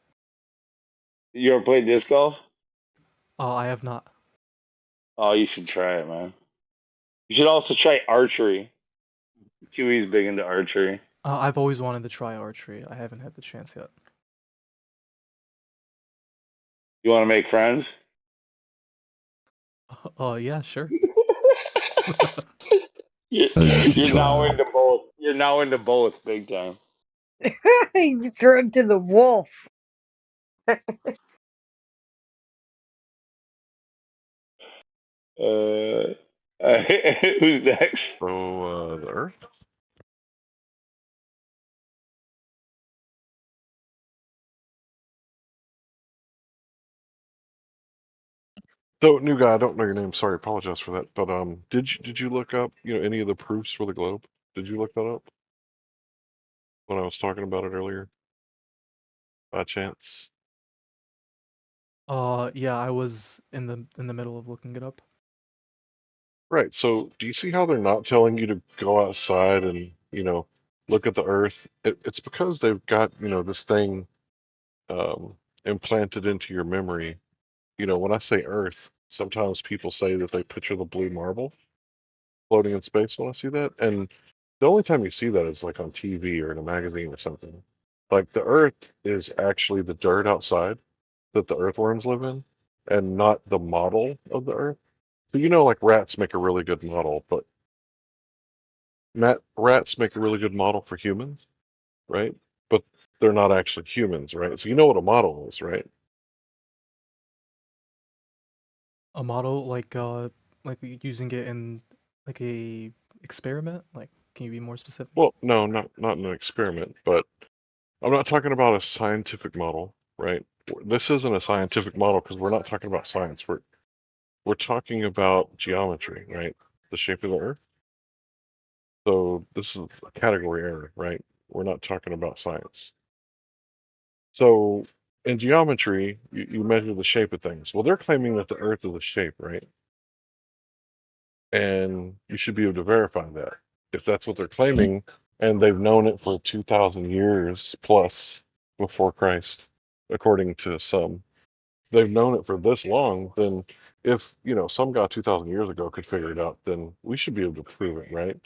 You ever played disc golf? Oh, I have not. Oh, you should try it, man. You should also try archery. QE's big into archery. I've always wanted to try archery. I haven't had the chance yet. You want to make friends? Oh yeah, sure. You're now into both. You're now into both, big time. You threw him to the wolf. Who's next? So, the Earth? So, new guy, I don't know your name. Sorry, apologize for that. But did you look up any of the proofs for the globe? Did you look that up when I was talking about it earlier? By chance? Yeah, I was in the middle of looking it up. Right. So, do you see how they're not telling you to go outside and look at the Earth? It's because they've got this thing implanted into your memory. When I say Earth, sometimes people say that they picture the blue marble floating in space when I see that. And the only time you see that is like on TV or in a magazine or something. Like the Earth is actually the dirt outside that the earthworms live in and not the model of the Earth. So like rats make a really good model, but rats make a really good model for humans, right? But they're not actually humans, right? So you know what a model is, right? A model like using it in like a experiment? Like, can you be more specific? Well, no, not in an experiment, but I'm not talking about a scientific model, right? This isn't a scientific model because we're not talking about science. We're talking about geometry, right? The shape of the Earth. So this is a category error, right? We're not talking about science. So in geometry, you measure the shape of things. Well, they're claiming that the Earth is a shape, right? And you should be able to verify that. If that's what they're claiming, and they've known it for 2,000 years plus before Christ, according to some, they've known it for this long, then if, some guy 2,000 years ago could figure it out, then we should be able to prove it, right?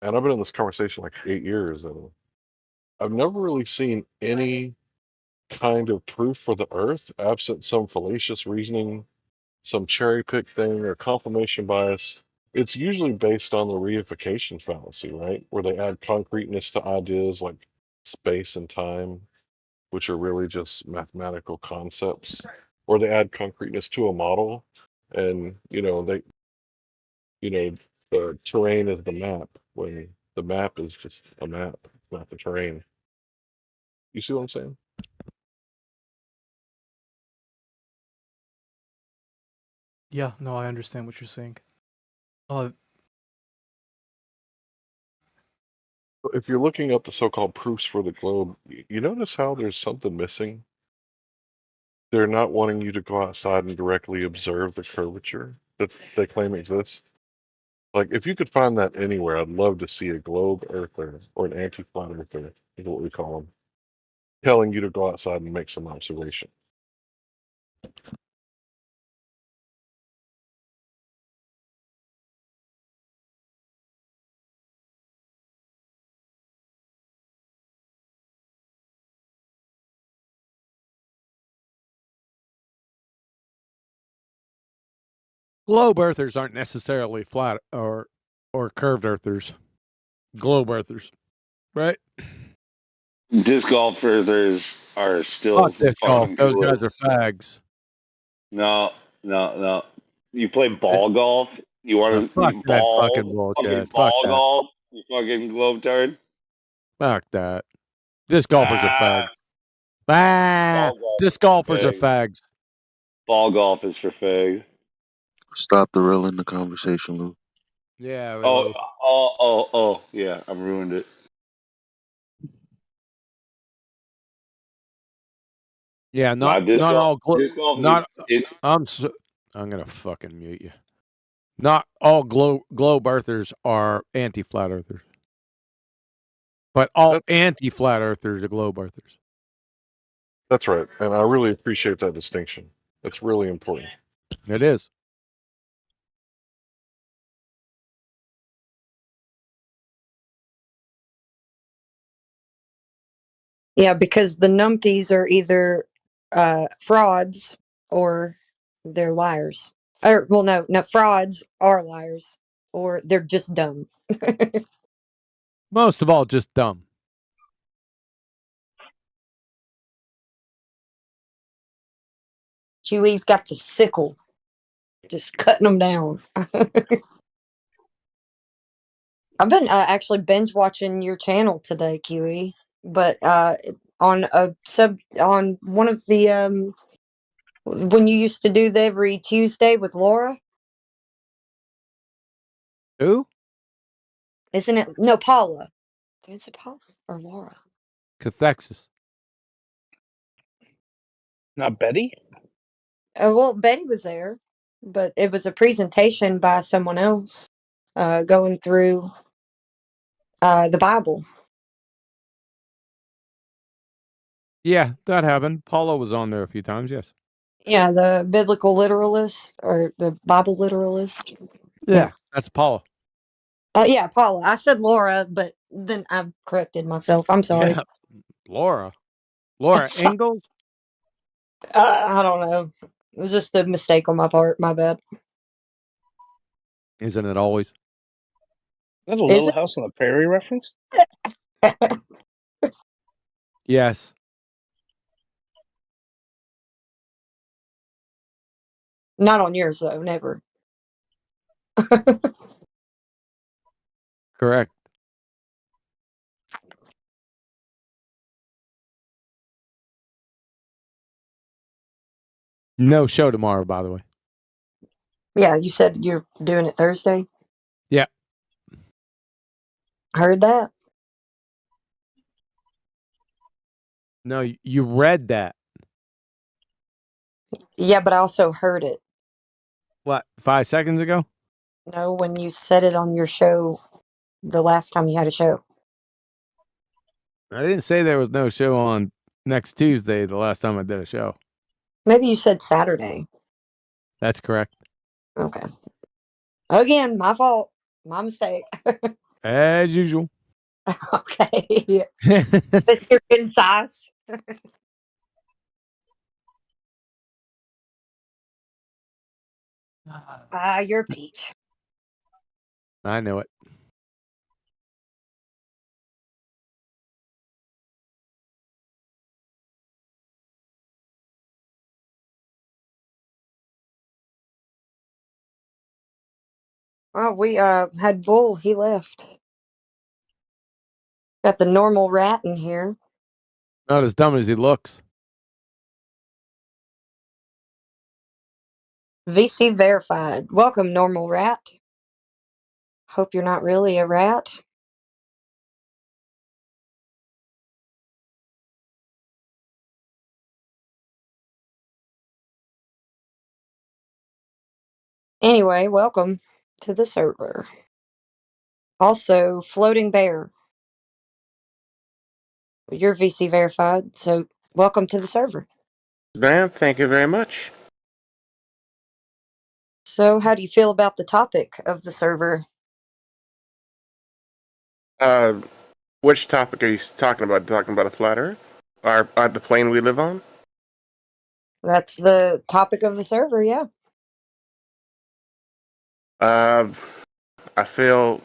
And I've been in this conversation like 8 years, and I've never really seen any kind of proof for the Earth, absent some fallacious reasoning, some cherry pick thing, or confirmation bias. It's usually based on the reification fallacy, right? Where they add concreteness to ideas like space and time, which are really just mathematical concepts, or they add concreteness to a model, and the terrain is the map when the map is just a map, it's not the terrain. You see what I'm saying? Yeah, no, I understand what you're saying. If you're looking up the so-called proofs for the globe, you notice how there's something missing? They're not wanting you to go outside and directly observe the curvature that they claim exists. Like, if you could find that anywhere, I'd love to see a globe earther or an anti-flat earther, is what we call them, telling you to go outside and make some observation. Globe earthers aren't necessarily flat or curved earthers. Globe earthers, right? Disc golf earthers are still Fuck disc golf. fucking Those guys are coolest. fags. No, No. You play ball golf? You want fuck to that ball fucking bullshit. fucking Fuck ball that. golf? You fucking globetard. Fuck that. Disc golfers are fags. Ball golf Disc is for golfers are fags. fags. Ball golf is for fags. Stop derailing the conversation, Lou. Yeah. Oh, yeah. I've ruined it. Yeah, Nah, not all disc golf not is I'm gonna fucking mute you. Not all globe earthers are anti-flat earthers, but all anti-flat earthers are globe earthers. That's right, and I really appreciate that distinction. It's really important. It is. Yeah, because the numpties are either frauds or they're liars. Or well, no, frauds are liars, or they're just dumb. Most of all, just dumb. Chewy's got the sickle, just cutting them down. I've been actually binge watching your channel today, Kiwi, but on one of the when you used to do the every Tuesday with Laura. Who? Isn't it? No, Paula. Is it Paula or Laura? Cathexis. Not Betty? Well, Betty was there, but it was a presentation by someone else going through the Bible. Yeah, that happened. Paula was on there a few times. Yes. Yeah, the biblical literalist or the Bible literalist. Yeah, that's Paula. Yeah, Paula. I said Laura, but then I corrected myself. I'm sorry. Yeah, Laura Ingalls. I don't know. It was just a mistake on my part. My bad. Isn't it always? Is that a Is Little it? House on the Prairie reference? Yes. Not on yours though. Never. Correct. No show tomorrow, by the way. Yeah, you said you're doing it Thursday. Yeah. Heard that. No, you read that. Yeah, but I also heard it. What, 5 seconds ago? No, when you said it on your show the last time you had a show. I didn't say there was no show on next Tuesday, the last time I did a show. Maybe you said Saturday. That's correct. Okay. Again, my fault. My mistake. As usual. Okay. Mr. Concise. You're a peach. I know it. Oh, we had Bull. He left. Got the normal rat in here. Not as dumb as he looks. VC verified. Welcome, normal rat. Hope you're not really a rat. Anyway, welcome to the server. Also, Floating Bear. You're VC verified, so welcome to the server. Ma'am, thank you very much. So, how do you feel about the topic of the server? Which topic are you talking about? Talking about a flat Earth? Or the plane we live on? That's the topic of the server, yeah. I feel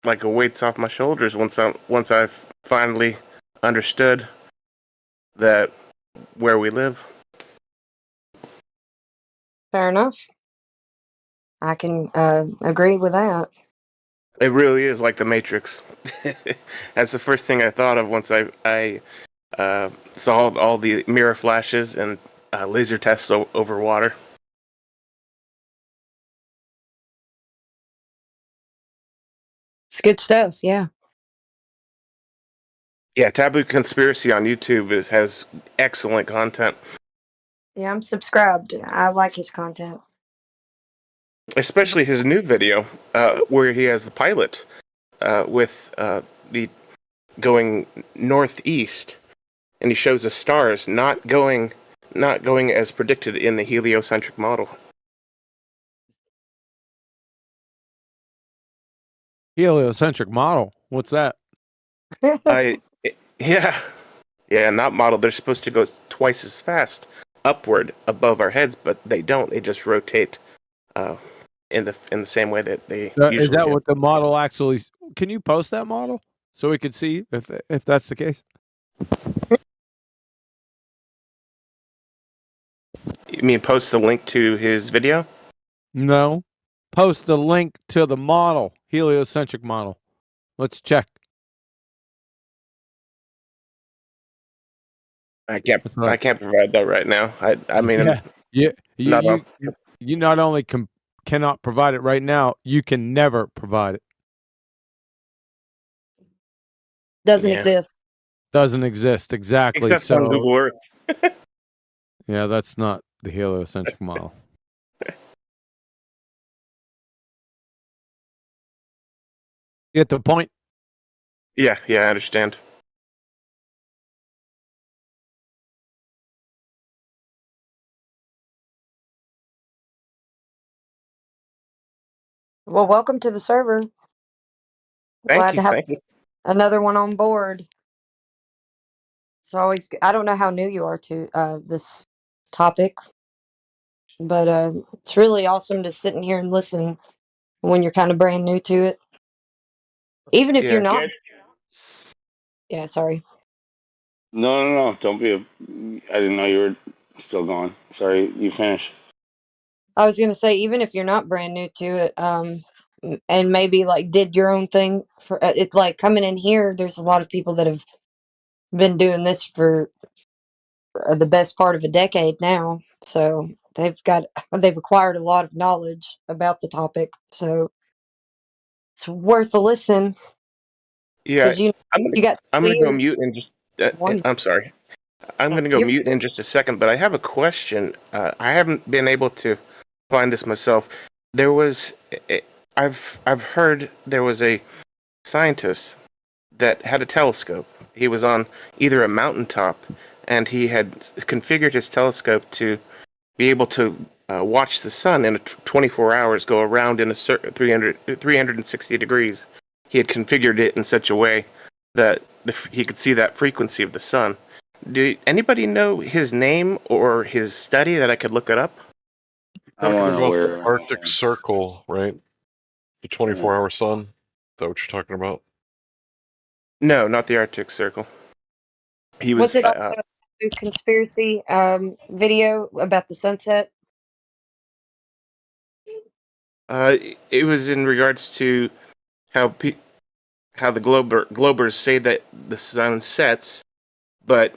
like a weight's off my shoulders once I've finally understood that where we live. Fair enough. I can agree with that. It really is like the Matrix. That's the first thing I thought of once I saw all the mirror flashes and laser tests over water. It's good stuff, yeah. Yeah, Taboo Conspiracy on YouTube has excellent content. Yeah, I'm subscribed. I like his content. Especially his new video where he has the pilot with the going northeast, and he shows the stars not going as predicted in the heliocentric model. Heliocentric model. What's that? Yeah, in that model they're supposed to go twice as fast upward above our heads, but they don't. They just rotate in the same way that they Is usually that do. what the model actually? Can you post that model so we can see if that's the case? You mean post the link to his video? No. Post the link to the model, heliocentric model. Let's check. I can't provide that right now. I mean, You not only cannot provide it right now, you can never provide it. Doesn't exist. Doesn't exist, exactly. Except on Google Earth. Yeah, that's not the heliocentric model. You get the point? Yeah, I understand. Well, welcome to the server. Glad to have another one on board. It's always. I don't know how new you are to this topic, but it's really awesome to sit in here and listen when you're kind of brand new to it. Even if you're not. Yeah, sorry. No. Don't be I didn't know you were still going. Sorry, you finish. I was gonna say, even if you're not brand new to it, and maybe like did your own thing for it, like coming in here, there's a lot of people that have been doing this for the best part of a decade now. So they've acquired a lot of knowledge about the topic. So it's worth a listen. Yeah, You got I'm gonna go mute in just. I'm sorry. I'm gonna go you're mute in just a second, but I have a question. I haven't been able to find this myself. There was, I've heard there was a scientist that had a telescope. He was on either a mountaintop, and he had configured his telescope to be able to watch the sun in 24 hours go around in a 360 degrees. He had configured it in such a way that he could see that frequency of the sun. Do anybody know his name or his study that I could look it up? Talking about the Arctic Circle, right? The 24-hour sun. Is that what you're talking about? No, not the Arctic Circle. He was. Was it also a conspiracy video about the sunset? It was in regards to how the globers say that the sun sets, but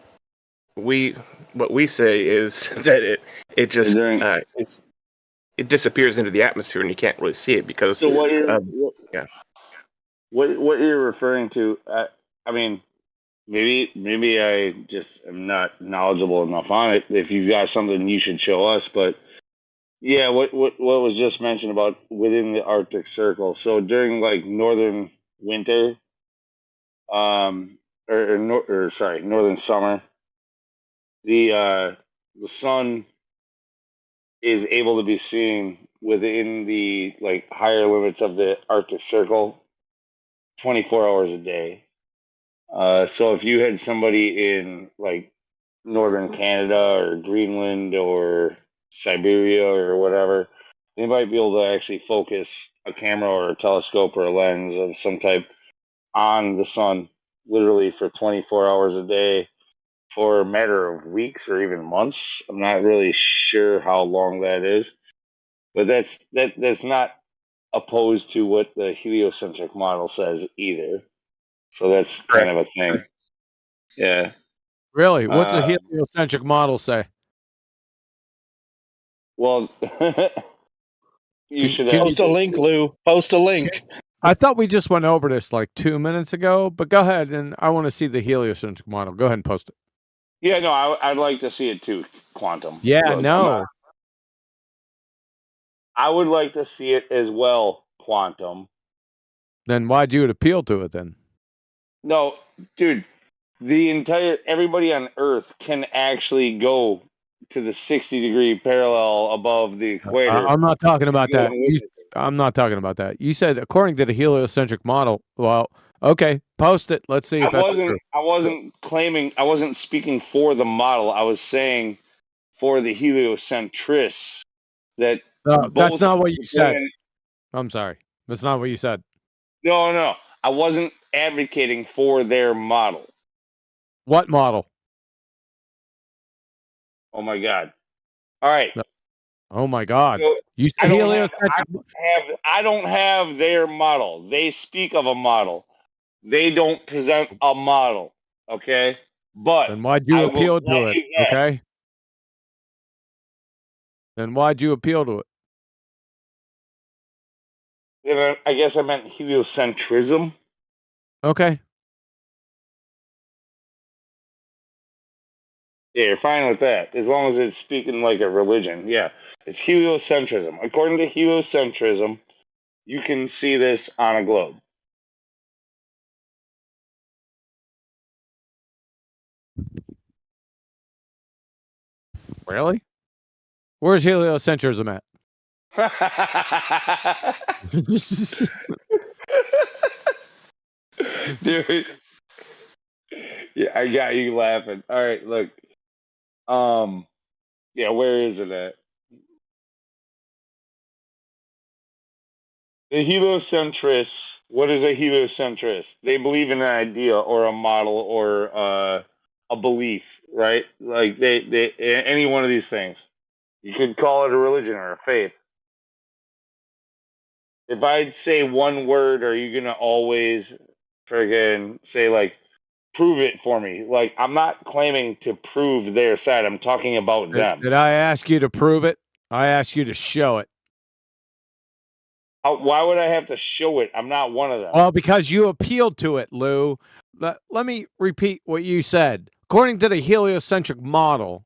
what we say is that it just it disappears into the atmosphere and you can't really see it because So what you're yeah. What you're referring to? I mean, maybe I just am not knowledgeable enough on it. If you've got something, you should show us. But yeah, what was just mentioned about within the Arctic Circle? So during like northern winter, or sorry, northern summer, the sun is able to be seen within the like higher limits of the Arctic Circle 24 hours a day. So if you had somebody in like northern Canada or Greenland or Siberia or whatever, they might be able to actually focus a camera or a telescope or a lens of some type on the sun literally for 24 hours a day for a matter of weeks or even months. I'm not really sure how long that is. But that's not opposed to what the heliocentric model says either. So that's kind of a thing. Yeah. Really? What's a heliocentric model say? Well, you should post a link, Lou. Post a link. I thought we just went over this like 2 minutes ago, but go ahead, and I want to see the heliocentric model. Go ahead and post it. Yeah, no, I'd like to see it too, Quantum. Yeah, Look, no. I would like to see it as well, Quantum. Then why'd you appeal to it then? No, dude, everybody on Earth can actually go to the 60-degree parallel above the equator. I'm not talking about that. I'm not talking about that. You said according to the heliocentric model. Well, okay, post it. Let's see if that's true. I wasn't speaking for the model. I was saying for the heliocentrists that that's not what you said. I'm sorry. That's not what you said. No. I wasn't advocating for their model. What model? Oh my God. All right. Oh my God. So you said heliocentric. I don't have their model. They speak of a model. They don't present a model. Okay? But then why'd you appeal to it? Okay. Then why'd you appeal to it? Then I guess I meant heliocentrism. Okay. Yeah, you're fine with that. As long as it's speaking like a religion. Yeah. It's heliocentrism. According to heliocentrism, you can see this on a globe. Really? Where's heliocentrism at? Dude. Yeah, I got you laughing. All right, look. Yeah, where is it at? The heliocentrists, what is a heliocentrist? They believe in an idea or a model or a belief, right? Like they any one of these things. You could call it a religion or a faith. If I'd say one word, are you gonna always friggin' say like prove it for me? Like I'm not claiming to prove their side. I'm talking about them. Did I ask you to prove it? I asked you to show it. Why would I have to show it? I'm not one of them. Well, because you appealed to it, Lou. Let me repeat what you said. According to the heliocentric model,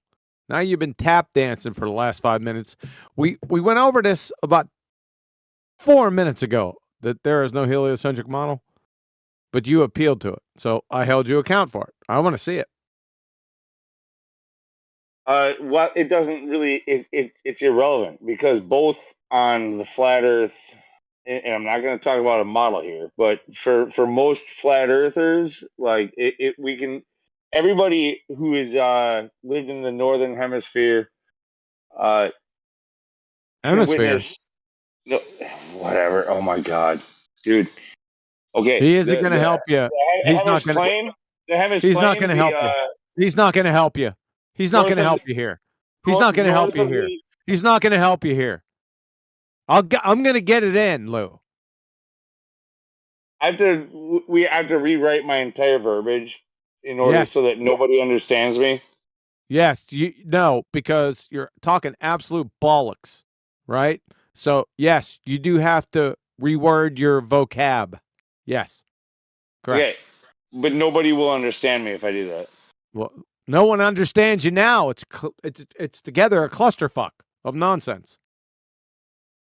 now you've been tap dancing for the last 5 minutes. We went over this about 4 minutes ago, that there is no heliocentric model, but you appealed to it. So I held you account for it. I want to see it. Well, it doesn't really. It's irrelevant because both on the flat Earth, and I'm not going to talk about a model here, but for most flat earthers, like we can, everybody who has lived in the northern hemisphere, can witness. No, whatever. Oh my God, dude. Okay, He isn't going to help you. He's not going to. He's not going to help you. He's not going to help you. He's not going to help you here. He's not going to help you here. He's not going to help you here. I'm going to get it in, Lou. We have to rewrite my entire verbiage in order so that nobody understands me. Yes, no, because you're talking absolute bollocks, right? So yes, you do have to reword your vocab. Yes, correct. Okay, but nobody will understand me if I do that. Well, no one understands you now. It's together a clusterfuck of nonsense.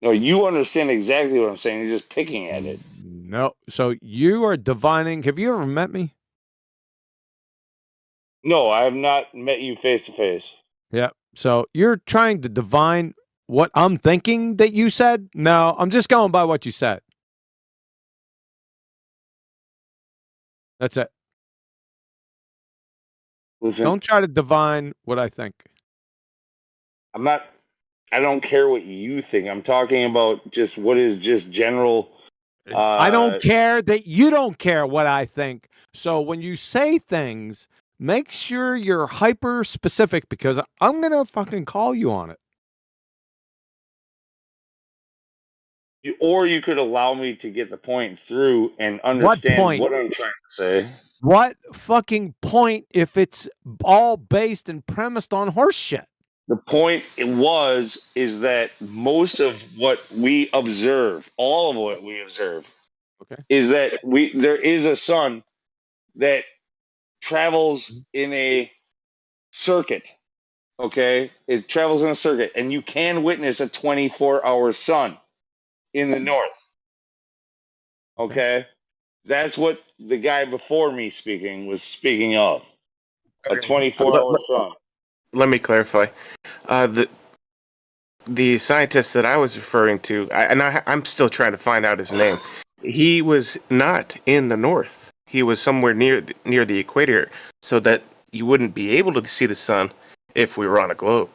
No, you understand exactly what I'm saying. You're just picking at it. No, so you are divining. Have you ever met me? No, I have not met you face to face. Yeah. So you're trying to divine what I'm thinking that you said? No, I'm just going by what you said. That's it. Listen, don't try to divine what I think. I don't care what you think. I'm talking about just what is just general. I don't care that you don't care what I think. So when you say things, make sure you're hyper specific because I'm going to fucking call you on it. Or you could allow me to get the point through and What understand point? what I'm trying to say. What fucking point if it's all based and premised on horse shit? The point is that most of what we observe, all of what we observe, is that there is a sun that travels in a circuit. Okay, it travels in a circuit, and you can witness a 24-hour sun in the north. Okay, that's what the guy before me speaking was speaking of. A 24-hour sun. Let me clarify. The scientist that I was referring to, I'm still trying to find out his name. He was not in the north. He was somewhere near the equator, so that you wouldn't be able to see the sun if we were on a globe.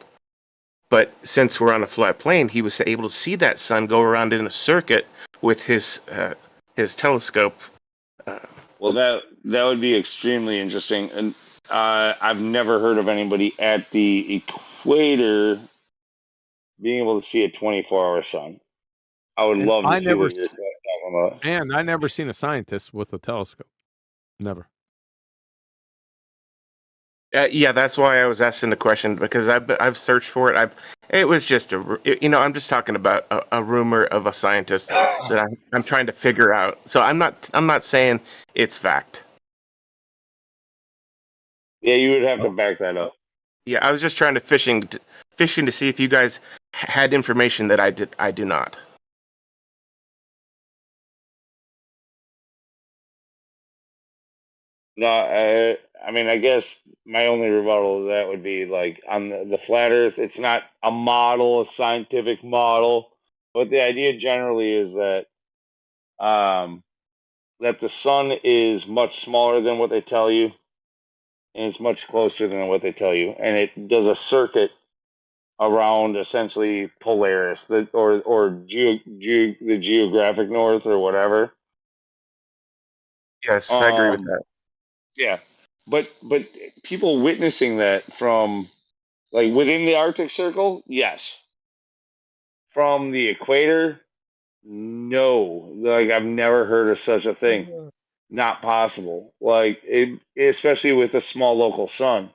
But since we're on a flat plane, he was able to see that sun go around in a circuit with his telescope. Well, that would be extremely interesting, and I've never heard of anybody at the equator being able to see a 24-hour sun. I would love to see what you're talking about. And I never seen a scientist with a telescope. Never. Yeah, that's why I was asking the question, because I've searched for it. It was just I'm just talking about a rumor of a scientist that I'm trying to figure out. So I'm not saying it's fact. Yeah, you would have to back that up. Yeah, I was just trying to fishing to see if you guys had information that I do not. No, I mean, I guess my only rebuttal to that would be like on the flat Earth. It's not a model, a scientific model, but the idea generally is that that the sun is much smaller than what they tell you, and it's much closer than what they tell you, and it does a circuit around essentially Polaris, the geographic north or whatever. Yes, I agree with that. Yeah, but people witnessing that from like within the Arctic Circle, yes. From the equator, no. Like I've never heard of such a thing. Not possible. Like especially with a small local sun.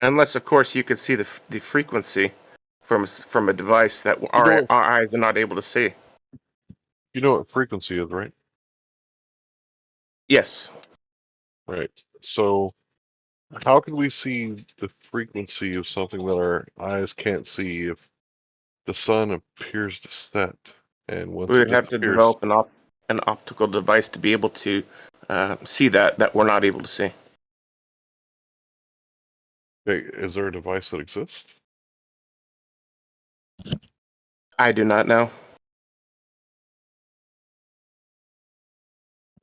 Unless, of course, you could see the frequency from a device that our eyes are not able to see. You know what frequency is, right? Yes. Right. So, how can we see the frequency of something that our eyes can't see if the sun appears to set, and once We it would have to disappears? develop an optical device to be able to see that we're not able to see. Hey, is there a device that exists? I do not know.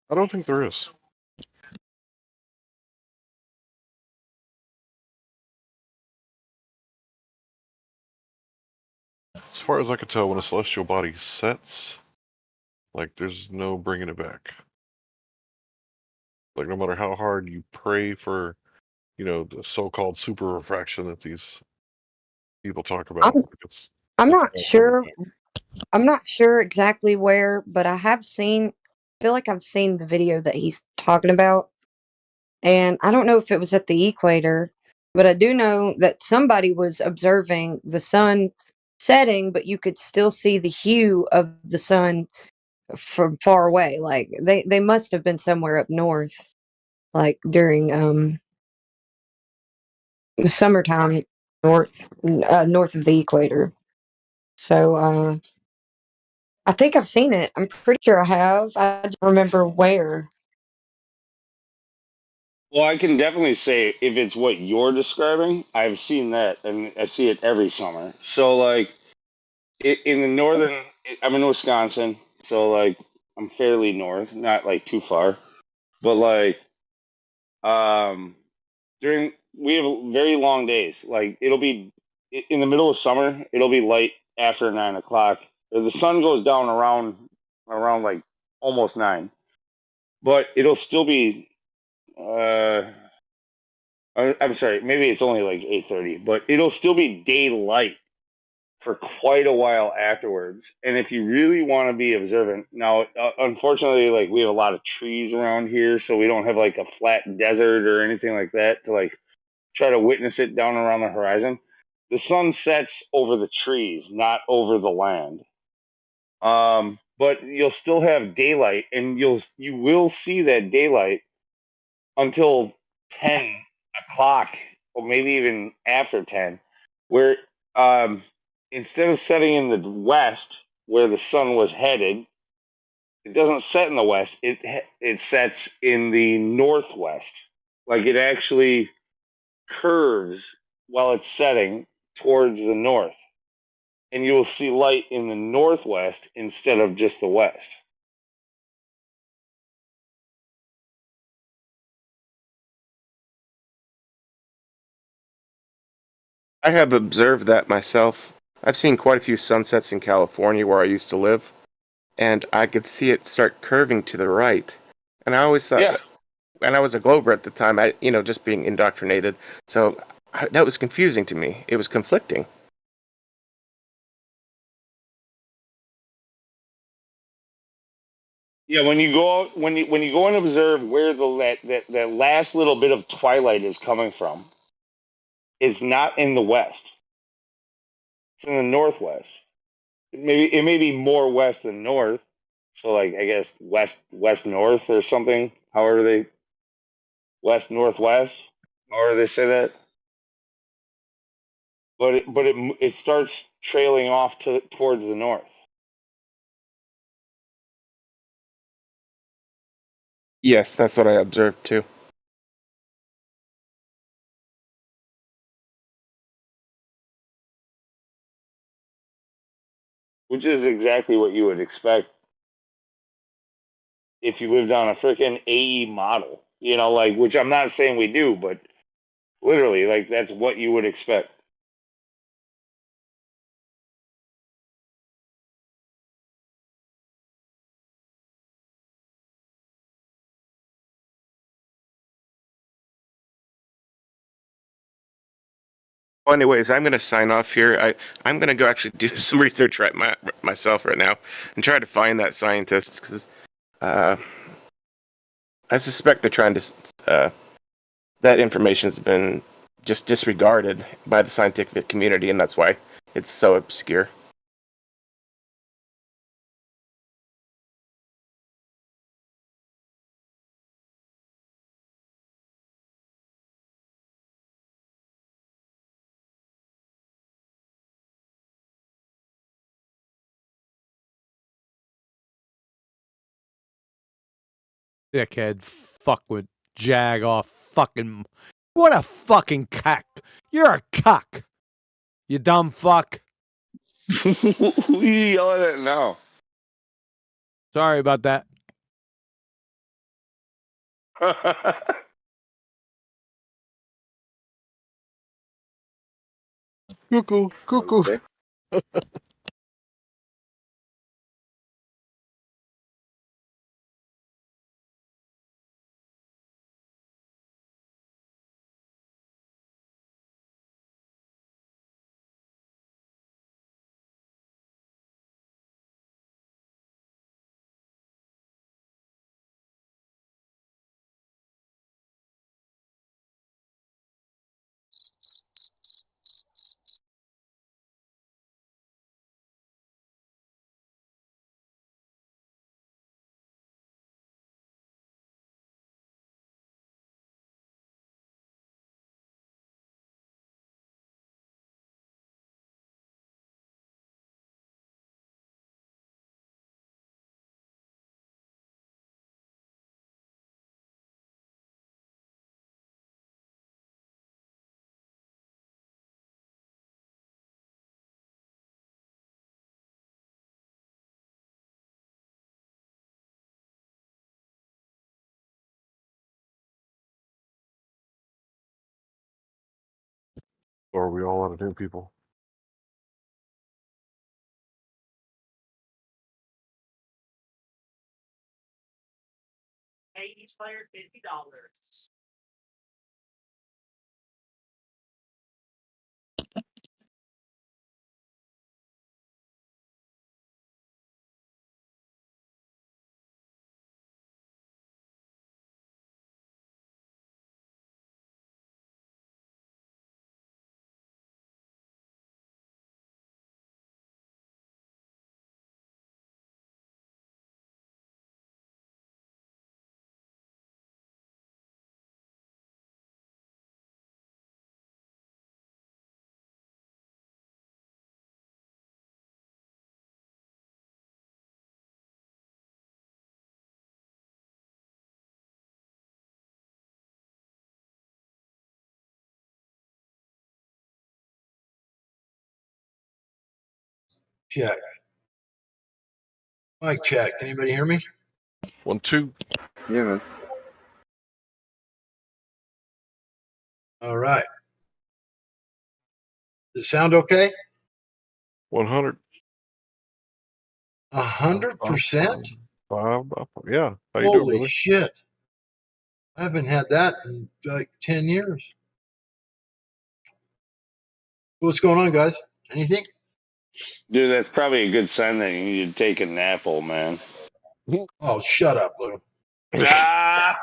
I don't think there is. As far as I can tell, when a celestial body sets, like, there's no bringing it back. Like, no matter how hard you pray for, the so-called super refraction that these people talk about, I'm not all coming sure. back. I'm not sure exactly where, but I have seen. I feel like I've seen the video that he's talking about, and I don't know if it was at the equator, but I do know that somebody was observing the sun setting, but you could still see the hue of the sun from far away. Like they must have been somewhere up north, like during the summertime, north of the equator. So I think I've seen it. I'm pretty sure I have. I don't remember where. Well, I can definitely say if it's what you're describing, I've seen that, and I see it every summer. So like in the northern, I'm in Wisconsin, so like I'm fairly north, not like too far, but like um we have very long days. Like it'll be in the middle of summer, it'll be light after 9 o'clock. The sun goes down around like almost 9, but it'll still be I'm sorry, maybe it's only like 8:30, but it'll still be daylight for quite a while afterwards. And if you really want to be observant, now unfortunately, like we have a lot of trees around here, so we don't have like a flat desert or anything like that to like try to witness it down around the horizon. The sun sets over the trees, not over the land. But you'll still have daylight, and you will see that daylight until 10 o'clock, or maybe even after 10, where um, instead of setting in the west where the sun was headed, it doesn't set in the west. It sets in the northwest. Like it actually curves while it's setting towards the north, and you will see light in the northwest instead of just the west. I have observed that myself. I've seen quite a few sunsets in California where I used to live, and I could see it start curving to the right. And I always thought, Yeah. and I was a Glober at the time, just being indoctrinated. So that was confusing to me. It was conflicting. Yeah, when you go out, when you go and observe where that last little bit of twilight is coming from, it's not in the west. It's in the northwest. It may be more west than north. So like I guess west north or something. However they west northwest. However they say that. But it starts trailing off towards the north. Yes, that's what I observed too. Which is exactly what you would expect if you lived on a freaking AE model. Like which I'm not saying we do, but literally, like that's what you would expect. Well, anyways, I'm going to sign off here. I'm going to go actually do some research myself right now and try to find that scientist because I suspect they're trying to. That information's been just disregarded by the scientific community, and that's why it's so obscure. Dickhead, fuck with Jag off fucking. What a fucking cock. You're a cock. You dumb fuck. Who are you yelling at now? Sorry about that. Cuckoo, cuckoo. Okay. Or are we all out of new people? Pay each player $50. check. Mic check. Can anybody hear me? 1, 2. Yeah, man. All right. Does it sound okay? 100. 100%? Yeah. How you doing, Holy brother? shit. I haven't had that in like 10 years. What's going on, guys? Anything? Dude, that's probably a good sign that you need to take a nap, old man. Oh, shut up, Lou. Ah!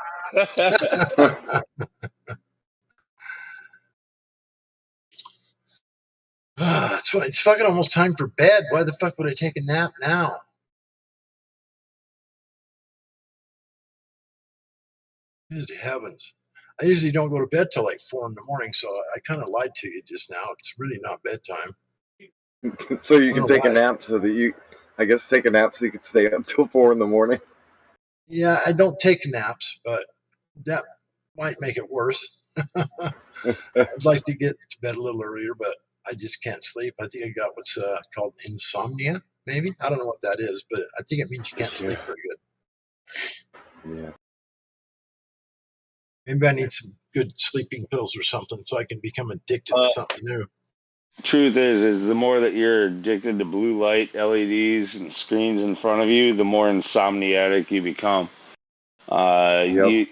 It's fucking almost time for bed. Why the fuck would I take a nap now? Good heavens. I usually don't go to bed till like 4 in the morning, so I kind of lied to you just now. It's really not bedtime. So you can take a nap so that I guess take a nap so you can stay up till 4 in the morning. Yeah, I don't take naps, but that might make it worse. I'd like to get to bed a little earlier, but I just can't sleep. I think I got what's called insomnia, maybe. I don't know what that is, but I think it means you can't sleep very good. Yeah. Maybe I need some good sleeping pills or something so I can become addicted to something new. Truth is the more that you're addicted to blue light, LEDs, and screens in front of you, the more insomniatic you become. You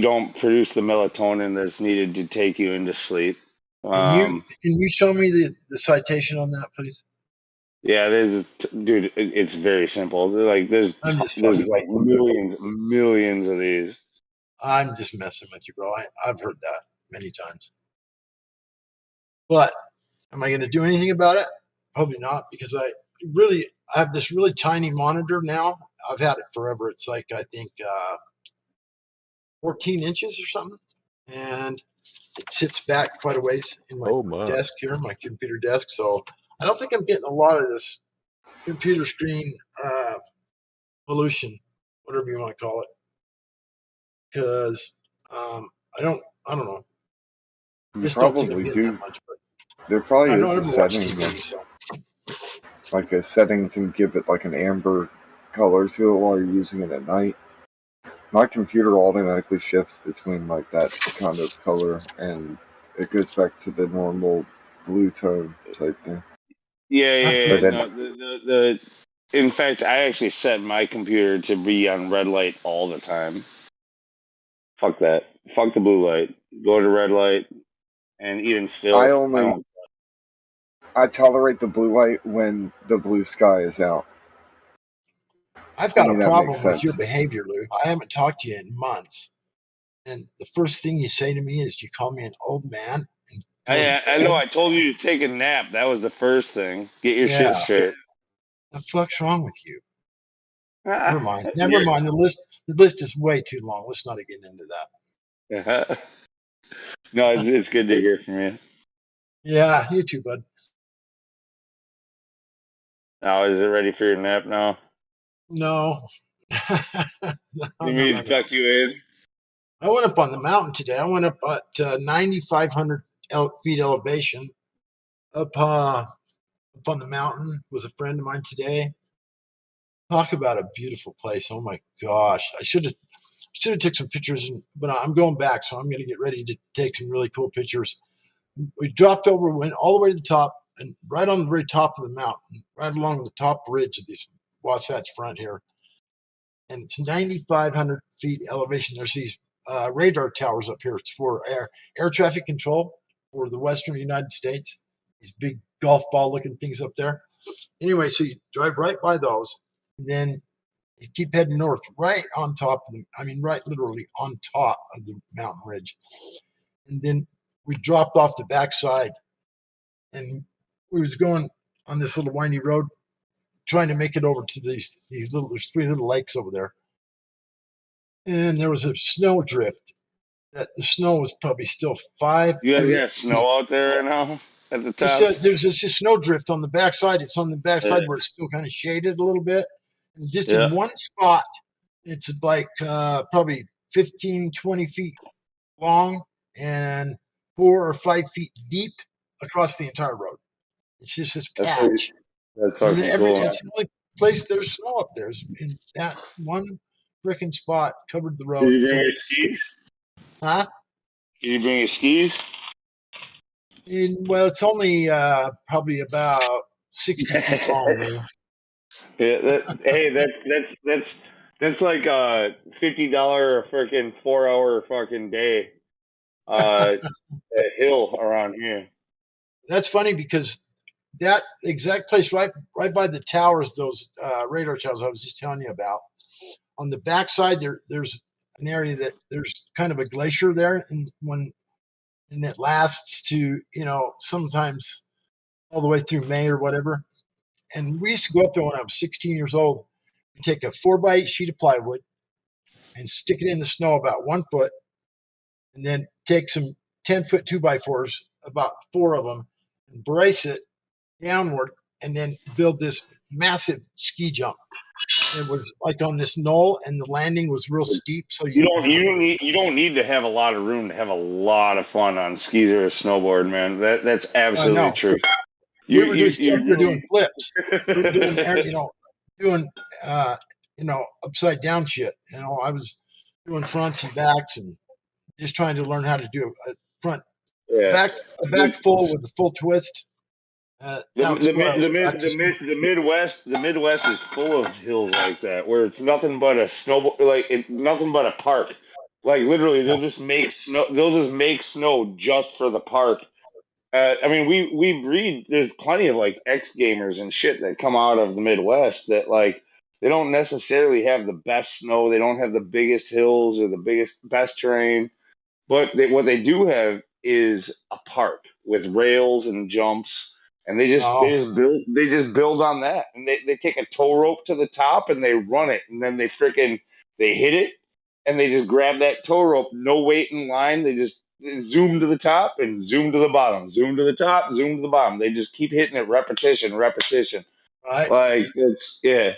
don't produce the melatonin that's needed to take you into sleep. Can you show me the citation on that, please? Yeah, dude. It's very simple. There's like millions of these. I'm just messing with you, bro. I've heard that many times. But am I going to do anything about it? Probably not, because I have this really tiny monitor now. I've had it forever. It's like, I think 14 inches or something. And it sits back quite a ways in my desk here, my computer desk. So I don't think I'm getting a lot of this computer screen pollution, whatever you want to call it. Because I don't know. You Just don't think I'm probably getting do. that much. But There probably I is don't a ever watch setting, TV, so. like a setting to give it like an amber color to it while you're using it at night. My computer automatically shifts between like that kind of color, and it goes back to the normal blue tone type thing. Yeah. But then, No, in fact, I actually set my computer to be on red light all the time. Fuck that. Fuck the blue light. Go to red light, and even still, I tolerate the blue light when the blue sky is out. I've got a problem with your behavior, Lou. I haven't talked to you in months. And the first thing you say to me is you call me an old man. And I know. I told you to take a nap. That was the first thing. Get your shit straight. The fuck's wrong with you? Never mind. Never mind. The list is way too long. Let's not get into that. No, it's good to hear from you. Yeah, you too, bud. Now, is it ready for your nap now? No. You mean to tuck you in? I went up on the mountain today. I went up at 9,500 feet elevation, up on the mountain with a friend of mine today. Talk about a beautiful place. Oh my gosh. I should have took some pictures, but I'm going back, so I'm going to get ready to take some really cool pictures. We dropped over, went all the way to the top, and right on the very top of the mountain, right along the top ridge of this Wasatch Front here. And it's 9,500 feet elevation. There's these radar towers up here. It's for air traffic control for the western United States. These big golf ball looking things up there. Anyway, so you drive right by those, and then you keep heading north, right on top of right literally on top of the mountain ridge. And then we dropped off the backside, and we was going on this little windy road, trying to make it over to there's 3 little lakes over there. And there was a snow drift. That the snow was probably still 5 You guys feet. got snow out there right now at the top? There's just a snow drift on the backside. It's on the backside where it's still kind of shaded a little bit. And just in one spot, it's like probably 15, 20 feet long and 4 or 5 feet deep across the entire road. It's just this That's patch. that's And fucking cool. it's the only place there's snow up there. Is in that one frickin' spot covered the Did road. you bring So, your skis? huh? Did you bring your skis? Well, it's only probably about 60 feet long, Lou. Yeah, hey, that's like a $50 freaking 4 hour fucking day hill around here. That's funny because that exact place right by the towers, those radar towers I was just telling you about, on the backside there's an area that there's kind of a glacier there, and it lasts to sometimes all the way through May or whatever. And we used to go up there when I was 16 years old. We take a 4x8 sheet of plywood and stick it in the snow about 1 foot, and then take some 10-foot 2x4s, about 4 of them, and brace it downward, and then build this massive ski jump. It was like on this knoll, and the landing was real steep. So You don't need to have a lot of room to have a lot of fun on skis or a snowboard, man. That's absolutely no, true. we were just You up there doing really flips. We were doing doing upside down shit. I was doing fronts and backs and just trying to learn how to do a front yeah. a back full with the full twist. That's what I was practicing. The Midwest is full of hills like that where it's nothing but a snowboard, nothing but a park. Like literally, Yeah. They'll just make snow just for the park. I mean, we breed. There's plenty of like ex gamers and shit that come out of the Midwest that like they don't necessarily have the best snow. They don't have the biggest hills or the best terrain. But what they do have is a park with rails and jumps, and Oh, they just build on that, and they take a tow rope to the top and they run it, and then they hit it, and they just grab that tow rope, no wait in line. They just zoom to the top and zoom to the bottom, zoom to the top, zoom to the bottom. They just keep hitting it, repetition. right. Like it's yeah.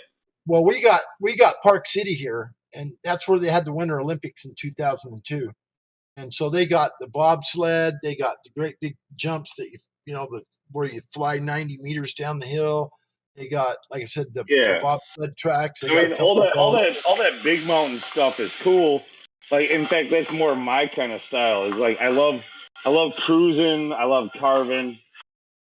Well, we got Park City here, and that's where they had the Winter Olympics in 2002. And so they got the bobsled, they got the great big jumps that where you fly 90 meters down the hill. They got, like I said, the Yeah. bobsled tracks. They I got a mean, couple of those. all that big mountain stuff is cool. Like, in fact, that's more my kind of style. Is like I love cruising. I love carving.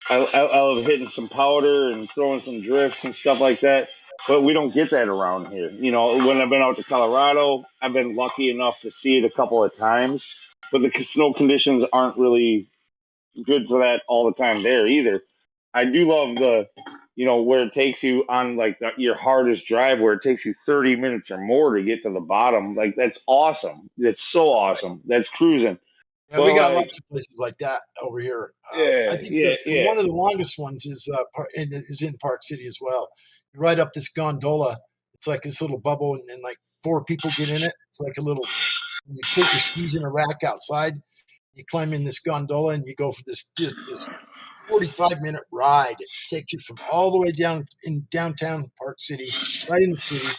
I love hitting some powder and throwing some drifts and stuff like that. But we don't get that around here. You know, when I've been out to Colorado, I've been lucky enough to see it a couple of times. But the snow conditions aren't really good for that all the time there either. I do love where it takes you on like your hardest drive where it takes you 30 minutes or more to get to the bottom. Like that's awesome. That's so awesome. That's cruising. Yeah, we But got like, lots of places like that over here. I yeah, think yeah, one of the longest ones is in Park City as well. You ride up this gondola. It's like this little bubble, and like 4 people get in it. It's like a little. You put your skis in a rack outside. You climb in this gondola, and you go for this 45-minute ride. It takes you from all the way down in downtown Park City, right in the city,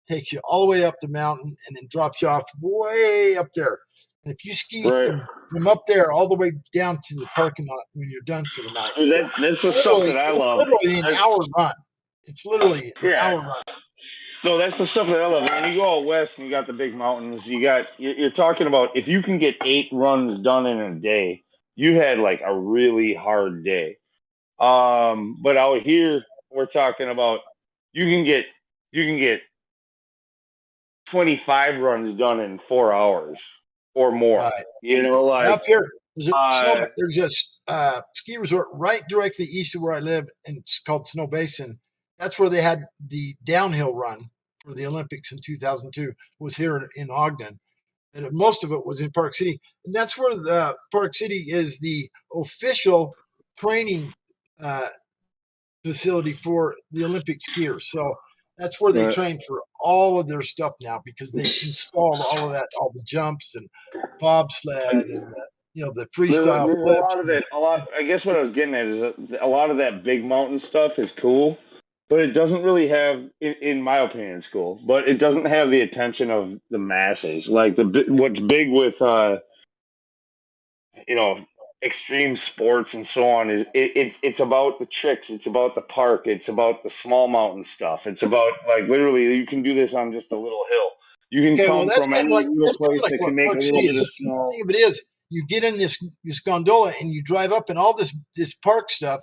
takes you all the way up the mountain, and then drops you off way up there. And if you ski right. from up there all the way down to the parking lot when you're done for the night, That's the stuff that I it's love. literally an hour run. It's literally an Yeah. hour run. No, that's the stuff that I love. When you go out west and you got the big mountains, you're talking about if you can get 8 runs done in a day, you had like a really hard day. But out here we're talking about you can get you can get 25 runs done in 4 hours or more. Right. You know, Now like up here, uh, there's a ski resort right directly east of where I live, and it's called Snow Basin. That's where they had the downhill run for the Olympics in 2002. Was here in Ogden, and most of it was in Park City. And that's where the Park City is the official training uh, facility for the Olympic skiers. So that's where they train for all of their stuff now because they've installed all of that, all the jumps and bobsled and the freestyle there's a flips. lot of that. A lot. I guess what I was getting at is a lot of that big mountain stuff is cool, but it doesn't really have, in my opinion, it's cool, but it doesn't have the attention of the masses. Like what's big with you know extreme sports and so on is it's about the tricks, it's about the park, it's about the small mountain stuff. It's about like literally you can do this on just a little hill. You can Okay, well come that's from kind of any like little place that what can make a Park City little bit of is. The snow. thing of it is, you get in this gondola and you drive up and all this park stuff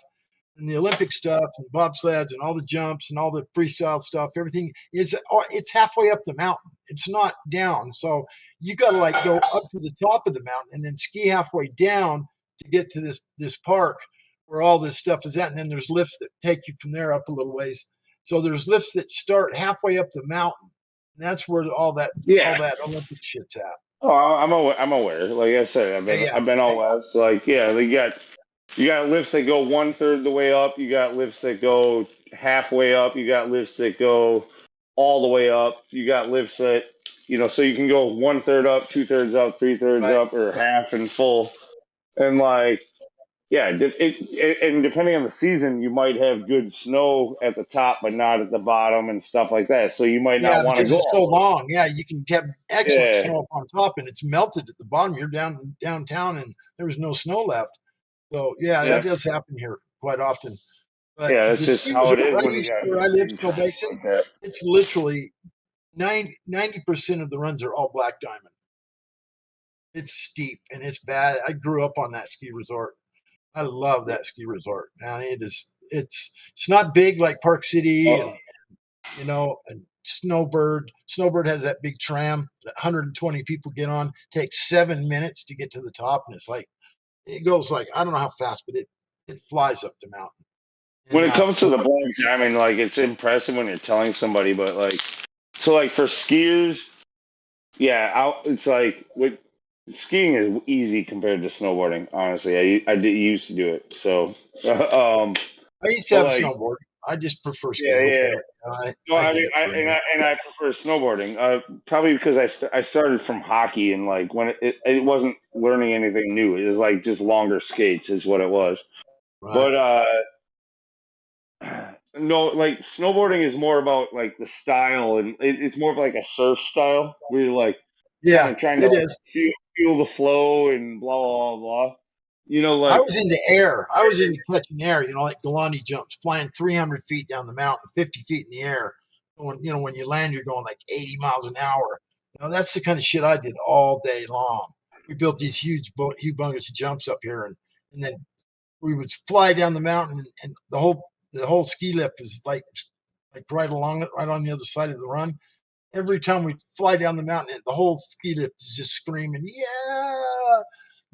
and the Olympic stuff and bobsleds and all the jumps and all the freestyle stuff. Everything is it's halfway up the mountain. It's not down, so you got to like go up to the top of the mountain and then ski halfway down to get to this park where all this stuff is at. And then there's lifts that take you from there up a little ways. So there's lifts that start halfway up the mountain. And that's where all that Olympic shit's at. Oh, I'm aware. Like I said, I've been all west. Like you got lifts that go 1/3 the way up. You got lifts that go halfway up. You got lifts that go all the way up. You got lifts that so you can go 1/3 up, 2/3 up, 3/3 up, or half and full. And like yeah, and depending on the season, you might have good snow at the top, but not at the bottom and stuff like that. So you might not Yeah, want to because go it's so all the way. long. Yeah, you can get excellent Yeah, snow up on top, and it's melted at the bottom. You're downtown, and there's no snow left. So yeah, yeah, that does happen here quite often. But yeah. That's the just ski how resort it is right when you east got where I live, big Snow cities Basin, like that. it's literally 90% of the runs are all black diamond. It's steep and it's bad. I grew up on that ski resort. I love that ski resort. Man, it's not big like Park City and and Snowbird. Snowbird has that big tram that 120 people get on. Takes 7 minutes to get to the top, and it's like it goes like I don't know how fast, but it flies up the mountain. When And it comes to the black diamond, like it's impressive when you're telling somebody, but like so like for skiers, yeah, it's like with skiing is easy compared to snowboarding. Honestly, I did used to do it, so um, I used to but have a like snowboard. I just prefer yeah, skiing. yeah. No, I I did mean, it for a I prefer snowboarding. Probably because I started from hockey and like when it wasn't learning anything new. It was like just longer skates is what it was. Right. But no, like snowboarding is more about like the style and it's more of like a surf style where you're like kind Yeah, of trying to it like is. feel the flow and blah blah blah. I Like was into air. I was into catching air, like Galani jumps, flying 300 feet down the mountain, 50 feet in the air. Going, when you land, you're going like 80 miles an hour. That's the kind of shit I did all day long. We built these humongous jumps up here, and then we would fly down the mountain, and the whole ski lift is like right along it, right on the other side of the run. Every time we fly down the mountain, the whole ski lift is just screaming, "Yeah!"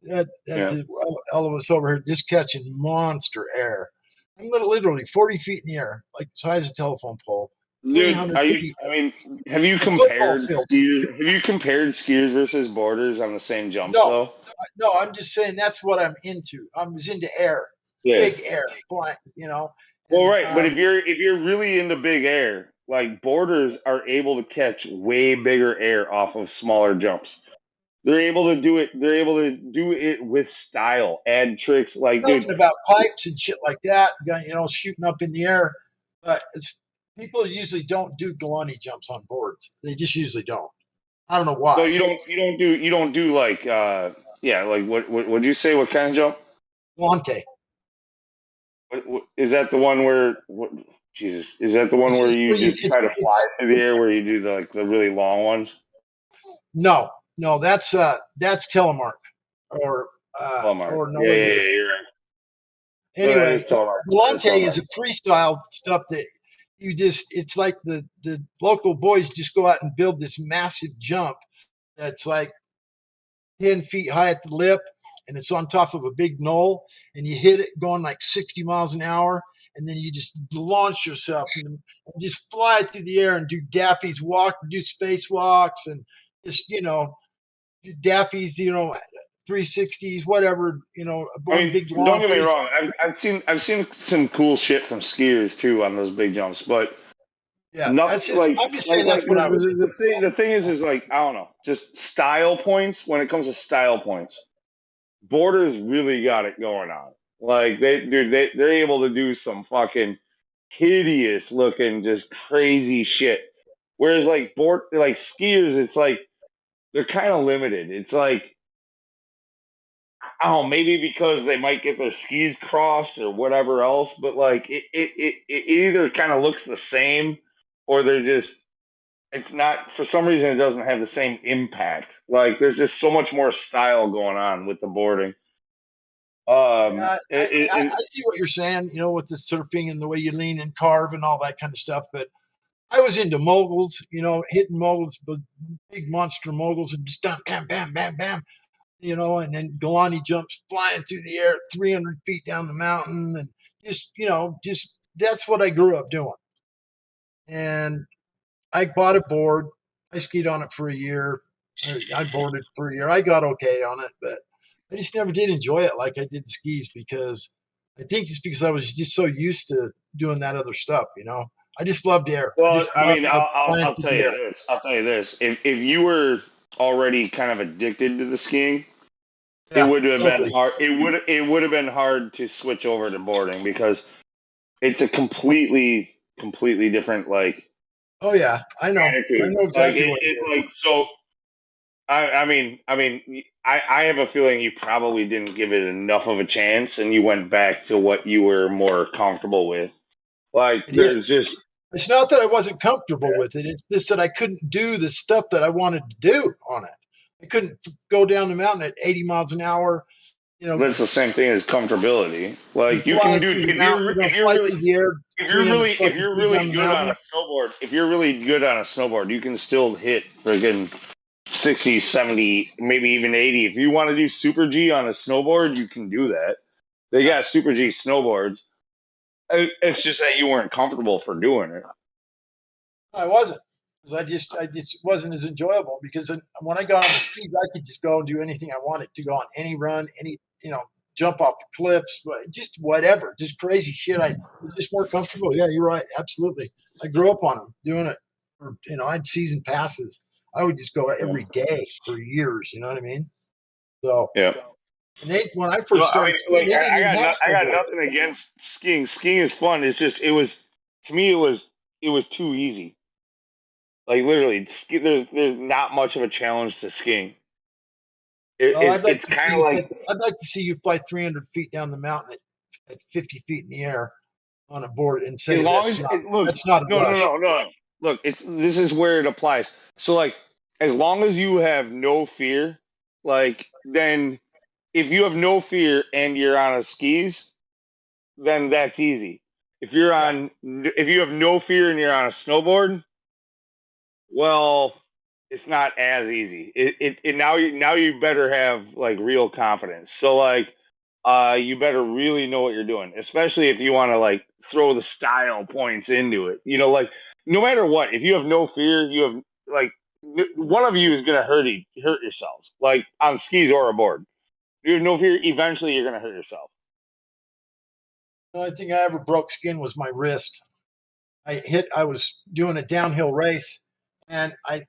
yeah. All of us over here just catching monster air. I'm literally 40 feet in the air, like the size of a telephone pole, Dude, 300 feet, I mean, have you a football compared field. skiers? Have you compared skiers versus boarders on the same jumps No, though? no, I'm just saying that's what I'm into. I'm just into air, Yeah. big air, flying, Well, and right, but if you're really into big air, like boarders are able to catch way bigger air off of smaller jumps. They're able to do it. They're able to do it with style, add tricks. Like, dude, nothing about pipes and shit like that, shooting up in the air. But people usually don't do Galani jumps on boards. They just usually don't. I don't know no, why. you don't do like yeah, like what would you say? What kind of jump? Lante. Is that the one where what? Jesus, is that the one where you just try to fly through the air, where you do the really long ones? No, that's telemark or Telemark. Yeah, yeah, Noahier. yeah. You're right. No, that is Anyway, telemark. That is Volante telemark. is a freestyle stuff that it's like the local boys just go out and build this massive jump that's like 10 feet high at the lip, and it's on top of a big knoll, and you hit it going like 60 miles an hour, and then you just launch yourself and just fly through the air and do Daffy's walk, do spacewalks, and just do Daffy's 360s, whatever, I one mean, big don't long get me three. wrong. I've seen some cool shit from skiers too on those big jumps, but Yeah, nothing that's just. like I'm just like saying like that's what I was the, into. the thing. The thing is like I don't know, just style points. When it comes to style points, Borders really got it going on. Like they're able to do some fucking hideous looking, just crazy shit. Whereas like skiers, it's like they're kind of limited. It's like I don't know, maybe because they might get their skis crossed or whatever else, but like it either kind of looks the same or they're just it's not for some reason it doesn't have the same impact. Like there's just so much more style going on with the boarding. I see what you're saying, with the surfing and the way you lean and carve and all that kind of stuff. But I was into moguls, hitting moguls, big monster moguls, and just bam, bam, bam, bam, and then Galani jumps flying through the air 300 feet down the mountain. And just that's what I grew up doing. And I bought a board. I skied on it for a year. I boarded for a year. I got okay on it, but I just never did enjoy it like I did the skis because I think it's because I was just so used to doing that other stuff. I just loved air. Well, I mean, I'll tell you this. I'll tell you this. If you were already kind of addicted to the skiing, it would have been hard. It would have been hard to switch over to boarding because it's a completely different Oh yeah, I know. attitude. I know exactly what it is. So. I mean, I have a feeling you probably didn't give it enough of a chance, and you went back to what you were more comfortable with. Like, there's just. It's not that I wasn't comfortable with it. It's just that I couldn't do the stuff that I wanted to do on it. I couldn't go down the mountain at 80 miles an hour. That's the same thing as comfortability. Like you can do if you're really good on a snowboard. If you're really good on a snowboard, you can still hit friggin' 60, 70, maybe even 80. If you want to do Super G on a snowboard, you can do that. They got Super G snowboards. It's just that you weren't comfortable for doing it. I wasn't. Because I just wasn't as enjoyable because when I got on the skis, I could just go and do anything I wanted to go on any run, jump off the cliffs, just whatever, just crazy shit. I was just more comfortable. Yeah, you're right. Absolutely. I grew up on them doing it. I had season passes. I would just go every day for years. You know what I mean? So yeah. And when I first started skiing, I got nothing against skiing. Skiing is fun. It's just to me it was too easy. Like literally, there's not much of a challenge to skiing. It's kind of like I'd like to see you fly 300 feet down the mountain at 50 feet in the air on a board and say that's not a rush. No. Look, this is where it applies. So like, as long as you have no fear, then if you have no fear and you're on a skis, then that's easy. If you have no fear and you're on a snowboard, well, it's not as easy. Now you better have real confidence. So you better really know what you're doing, especially if you want to throw the style points into it. No matter what, if you have no fear, you have one of you is gonna hurt yourselves, on skis or a board. If you have no fear, eventually you're gonna hurt yourself. The only thing I ever broke skin was my wrist. I was doing a downhill race and I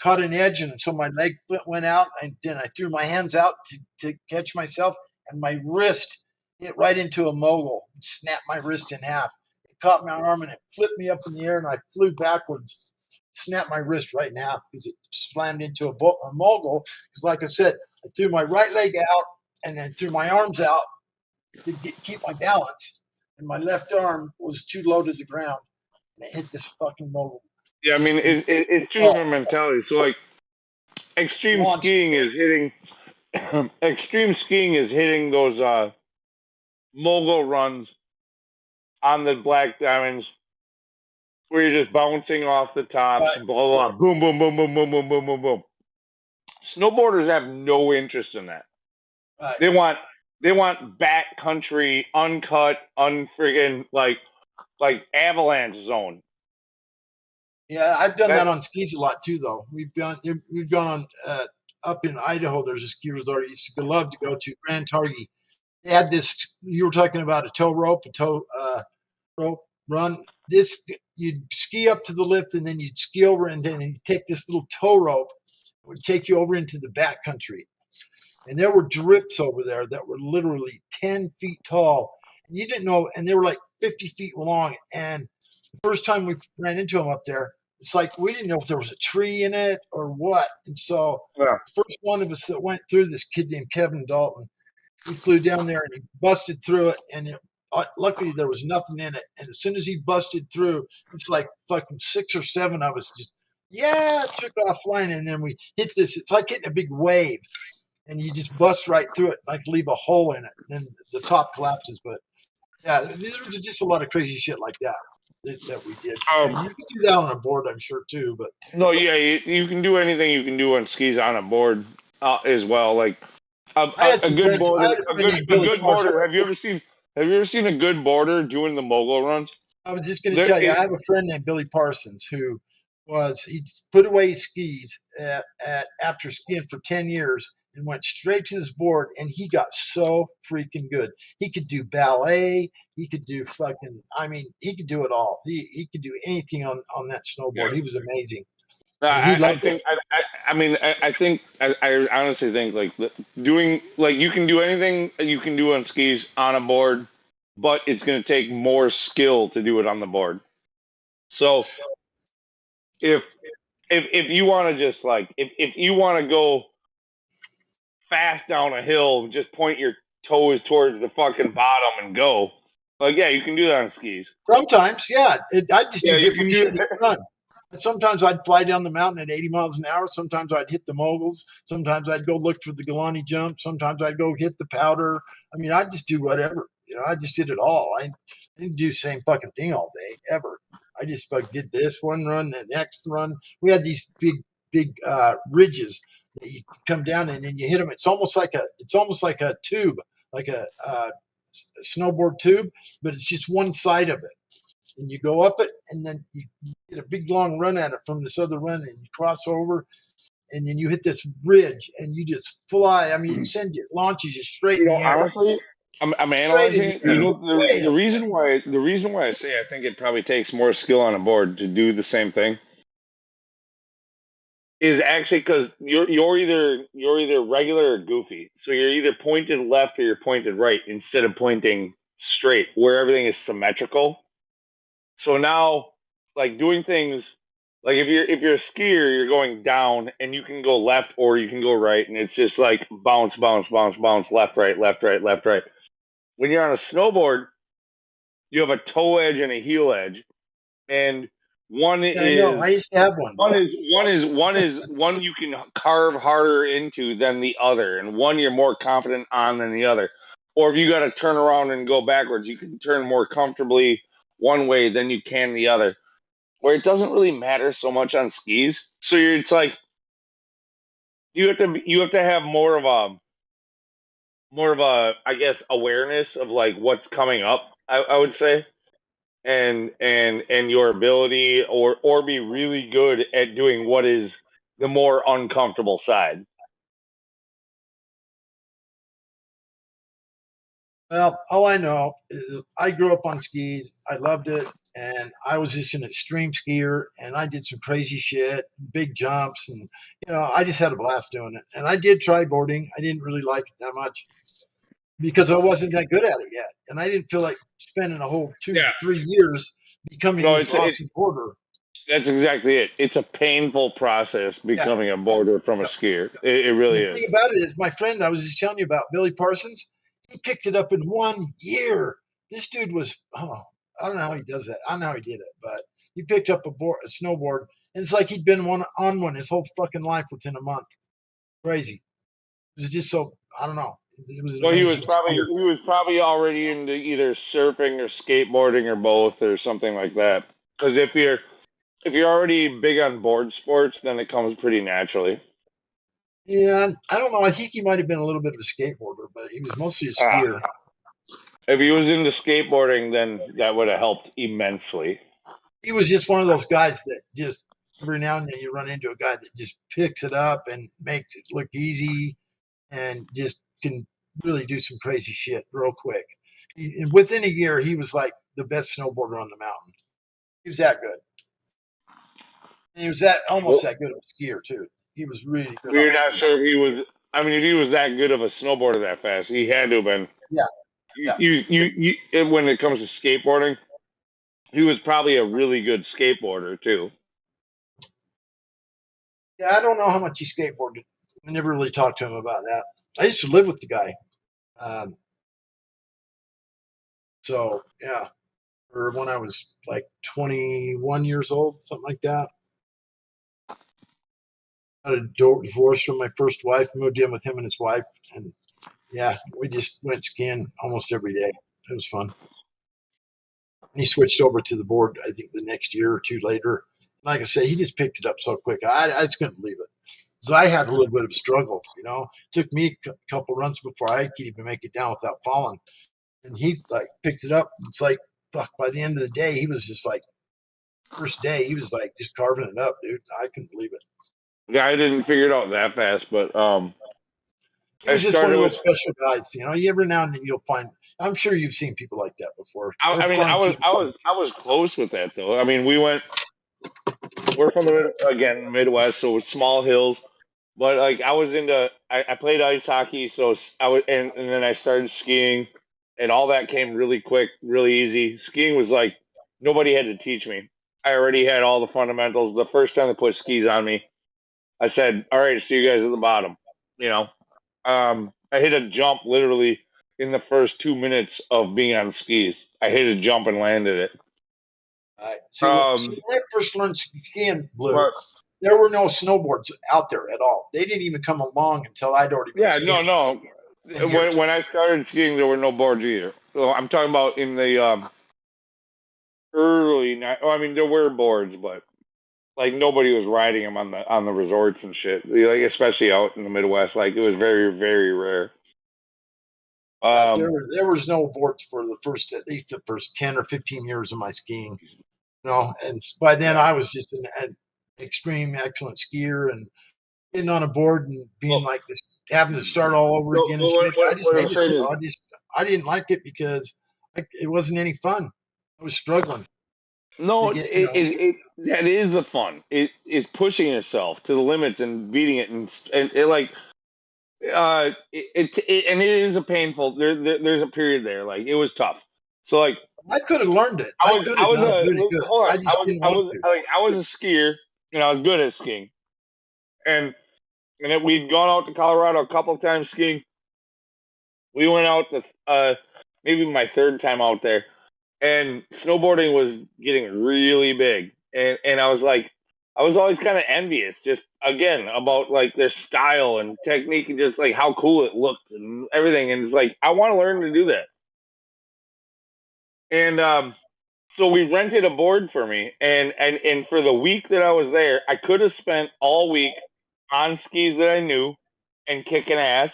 caught an edge and so my leg went out and then I threw my hands out to catch myself and my wrist hit right into a mogul and snapped my wrist in half. It caught my arm and it flipped me up in the air and I flew backwards, snapped my wrist right in half because it slammed into a mogul. Because like I said, I threw my right leg out and then threw my arms out to keep my balance. And my left arm was too low to the ground. And it hit this fucking mogul. Yeah, I mean, it's two different mentalities. So, extreme skiing is hitting those mogul runs on the black diamonds where you're just bouncing off the tops, blah, blah, blah, boom, boom, boom, boom, boom, boom, boom, boom, boom. Snowboarders have no interest in that. Right. They want backcountry, uncut, unfriggin' like avalanche zone. Yeah, I've done that on skis a lot too, though. We've gone on up in Idaho. There's a ski resort I used to love to go to, Grand Targhee. They had this. You were talking about a tow rope run. This you'd ski up to the lift, and then you'd ski over, and then you'd take this little tow rope. It would take you over into the backcountry, and there were drifts over there that were literally 10 feet tall. And you didn't know, and they were 50 feet long. And the first time we ran into them up there, it's we didn't know if there was a tree in it or what. And so the first one of us that went through, this kid named Kevin Dalton, We flew down there and he busted through it, and luckily there was nothing in it. And as soon as he busted through, it's like fucking 6 or 7 of us just took off flying, and then we hit this. It's like hitting a big wave, and you just bust right through it, like leave a hole in it, and the top collapses. But yeah, there was just a lot of crazy shit like that we did. And you can do that on a board, I'm sure too. But no, yeah, you can do anything you can do on skis on a board as well. Like I had a some good friends. I border, had a friend named a Billy good Parsons. border. Have you ever seen a good border doing the mogul runs? I was just going to tell you, I have a friend named Billy Parsons who he put away his skis after skiing for 10 years and went straight to this board, and he got so freaking good. He could do ballet. He could do he could do it all. He could do anything on that snowboard. Yeah. He was amazing. I think I honestly think like doing like you can do anything you can do on skis on a board, but it's going to take more skill to do it on the board. So if you want to just like if you want to go fast down a hill, just point your toes towards the fucking bottom and go. Like yeah, you can do that on skis. Sometimes, yeah, I just Yeah, do you different can shit do. each run. Sometimes I'd fly down the mountain at 80 miles an hour. Sometimes I'd hit the moguls. Sometimes I'd go look for the Galani jump. Sometimes I'd go hit the powder. I mean, I just do whatever. I just did it all. I didn't do the same fucking thing all day ever. I just did this one run, the next run. We had these big ridges that you come down and then you hit them. It's almost like a tube, like a snowboard tube, but it's just one side of it, and you go up it, and then you get a big long run at it from this other run, and you cross over, and then you hit this ridge, and you just fly. I mean, it launches you straight in the air. Honestly, I'm analyzing it. You know, the reason why I say I think it probably takes more skill on a board to do the same thing is actually because you're either regular or goofy. So you're either pointed left or you're pointed right instead of pointing straight, where everything is symmetrical. So now, like doing things like if you're a skier, you're going down and you can go left or you can go right, and it's just like bounce, bounce, bounce, bounce, left, right, left, right, left, right. When you're on a snowboard, you have a toe edge and a heel edge, and one Yeah, I know. I used to have one. One you can carve harder into than the other, and one you're more confident on than the other. Or if you got to turn around and go backwards, you can turn more comfortably one way than you can the other. Where it doesn't really matter so much on skis. So it's like you have to have more of a I guess awareness of like what's coming up. I would say and your ability or be really good at doing what is the more uncomfortable side. Well, all I know is I grew up on skis. I loved it, and I was just an extreme skier, and I did some crazy shit, big jumps, and I just had a blast doing it. And I did try boarding. I didn't really like it that much because I wasn't that good at it yet, and I didn't feel like spending a whole 2-3 years becoming this awesome boarder. That's exactly it. It's a painful process becoming a boarder from a skier. It really is. The thing about it is, my friend I was just telling you about, Billy Parsons, he picked it up in 1 year. This dude was, I don't know how he does that. I don't know how he did it, but he picked up a snowboard, and it's like he'd been on one his whole fucking life within a month. Crazy. It was just so, I don't know. It was an Well, amazing he was probably already into either surfing or skateboarding or both or something like that. Because if you're already big on board sports, then it comes pretty naturally. Yeah, I don't know. I think he might have been a little bit of a skateboarder, but he was mostly a skier. If he was into skateboarding, then that would have helped immensely. He was just one of those guys that just every now and then you run into a guy that just picks it up and makes it look easy and just can really do some crazy shit real quick. And within a year, he was like the best snowboarder on the mountain. He was that good. And he was almost that good of a skier too. He was really good. You're not sure if he was. I mean, if he was that good of a snowboarder that fast, he had to have been. Yeah. You when it comes to skateboarding, he was probably a really good skateboarder too. Yeah, I don't know how much he skateboarded. I never really talked to him about that. I used to live with the guy. So yeah, or when I was like 21 years old, something like that. I had a divorce from my first wife, moved in with him and his wife, and yeah, we just went skiing almost every day. It was fun. And he switched over to the board, I think, the next year or two later. Like I say, he just picked it up so quick. I just couldn't believe it. So I had a little bit of a struggle, you know. It took me a couple runs before I could even make it down without falling. And he like picked it up. It's like, fuck, by the end of the day, he was just like, first day, he was like just carving it up, dude. I couldn't believe it. Yeah, I didn't figure it out that fast, but He was just one of those special guys, you know. You every now and then you'll find. I'm sure you've seen people like that before. I mean, I was close with that though. I mean, we're from the Midwest, so it's small hills. But like I played ice hockey, so I was, and then I started skiing, and all that came really quick, really easy. Skiing was like nobody had to teach me. I already had all the fundamentals. The first time they put skis on me, I said, "All right, see you guys at the bottom." You know, I hit a jump literally in the first 2 minutes of being on skis. I hit a jump and landed it. See, when I first learned skiing, Blue, there were no snowboards out there at all. They didn't even come along until I'd already been skiing. No. When I started skiing, there were no boards either. So I'm talking about in the early night. I mean, there were boards, but like nobody was riding them on the resorts and shit. Like especially out in the Midwest, like it was very very rare. There was no boards for at least the first 10 or 15 years of my skiing. You know, and by then I was just an extreme excellent skier and getting on a board and being like this, having to start all over again. And shit. I just hated it. I didn't like it because it wasn't any fun. I was struggling. No, that is the fun. It is pushing yourself to the limits and beating it, and it like and it is a painful. There's a period there, like it was tough. So like I could have learned it. I was really good. Hold on, I just didn't want to. I was a skier, and I was good at skiing, and we'd gone out to Colorado a couple of times skiing. We went out to maybe my third time out there, and snowboarding was getting really big, and I was like, I was always kind of envious, just again about like their style and technique and just like how cool it looked and everything, and it's like I want to learn to do that, and so we rented a board for me, and for the week that I was there, I could have spent all week on skis that I knew and kicking ass,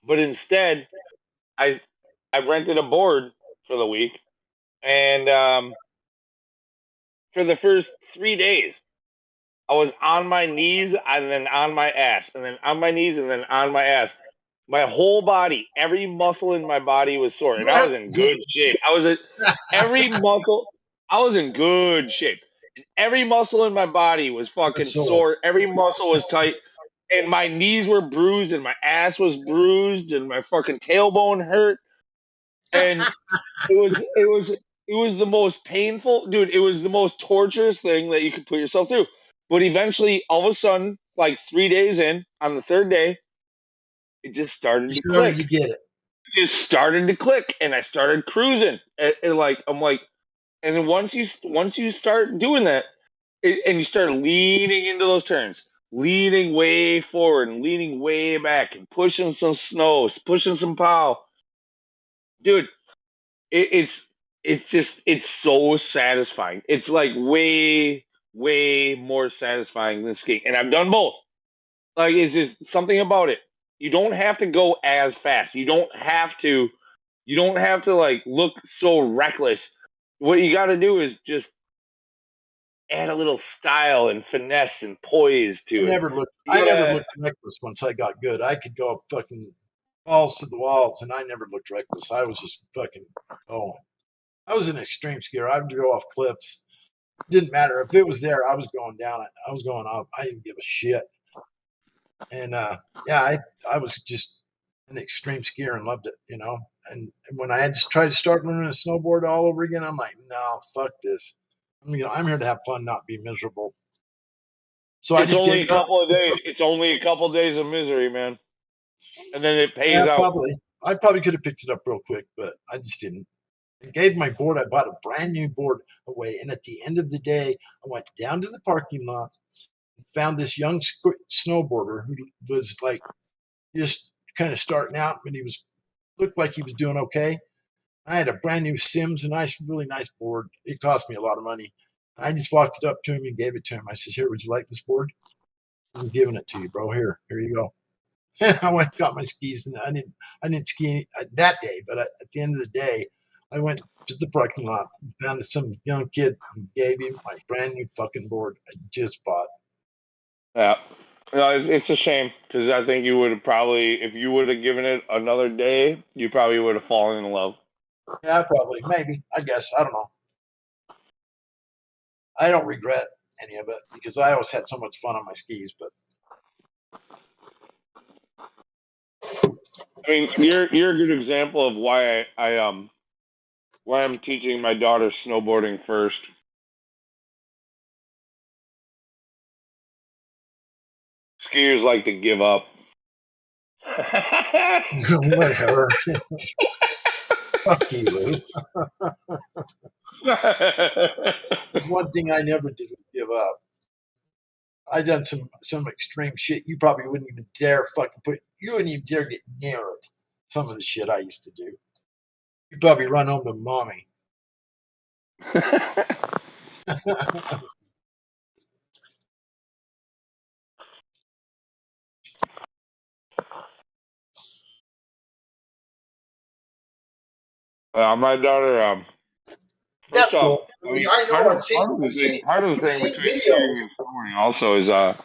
but instead I rented a board for the week, and for the first 3 days, I was on my knees and then on my ass, and then on my knees and then on my ass. My whole body, every muscle in my body was sore, and I was in good shape. Every muscle. I was in good shape. And every muscle in my body was fucking sore. Every muscle was tight, and my knees were bruised, and my ass was bruised, and my fucking tailbone hurt, and it was the most painful, dude. It was the most torturous thing that you could put yourself through. But eventually, all of a sudden, like 3 days in, on the third day, it just started to click. You get it. It just started to click, and I started cruising. And like I'm like, and then once you start doing that, and you start leaning into those turns, leaning way forward and leaning way back, and pushing some snow, pushing some pow, dude. It's so satisfying. It's like way more satisfying than skiing, and I've done both. Like it's just something about it. You don't have to go as fast. You don't have to. You don't have to like look so reckless. What you got to do is just add a little style and finesse and poise to it. I never looked reckless once I got good. I could go fucking balls to the walls, and I never looked reckless. I was just fucking going. I was an extreme skier. I would go off cliffs. Didn't matter if it was there. I was going down. I was going up. I didn't give a shit. And yeah, I was just an extreme skier and loved it, you know. And when I had to try to start learning a snowboard all over again, I'm like, no, fuck this. I'm here to have fun, not be miserable. So it's only a couple of days. It's only a couple of days of misery, man, and then it pays out. Probably. I probably could have picked it up real quick, but I just didn't. I gave my board. I bought a brand new board away, and at the end of the day, I went down to the parking lot and found this young snowboarder who was like just kind of starting out, and he looked like he was doing okay. I had a brand new Sims, a really nice board. It cost me a lot of money. I just walked it up to him and gave it to him. I said, "Here, would you like this board? I'm giving it to you, bro. Here you go." I went and got my skis, and I didn't ski that day. But at the end of the day, I went to the parking lot and found some young kid and gave him my brand new fucking board I just bought. Yeah. No, it's a shame because I think you would have probably, if you would have given it another day, you probably would have fallen in love. Yeah, probably, maybe, I guess. I don't know. I don't regret any of it because I always had so much fun on my skis. But I mean, you're a good example of why why I'm teaching my daughter snowboarding first. Skiers like to give up. whatever. Fuck you, Lou. That's one thing I never did was give up. I done some extreme shit. You probably wouldn't even dare you wouldn't even dare get near it. Some of the shit I used to do. You probably run home to mommy. My daughter, That's first off, cool. I mean, I know part of the I've thing seen between skiing videos. and snowboarding also is I've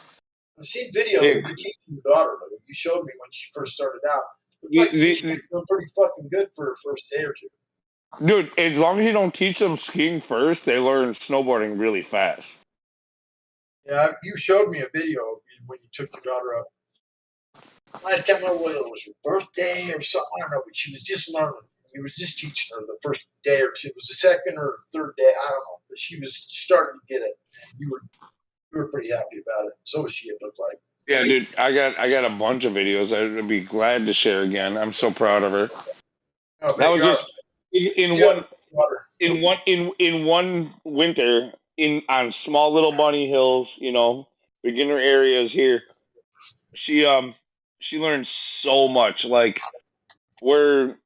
seen videos of you teaching your daughter. You showed me when she first started out. Looks like she's doing pretty fucking good for her first day or two. Dude, as long as you don't teach them skiing first, they learn snowboarding really fast. Yeah, you showed me a video when you took your daughter up. I can't remember whether it was her birthday or something. I don't know, but she was just learning. He was just teaching her the first day or two. It was the second or third day. I don't know, but she was starting to get it, and you were pretty happy about it. So was she. It looked like. Yeah, dude, I got a bunch of videos. I'd be glad to share again. I'm so proud of her. That was just in one winter on small little bunny hills, beginner areas here. She learned so much. Like where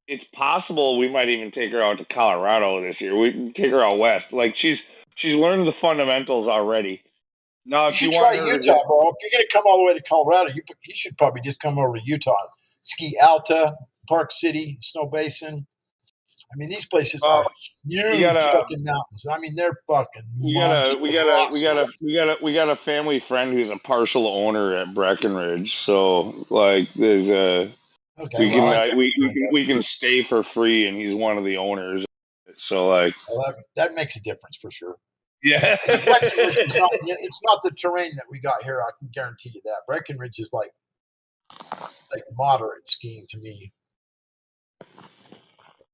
it's possible we might even take her out to Colorado this year. We can take her out west. Like she's learned the fundamentals already. Now, You should try Utah, bro. If you're going to come all the way to Colorado, you should probably just come over to Utah. Ski Alta, Park City, Snow Basin. I mean, these places are huge fucking mountains. I mean, they're fucking monstrous. We got a family friend who's a partial owner at Breckenridge. So like there's we can stay for free and he's one of the owners. So like that makes a difference for sure. Yeah. Breckenridge is it's not the terrain that we got here, I can guarantee you that. Breckenridge is like moderate skiing to me.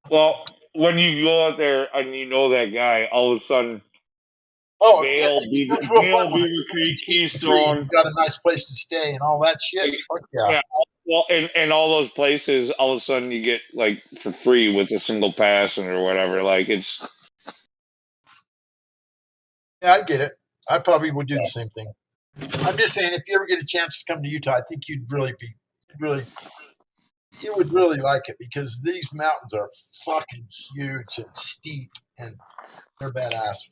Well, when you go out there and you know that guy, all of a sudden, Vale, Beaver Creek, Keystone, you got a nice place to stay and all that shit. Yeah. Well, and all those places, all of a sudden you get like for free with a single pass or whatever. Like it's. Yeah, I get it. I probably would do the same thing. I'm just saying, if you ever get a chance to come to Utah, I think you would really like it because these mountains are fucking huge and steep and they're badass.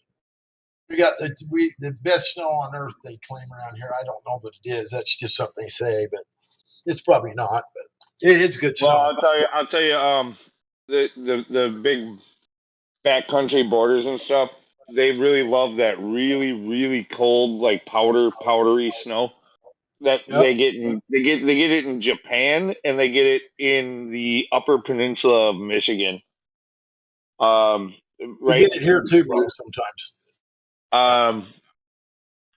We got the best snow on earth, they claim around here. I don't know what it is. That's just something they say, but it's probably not. But it is good snow. Well, I'll tell you. The big backcountry borders and stuff. They really love that really really cold like powdery snow that they get it in Japan and they get it in the Upper Peninsula of Michigan. Right. We get it here too, bro. Sometimes.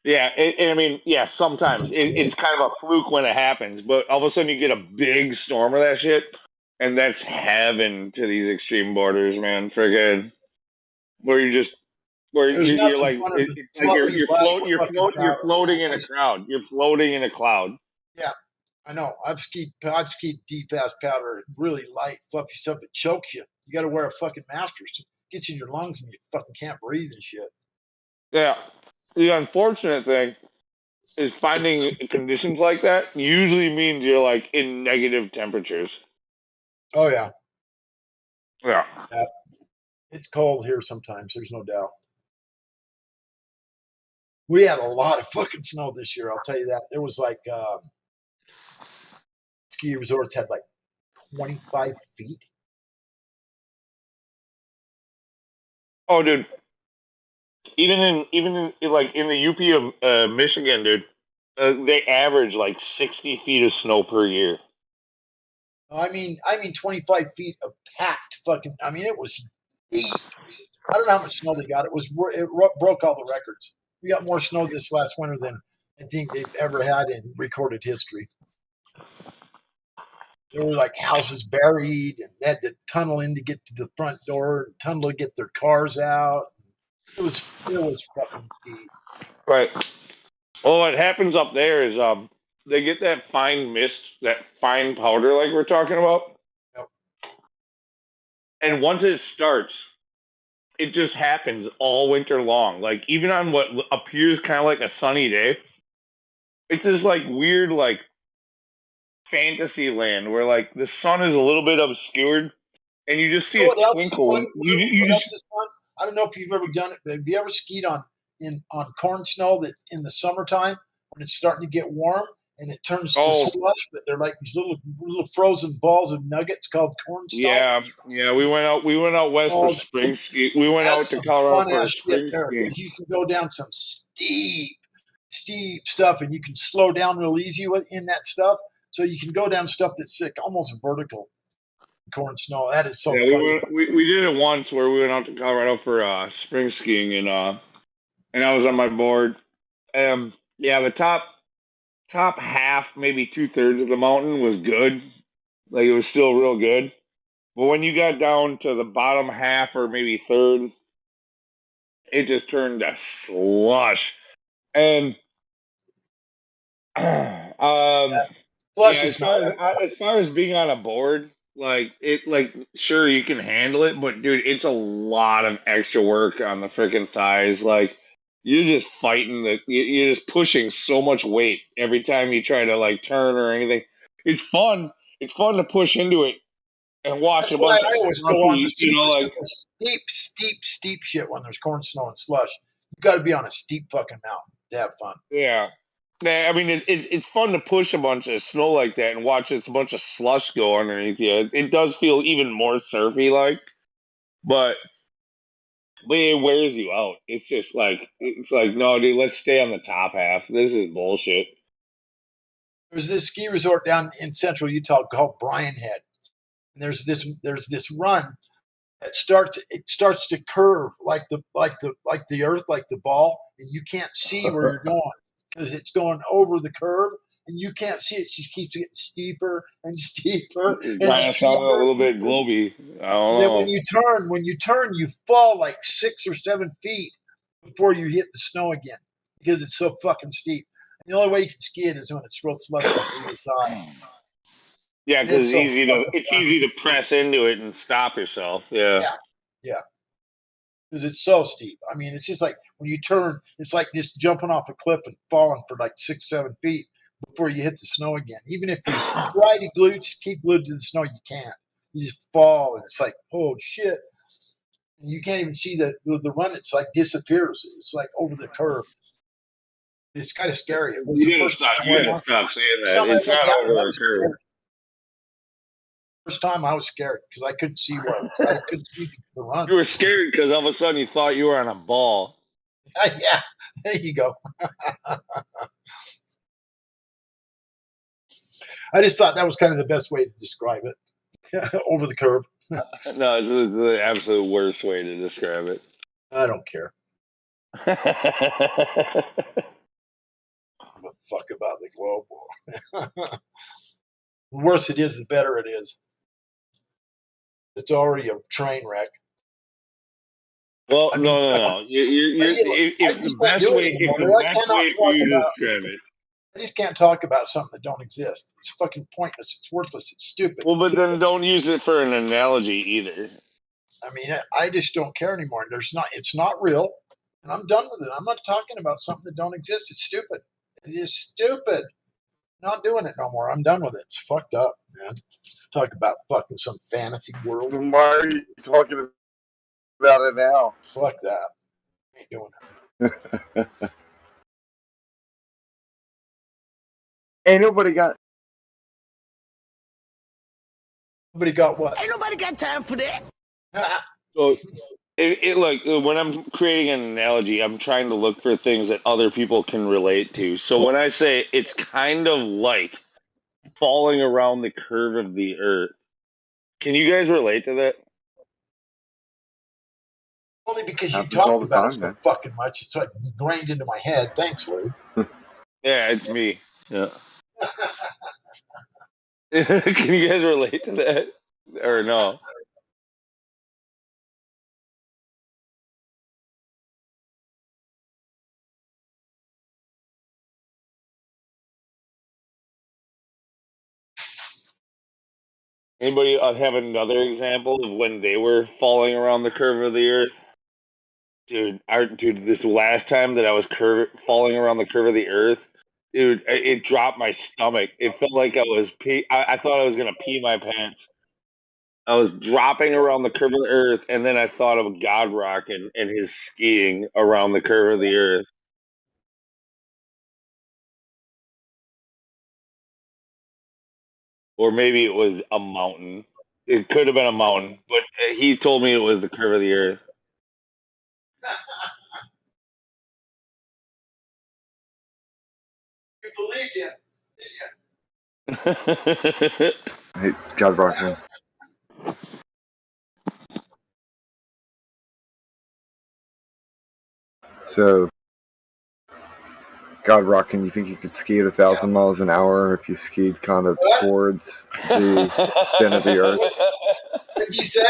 Yeah, and I mean, yeah, sometimes it's kind of a fluke when it happens, but all of a sudden you get a big storm of that shit, and that's heaven to these extreme borders, man. Friggin', where you're like it's like you're floating in a crowd. You're floating in a cloud. Yeah, I know. I've skied deep ass powder, really light, fluffy stuff that chokes you. You got to wear a fucking mask or something. Gets in your lungs and you fucking can't breathe and shit. Yeah. The unfortunate thing is finding conditions like that usually means you're like in negative temperatures. Oh yeah. Yeah. It's cold here sometimes. There's no doubt. We had a lot of fucking snow this year. I'll tell you that. There was like ski resorts had like 25 feet. Oh, dude. Even in like in the UP of Michigan, dude, they average like 60 feet of snow per year. I mean 25 feet of packed fucking. I mean, it was deep. I don't know how much snow they got. It broke all the records. We got more snow this last winter than I think they've ever had in recorded history. There were like houses buried, and they had to tunnel in to get to the front door, and tunnel to get their cars out. It was fucking deep. Right. Well, what happens up there is they get that fine mist, that fine powder like we're talking about. Yep. And once it starts, it just happens all winter long. Like even on what appears kind of like a sunny day, it's this like weird like fantasy land where like the sun is a little bit obscured and you just see a What else is twinkle. fun? What else is fun? I don't know if you've ever done it, but have you ever skied on corn snow that in the summertime when it's starting to get warm and it turns to slush, but they're like these little frozen balls of nuggets called corn snow. Yeah. We went out west for spring ski. We went out to Colorado for spring skiing. You can go down some steep stuff, and you can slow down real easy in that stuff. So you can go down stuff that's almost vertical. Corn snow. That is so funny. We did it once where we went out to Colorado for spring skiing, and I was on my board. Yeah, the top half, maybe 2/3 of the mountain was good. Like it was still real good. But when you got down to the bottom half or maybe third, it just turned to slush. And as far as being on a board, sure you can handle it, but dude, it's a lot of extra work on the freaking thighs. Like you're just fighting you're just pushing so much weight every time you try to like turn or anything. It's fun. It's fun to push into it and watch a bunch of I always go on the steep shit when there's corn snow and slush. You got to be on a steep fucking mountain to have fun. Yeah. I mean, it's fun to push a bunch of snow like that and watch a bunch of slush go underneath you. It does feel even more surfy like, but it wears you out. It's just like no, dude, let's stay on the top half. This is bullshit. There's this ski resort down in central Utah called Bryan Head, and there's this run that starts to curve like the earth, like the ball, and you can't see where you're going because it's going over the curve and you can't see it. It just keeps getting steeper and steeper. Kind of sound a little bit globy. I don't know. Then when you turn, you fall like 6 or 7 feet before you hit the snow again because it's so fucking steep. And the only way you can ski it is when it's real slushy on either side. Yeah, because it's easy to press into it and stop yourself. Yeah. Because it's so steep. I mean, it's just like when you turn, it's like just jumping off a cliff and falling for like 6, 7 feet before you hit the snow again. Even if you try to keep glued to the snow, you can't. You just fall, and it's like, oh shit! And you can't even see the run. It's like disappears. It's like over the curve. It's kind of scary. You gotta stop saying that. It's not over the curve. First time I was scared because I couldn't see I couldn't see the run. You were scared because all of a sudden you thought you were on a ball. Yeah, there you go. I just thought that was kind of the best way to describe it. Over the curve. No, it's the absolute worst way to describe it. I don't care. I don't give a fuck about the globe war. The worse it is, the better it is. It's already a train wreck. Well, no. It's the best way for you to describe it. I just can't talk about something that don't exist. It's fucking pointless. It's worthless. It's stupid. Well, but then don't use it for an analogy either. I mean, I just don't care anymore. And it's not real. And I'm done with it. I'm not talking about something that don't exist. It's stupid. It is stupid. Not doing it no more. I'm done with it. It's fucked up, man. Talk about fucking some fantasy world. Why are you talking about it now? Fuck that. Ain't doing it. Ain't nobody got what? Ain't nobody got time for that. So, like when I'm creating an analogy, I'm trying to look for things that other people can relate to. So when I say it's kind of like falling around the curve of the earth, can you guys relate to that? Only because you talked about it so fucking much. It's like ingrained into my head. Thanks, Lou. Yeah, it's me. Yeah. Can you guys relate to that? Or no? Anybody have another example of when they were falling around the curve of the earth? Dude, this last time that I was falling around the curve of the earth, dude, it dropped my stomach. It felt like I was I thought I was gonna pee my pants. I was dropping around the curve of the earth, and then I thought of God Rock and his skiing around the curve of the earth. Or maybe it was a mountain. It could have been a mountain, but he told me it was the curve of the earth. You believed him, didn't you? Hey, God Rock, man. So, God Rockin', you think you could ski at 1,000 miles an hour if you skied kind of towards the spin of the Earth? What did you say?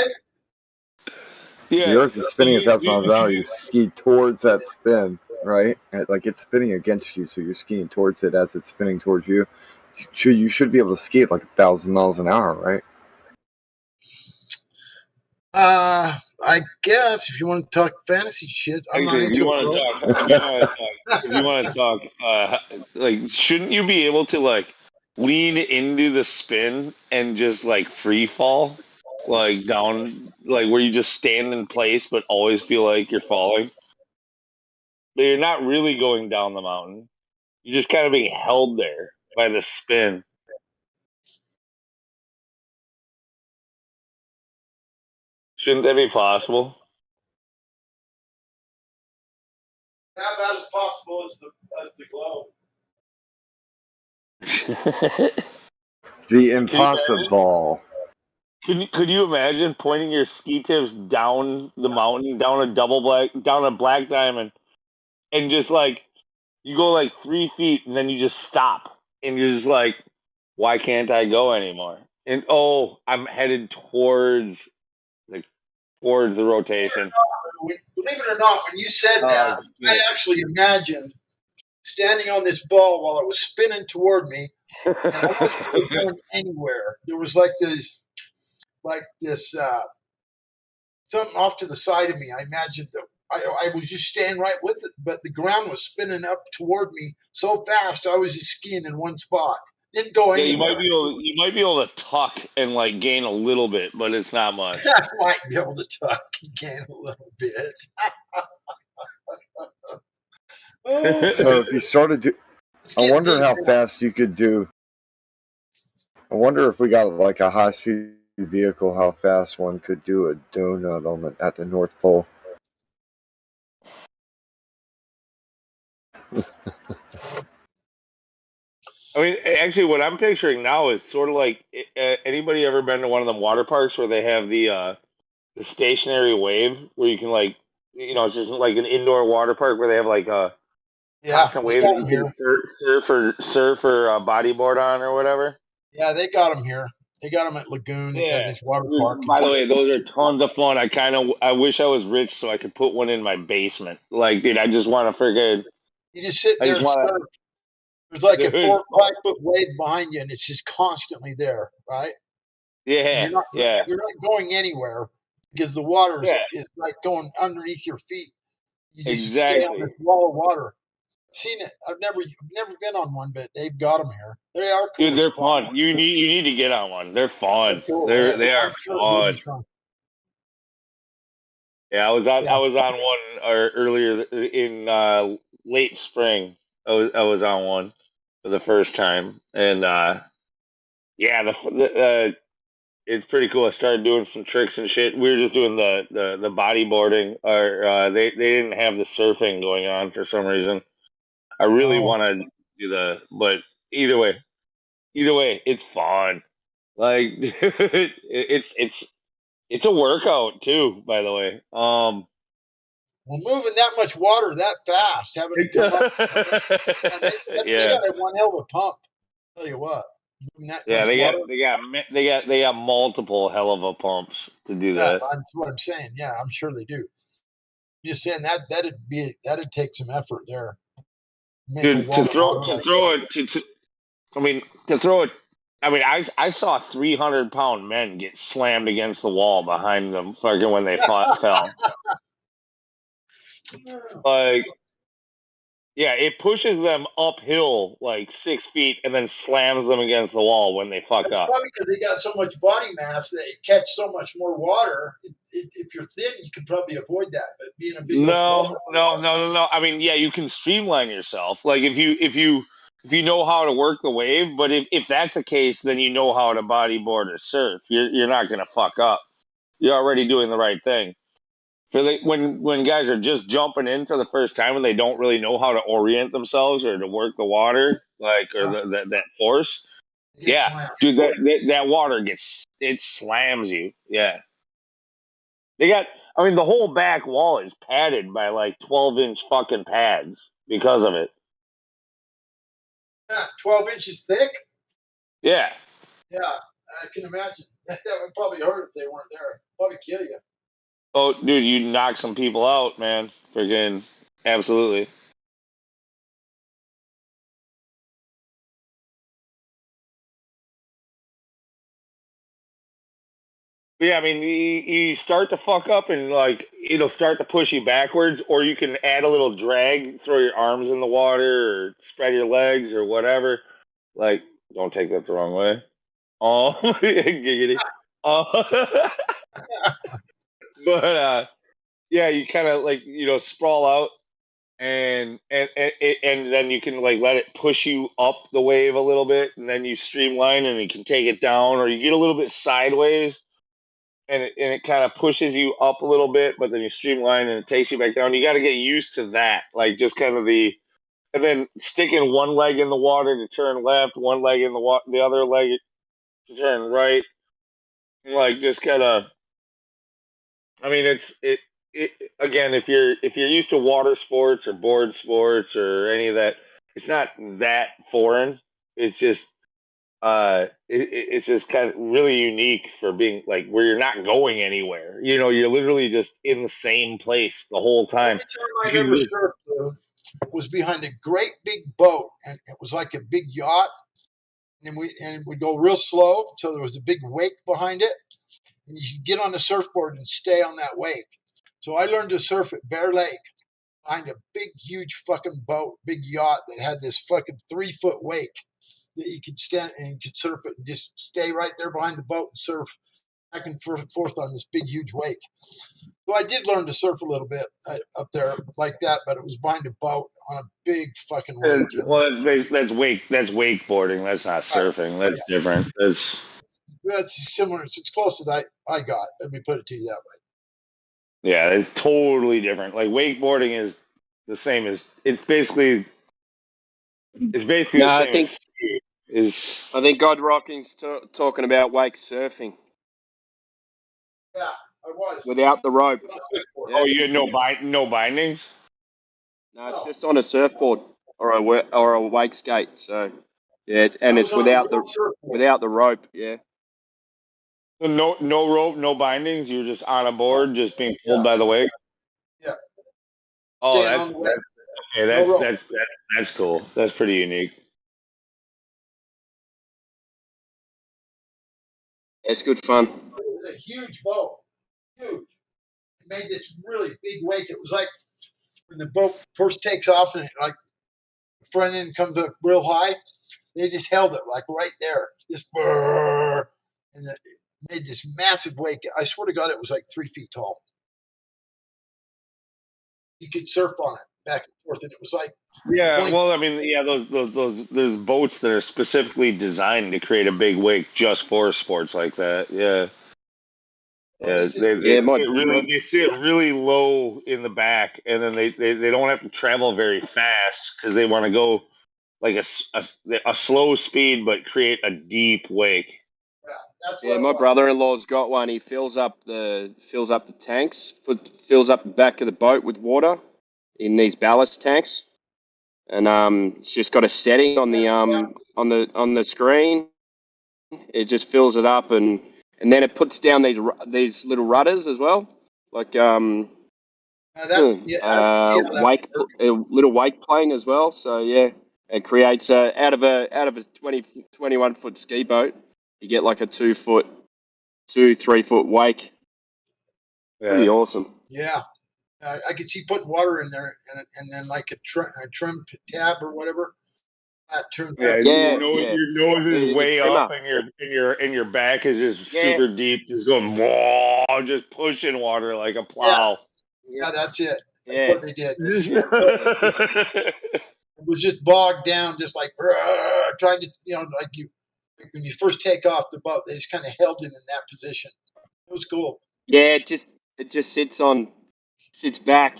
Yeah. The Earth is spinning 1,000 miles an hour. You ski towards that spin, right? And, like, it's spinning against you, so you're skiing towards it as it's spinning towards you. You should be able to ski at like 1,000 miles an hour, right? I guess if you want to talk fantasy shit, I'm not into it. If you want to talk, like, shouldn't you be able to like lean into the spin and just like free fall, like down, like where you just stand in place but always feel like you're falling? But you're not really going down the mountain. You're just kind of being held there by the spin. Shouldn't that be possible? Not about as possible as the globe. The impossible. Could you imagine pointing your ski tips down the mountain, down a black diamond, and just like you go like 3 feet and then you just stop and you're just like, why can't I go anymore? And I'm headed towards the rotation. Believe it or not, when you said that, I actually imagined standing on this ball while it was spinning toward me, and I wasn't really going anywhere. There was like this something off to the side of me. I imagined that I was just staying right with it, but the ground was spinning up toward me so fast. I was just skiing in one spot. Didn't go anywhere. You might be able to tuck and like gain a little bit, but it's not much. I might be able to tuck and gain a little bit. So if you started to, I wonder how fast you could do. I wonder if we got like a high-speed vehicle, how fast one could do a donut at the North Pole. I mean, actually, what I'm picturing now is sort of like anybody ever been to one of them water parks where they have the stationary wave where you can like, it's just like an indoor water park where they have like a constant wave that you can surf or bodyboard on or whatever. Yeah, they got them here. They got them at Lagoon. They got this water park. By the way, those are tons of fun. I wish I was rich so I could put one in my basement. Like, dude, I just want to forget. You just sit there and surf. There's like Dude, a 4 or 5 foot wave behind you, and it's just constantly there, right? And yeah, yeah, you're not going anywhere because the water yeah, is like going underneath your feet. You stay on exactly. this wall of water. I've seen it. I've never been on one, but they've got them here. They are cool Dude, as they're fuck. fun. You need to get on one. They're They're fun. cool. They are I'm sure it will fun. be fun. Yeah, Yeah. I was on one earlier in late spring. I was on one for the first time, and yeah, it's pretty cool. I started doing some tricks and shit. We were just doing the bodyboarding, or they didn't have the surfing going on for some reason. I really Oh. want to do but either way, it's fun. Like it's a workout too, by the way. Well, moving that much water that fast, having to come up, and they Yeah, got one hell of a pump. Tell you what, moving that yeah, much water. they got multiple hell of a pumps to do Yeah, that. that's what I'm saying. Yeah, I'm sure they do. Just saying that'd take some effort there. Make a Dude, wall of water to like throw that. it I mean to throw it. I mean, I saw 300-pound men get slammed against the wall behind them, fucking when they fell. Like, yeah, it pushes them uphill like 6 feet and then slams them against the wall when they fuck That's up. probably because they got so much body mass that it catch so much more water. If you're thin, you could probably avoid that. But being a big old ball, No. I mean, yeah, you can streamline yourself. Like if you know how to work the wave, but if that's the case, then you know how to bodyboard or surf. You're not gonna fuck up. You're already doing the right thing. For when guys are just jumping in for the first time and they don't really know how to orient themselves or to work the water, like or that force, yeah, dude, that water it slams you. Yeah, they got. I mean, the whole back wall is padded by like 12-inch fucking pads because of it. yeah, 12 inches thick. Yeah. Yeah, I can imagine. That would probably hurt if they weren't there. Probably kill you. Oh, dude, you knock some people out, man. Freaking absolutely. Yeah, I mean, you start to fuck up and like it'll start to push you backwards, or you can add a little drag, throw your arms in the water, or spread your legs, or whatever. Like, don't take that the wrong way. Oh, giggity. Oh, but yeah, you kind of like sprawl out, and then you can like let it push you up the wave a little bit, and then you streamline, and you can take it down, or you get a little bit sideways and it kind of pushes you up a little bit, but then you streamline and it takes you back down. You got to get used to that, like just kind of and then sticking one leg in the water to turn left, one leg in the water, the other leg to turn right, like just kind of. I mean, it again. If you're used to water sports or board sports or any of that, it's not that foreign. It's just it's just kind of really unique for being like where you're not going anywhere. You're literally just in the same place the whole The time. only time I've ever surfed was behind a great big boat, and it was like a big yacht, and we'd go real slow, so there was a big wake behind it, and you could get on the surfboard and stay on that wake. So I learned to surf at Bear Lake behind a big, huge fucking boat, big yacht that had this fucking 3 foot wake that you could stand and you could surf it and just stay right there behind the boat and surf back and forth on this big, huge wake. So I did learn to surf a little bit up there like that, but it was behind a boat on a big fucking wake. Well, that's wakeboarding. That's not surfing. That's different. That's similar. It's as close as I got. Let me put it to you that way. Yeah, it's totally different. Like wakeboarding is the same as it's basically No, the I same think as ski. Is I think God Rocking's talking about wake surfing Yeah, I was. without the rope. oh, Yeah. you had no bindings. No, it's just on a surfboard or a wake skate. So yeah, and I it's was on a real surfboard. without the rope. Yeah. So no rope, no bindings. You're just on a board, just being pulled by the wake. Yeah. Oh, Staying on the wake. okay. No rope. That's cool. That's pretty unique. It's good fun. It was a huge boat, huge. It made this really big wake. It was like when the boat first takes off and like the front end comes up real high. They just held it like right there, just brrr, and it made this massive wake. I swear to God, it was like 3 feet tall. You could surf on it back and forth, and it was like Yeah, well, I mean, yeah, those boats that are specifically designed to create a big wake just for sports like that. Yeah, yeah, they sit really low in the back, and then they don't have to travel very fast because they want to go like a slow speed but create a deep wake. Yeah, my brother-in-law's got one. He fills up the tanks, fills up the back of the boat with water in these ballast tanks, and it's just got a setting on the screen. It just fills it up, and then it puts down these little rudders as well, like wake a little wake plane as well. So yeah, it creates out of a 21 foot ski boat, you get like a 3 foot wake. Pretty awesome. Yeah, I could see putting water in there, and then like a trim tab or whatever. Yeah, your nose is way up, and your back is just super deep, just going whoa, just pushing water like a plow. Yeah, that's it. That's Yeah. what they did. It was just bogged down, just like trying to, like when you first take off the boat, they just kind of held it in that position. It was cool. Yeah, it just sits back,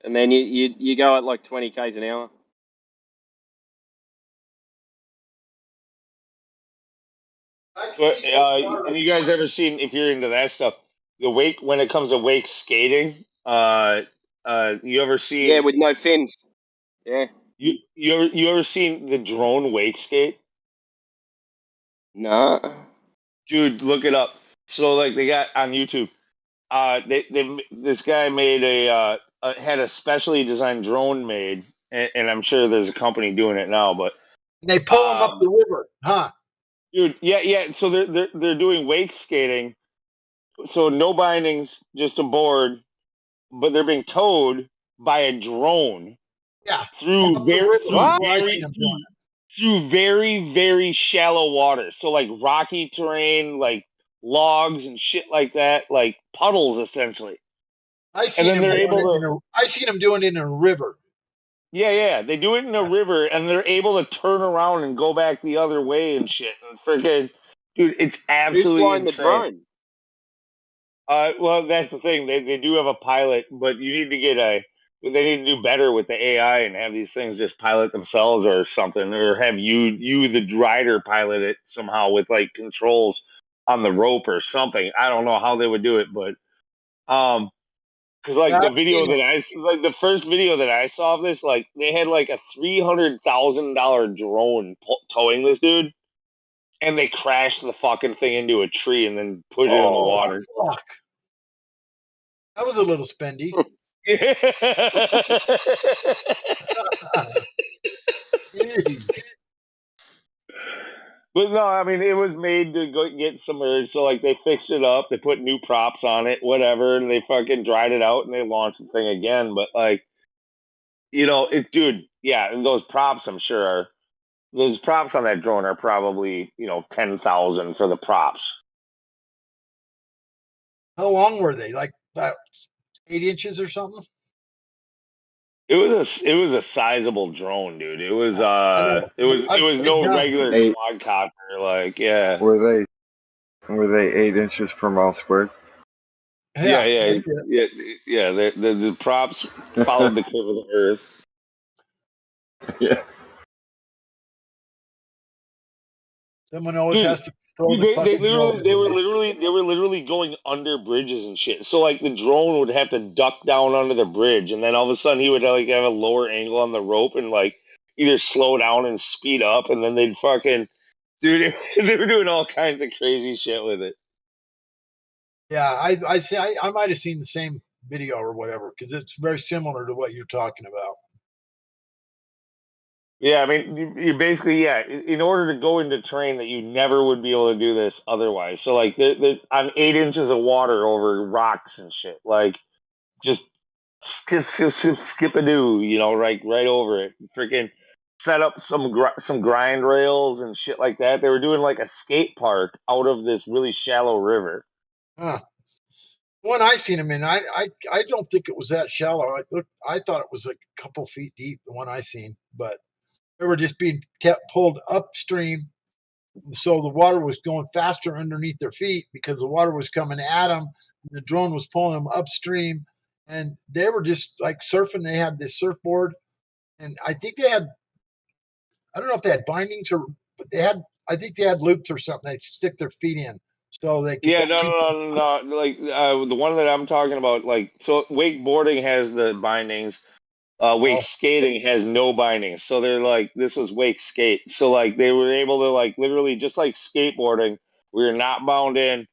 and then you go at like 20 k's an hour. But and you guys ever seen, if you're into that stuff, the wake when it comes to wake skating? You ever seen? Yeah, with no fins. Yeah. You ever seen the drone wake skate? No. Dude, look it up. So like they got on YouTube. This guy made had a specially designed drone made, and I'm sure there's a company doing it now, but they pull them up the river, huh? Dude, yeah. So they're doing wake skating, so no bindings, just a board, but they're being towed by a drone. Yeah, through very very shallow water. So like rocky terrain, like logs and shit like that, like puddles essentially. I seen them doing it in a river. Yeah. They do it in a river, and they're able to turn around and go back the other way and shit. And freaking, dude, it's absolutely insane. The drone? Well, that's the thing. They do have a pilot, but you need to they need to do better with the AI and have these things just pilot themselves or something, or have you the rider pilot it somehow with like controls on the rope or something. I don't know how they would do it, but because like the first video that I saw of this, like they had like a $300,000 drone towing this dude, and they crashed the fucking thing into a tree and then put it in the water. Fuck. That was a little spendy. But no, I mean it was made to go get submerged, so like they fixed it up, they put new props on it, whatever, and they fucking dried it out and they launched the thing again. But like, dude, yeah, and those props, I'm sure those props on that drone are probably 10,000 for the props. How long were they? Like about 8 inches or something? It was a sizable drone, dude. It was no regular quadcopter. Like, yeah. Were they 8 inches per mile squared? Yeah. The props followed the curve of the Earth. Yeah. Someone always has to throw Dude, the fucking they were literally going under bridges and shit. So like the drone would have to duck down under the bridge, and then all of a sudden he would like have a lower angle on the rope and like either slow down and speed up, and then they'd fucking dude. They were doing all kinds of crazy shit with it. Yeah, I might have seen the same video or whatever because it's very similar to what you're talking about. Yeah, I mean, you basically, yeah, in order to go into terrain that you never would be able to do this otherwise. So, like, on 8 inches of water over rocks and shit, like, just skip a doo, right over it. Freaking set up some grind rails and shit like that. They were doing like a skate park out of this really shallow river. Huh. When I seen them in, I don't think it was that shallow. I thought it was like a couple feet deep. The one I seen, but they were just being pulled upstream, so the water was going faster underneath their feet because the water was coming at them. And the drone was pulling them upstream, and they were just like surfing. They had this surfboard, and I think they had, I don't know if they had bindings or, but they had, I think they had loops or something. They'd stick their feet in so they could Yeah, no, keep. no, no, no, no. Like the one that I'm talking about, like so wakeboarding has the bindings. Wake Oh, skating has no bindings. So they're like, this was wake skate. So like they were able to like literally just like skateboarding. We were not bound in.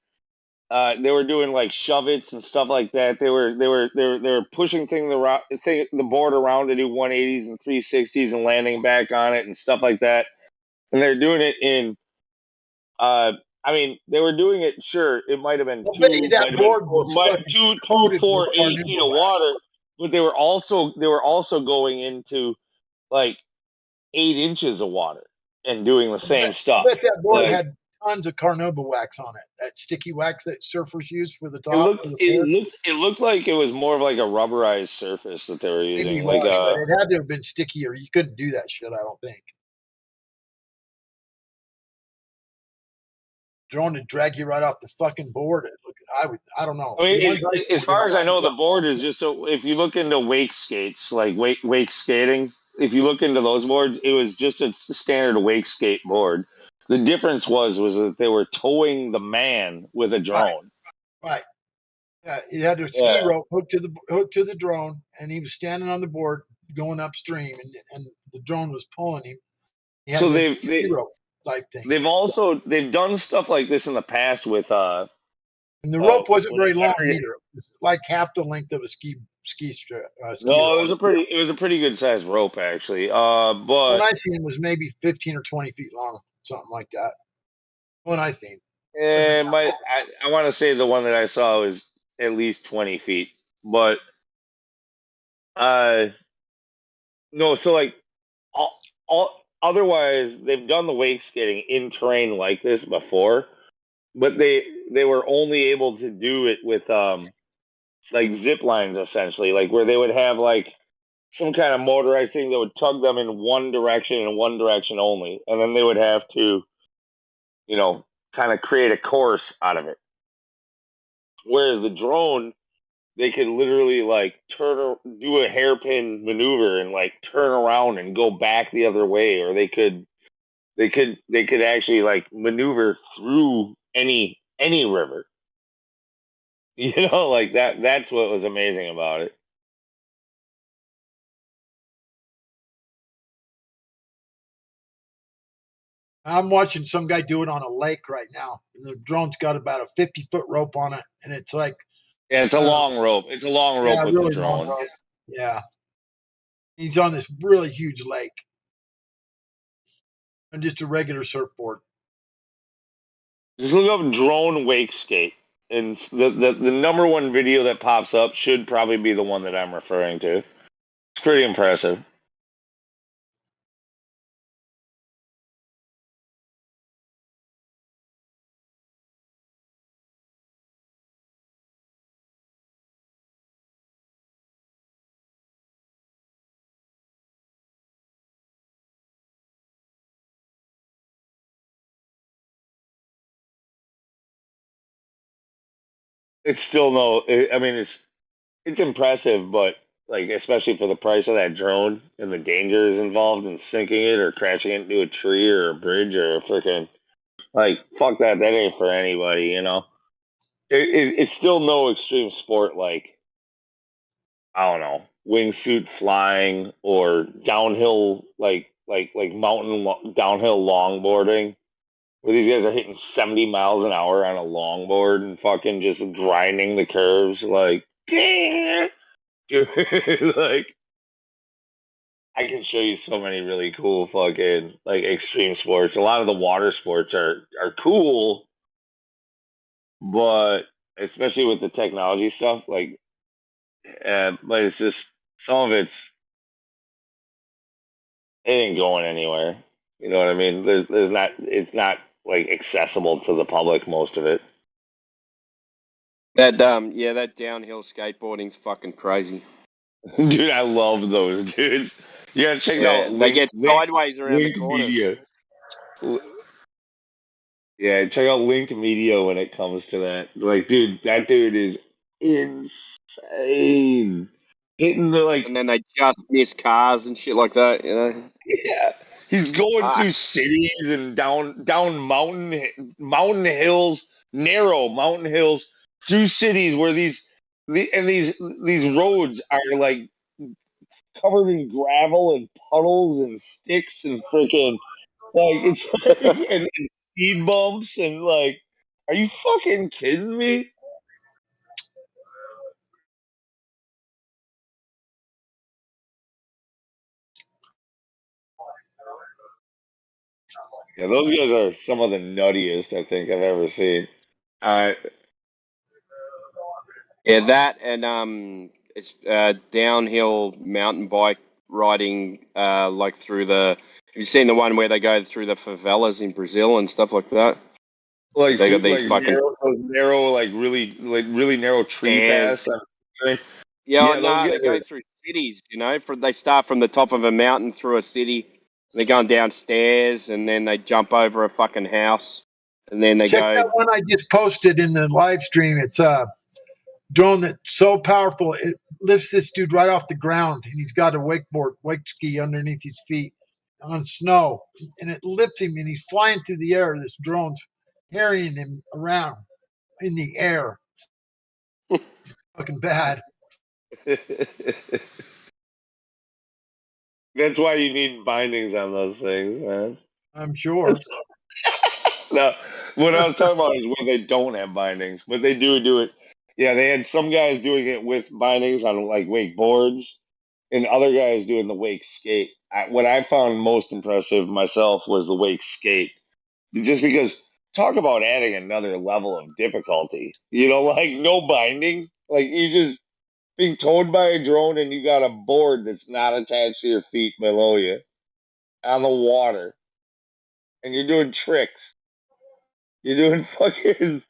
They were doing like shove-its and stuff like that. They were pushing the board around to do 180s and 360s and landing back on it and stuff like that. And they're doing it in uh, I mean, they were doing it. Sure, it might have been well, maybe that might have been board was fucking two, coated with 4, 8 feet carnauba of wax. water, but they were also going into like 8 inches of water and doing the same I stuff. bet that board Like had tons of carnauba wax on it. That sticky wax that surfers use for the it top looked, of the it board. looked, it looked like it was more of like a rubberized surface that they were Maybe using. it Like was, but it had to have been sticky, or you couldn't do that shit. I don't think. Drone to drag you right off the fucking board. I don't know. I The mean, ones I as seen far didn't as I do know, the that. board is just if you look into wake skates, like wake skating, if you look into those boards, it was just a standard wake skate board. The difference was that they were towing the man with a Right, drone. right. Yeah, he had a ski Yeah. rope hooked to the drone, and he was standing on the board going upstream, and the drone was pulling him. He had So the they've ski they rope type thing, they've done stuff like this in the past with and the rope wasn't with very long every either. It was like half the length of a ski no, rope. it was a pretty good sized rope actually. When But I seen him was maybe 15 or 20 feet long, something like that. When I seen, wasn't I want to say the one that I saw was at least 20 feet, but uh no, so like otherwise they've done the wake skating in terrain like this before, but they were only able to do it with like zip lines essentially, like where they would have like some kind of motorized thing that would tug them in one direction and one direction only, and then they would have to, you know, kind of create a course out of it. Whereas the drone, they could literally like do a hairpin maneuver and like turn around and go back the other way, or they could actually like maneuver through any river. Like that's what was amazing about it. I'm watching some guy do it on a lake right now. And the drone's got about a 50-foot rope on it, and it's like, Yeah, it's a long rope. It's a long rope yeah, with the really long drone. rope. Yeah, he's on this really huge lake and just a regular surfboard. Just look up drone wake skate, and the number one video that pops up should probably be the one that I'm referring to. It's pretty impressive. It's still no. I mean, it's impressive, but like especially for the price of that drone and the dangers involved in sinking it or crashing it into a tree or a bridge or a freaking like fuck that. That ain't for anybody. It's still no extreme sport like I don't know wingsuit flying or downhill like downhill longboarding where these guys are hitting 70 miles an hour on a longboard and fucking just grinding the curves like dude, like I can show you so many really cool fucking like extreme sports. A lot of the water sports are cool, but especially with the technology stuff, like, but it's just some of it ain't going anywhere. You know what I mean? There's not. It's not like accessible to the public. Most of it. That that downhill skateboarding's fucking crazy. Dude, I love those dudes. You gotta check out They get sideways around the Linked corners. Media. Yeah, check out Linked Media when it comes to that. Like, dude, that dude is insane. Hitting the like, and then they just miss cars and shit like that. You know. yeah, he's going through cities and down mountain hills, narrow mountain hills, through cities where these roads are like covered in gravel and puddles and sticks and freaking like it's like and speed bumps and like, are you fucking kidding me? Yeah, those guys are some of the nuttiest I think I've ever seen. Yeah, that and it's downhill mountain bike riding, like through the. Have you seen the one where they go through the favelas in Brazil and stuff like that? Like They got these fucking narrow, like really narrow tree stairs. paths. Yeah, Yeah, those no, they guys go are. through cities. You know, they start from the top of a mountain through a city. They're going downstairs, and then they jump over a fucking house, and then they Check go. that one I just posted in the live stream. It's a drone that's so powerful it lifts this dude right off the ground, and he's got a wake ski underneath his feet on snow, and it lifts him, and he's flying through the air. This drone's carrying him around in the air. Fucking bad. That's why you need bindings on those things, man. I'm sure. No, what I was talking about is when they don't have bindings, but they do it. Yeah, they had some guys doing it with bindings on like wakeboards, and other guys doing the wake skate. What I found most impressive myself was the wake skate, just because talk about adding another level of difficulty. You know, like no binding, like you just being towed by a drone and you got a board that's not attached to your feet below you on the water, and you're doing tricks. You're doing fucking.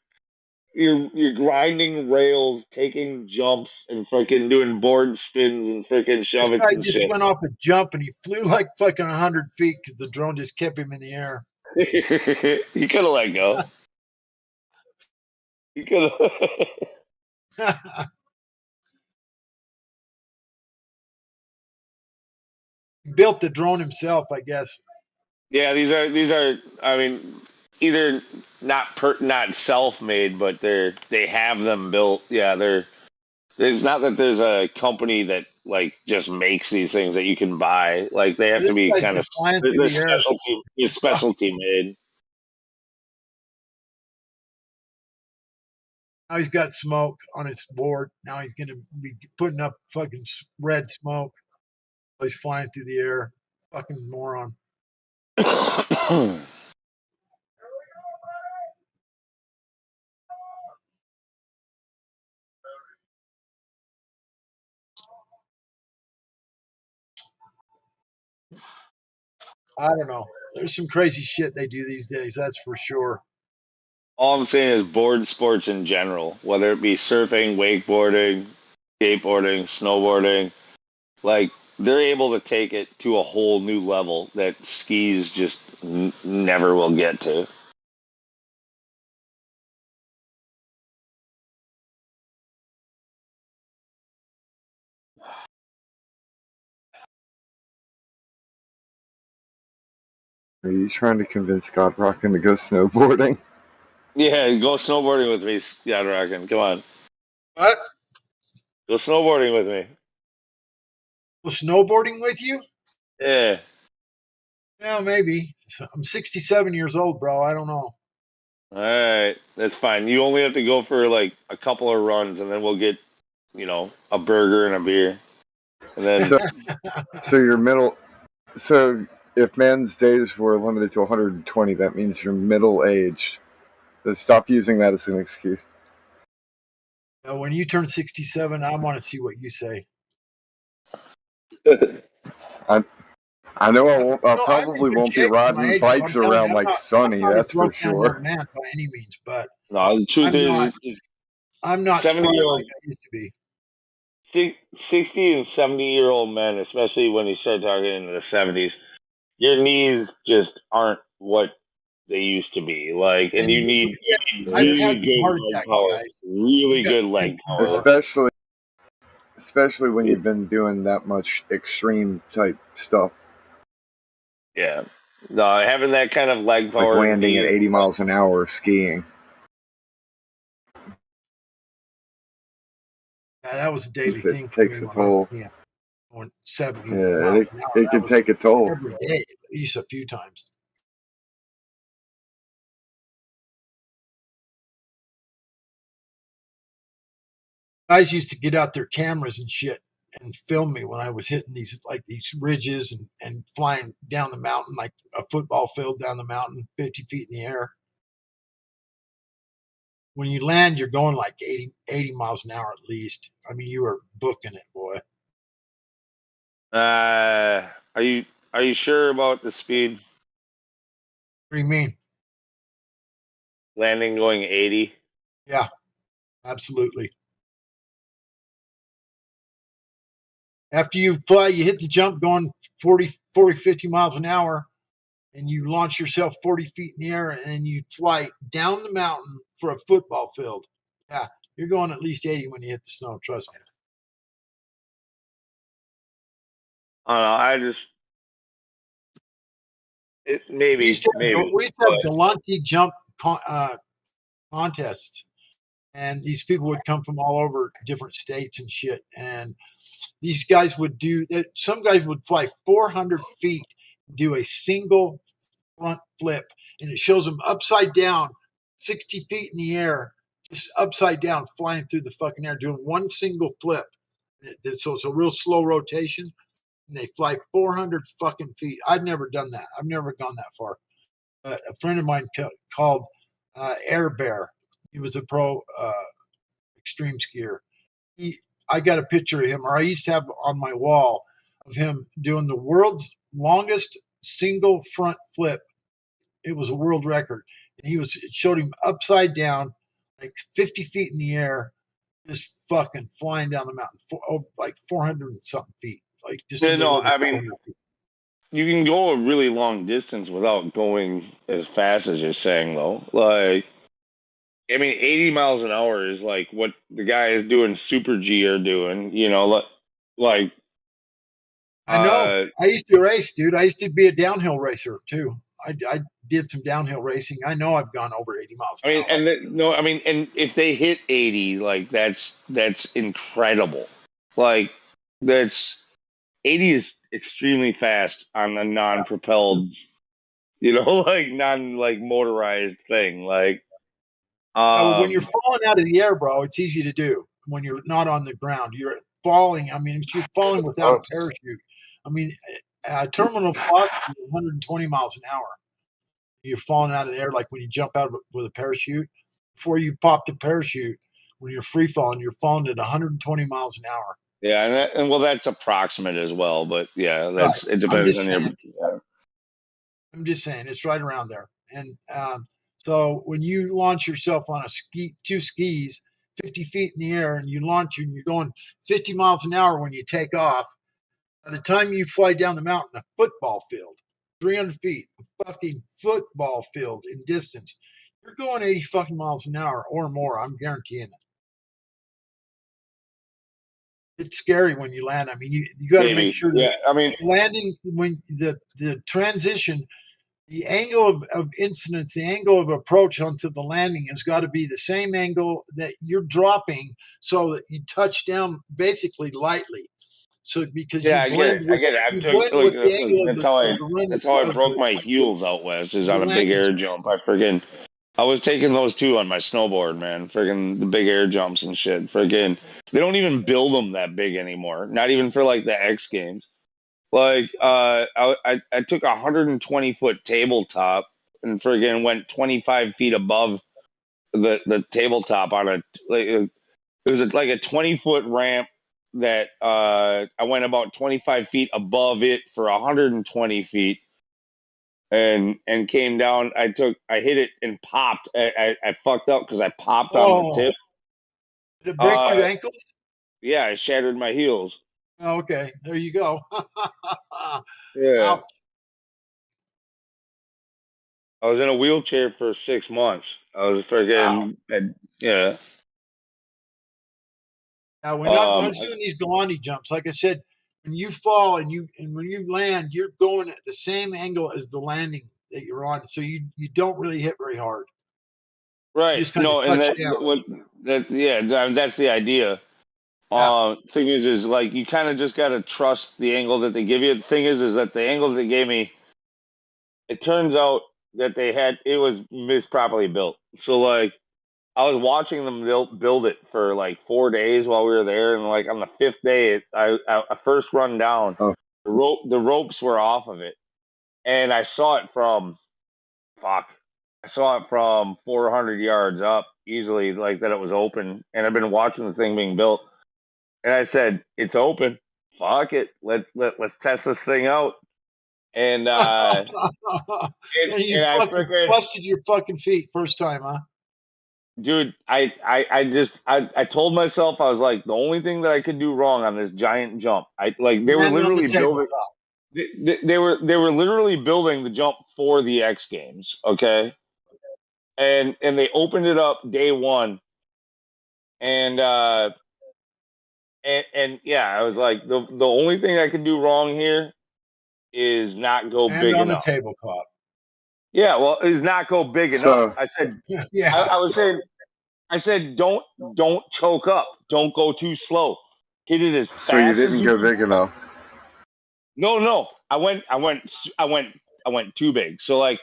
You're grinding rails, taking jumps, and fucking doing board spins and freaking This shove-its guy and just shit. went off a jump, and he flew like fucking 100 feet because the drone just kept him in the air. He could have let go. He could have. Built the drone himself, I guess. Yeah, these are. I mean, either not self-made, but they have them built. Yeah, It's not that there's a company that like just makes these things that you can buy. Like they have to This be guy's kind of just flying through they're the air. specialty made. Now he's got smoke on his board. Now he's going to be putting up fucking red smoke. He's flying through the air. Fucking moron. I don't know. There's some crazy shit they do these days. That's for sure. All I'm saying is board sports in general, whether it be surfing, wakeboarding, skateboarding, snowboarding, like they're able to take it to a whole new level that skis just never will get to. Are you trying to convince God Rockin' to go snowboarding? Yeah, go snowboarding with me, Scott Rockin'. Come on. What? Go snowboarding with me. Well, snowboarding with you? Yeah. Yeah, maybe. I'm 67 years old, bro. I don't know. All right, that's fine. You only have to go for like a couple of runs, and then we'll get, a burger and a beer. And then so your middle. So if man's days were limited to 120, that means you're middle aged. So stop using that as an excuse. When you turn 67, I want to see what you say. I know I probably won't be riding bikes around like Sonny. That's for sure. Man, by any means, but no, the truth I'm not 70-year-old like I used to be. 60 and 70-year-old men, especially when you start talking into the 70s, your knees just aren't what they used to be. Like, and you need really good leg power, really good leg power. Especially when you've been doing that much extreme type stuff. Yeah. No, having that kind of leg power. Like landing at 80 miles an hour skiing. Yeah, that was a daily thing. It takes a toll. On 70 miles an hour. It can take a toll. Every day, at least a few times. Guys used to get out their cameras and shit and film me when I was hitting these ridges and flying down the mountain like a football field down the mountain, 50 feet in the air. When you land, you're going like 80 miles an hour at least. I mean, you are booking it, boy. Are you sure about the speed? What do you mean? Landing going 80? Yeah, absolutely. After you fly, you hit the jump going 40, 50 miles an hour, and you launch yourself 40 feet in the air, and you fly down the mountain for a football field. Yeah, you're going at least 80 when you hit the snow, trust me. I don't know. Maybe. We used to have Galante jump contests, and these people would come from all over different states and shit, and these guys would do that. Some guys would fly 400 feet, do a single front flip, and it shows them upside down, 60 feet in the air, just upside down, flying through the fucking air, doing one single flip. So it's a real slow rotation, and they fly 400 fucking feet. I've never done that. I've never gone that far. A friend of mine called Air Bear. He was a pro extreme skier. I got a picture of him, or I used to have on my wall of him doing the world's longest single front flip. It was a world record. And it showed him upside down, like 50 feet in the air, just fucking flying down the mountain, like 400 and something feet. Like just I mean, you can go a really long distance without going as fast as you're saying, though. Like, I mean, 80 miles an hour is like what the guys doing Super G are doing, you know, like. I know. I used to race, dude. I used to be a downhill racer, too. I did some downhill racing. I know I've gone over 80 miles an hour. And if they hit 80, like, that's incredible. Like, 80 is extremely fast on a non-propelled, motorized thing. Like, when you're falling out of the air, bro, it's easy to do. When you're not on the ground, you're falling. I mean, you're falling without a parachute. I mean, terminal velocity 120 miles an hour. You're falling out of the air like when you jump out with a parachute. Before you pop the parachute, when you're free falling, you're falling at 120 miles an hour. Yeah, and that's approximate as well. But yeah, it depends on your. Yeah. I'm just saying it's right around there. And so when you launch yourself on two skis, 50 feet in the air, and you launch and you're going 50 miles an hour when you take off, by the time you fly down the mountain, a football field, 300 feet, a fucking football field in distance, you're going 80 fucking miles an hour or more. I'm guaranteeing it. It's scary when you land. I mean, you got to make sure that landing, when the transition, the angle of incidence, the angle of approach onto the landing has got to be the same angle that you're dropping, so that you touch down basically lightly. So because you blend with the angle of the that's how I broke my heels out west, is on a big air jump. I friggin' I was taking those too on my snowboard, man. Friggin' the big air jumps and shit. Friggin', they don't even build them that big anymore. Not even for like the X Games. Like, I took a 120-foot tabletop and friggin' went 25 feet above the tabletop on a like it was like a 20-foot ramp that I went about 25 feet above it for 120 feet and came down. I hit it and popped. I fucked up because I popped on the tip. Did it break your ankles? Yeah, I shattered my heels. Okay, there you go. Yeah. Ouch. I was in a wheelchair for 6 months. I was friggin' yeah. Now we're not doing these Galani jumps. Like I said, when you fall and when you land, you're going at the same angle as the landing that you're on, so you don't really hit very hard. You Right. just kind of No, and touch down. that's the idea. Thing is like you kind of just gotta trust the angle that they give you. The thing is that the angle they gave me, it turns out that it was misproperly built. So like I was watching them build it for like 4 days while we were there, and like on the fifth day, I first run down, Oh, the ropes were off of it, and I saw it from fuck, I saw it from 400 yards up easily, like that it was open, and I've been watching the thing being built, and I said it's open, fuck it, let's test this thing out, and And you I fucking figured. busted your fucking feet first time, huh? Dude, I told myself I was like the only thing that I could do wrong on this giant jump. I like they were Landed on the literally building tabletop. they were literally building the jump for the X Games, okay? And they opened it up day one, and and yeah, I was like the only thing I could do wrong here is not go And big on the enough. tabletop. Yeah, well, is not go big enough. so I said Yeah. I was saying I said don't choke up. Don't go too slow. Hit it as so you fast as didn't you go can. big enough. No. I went too big. So like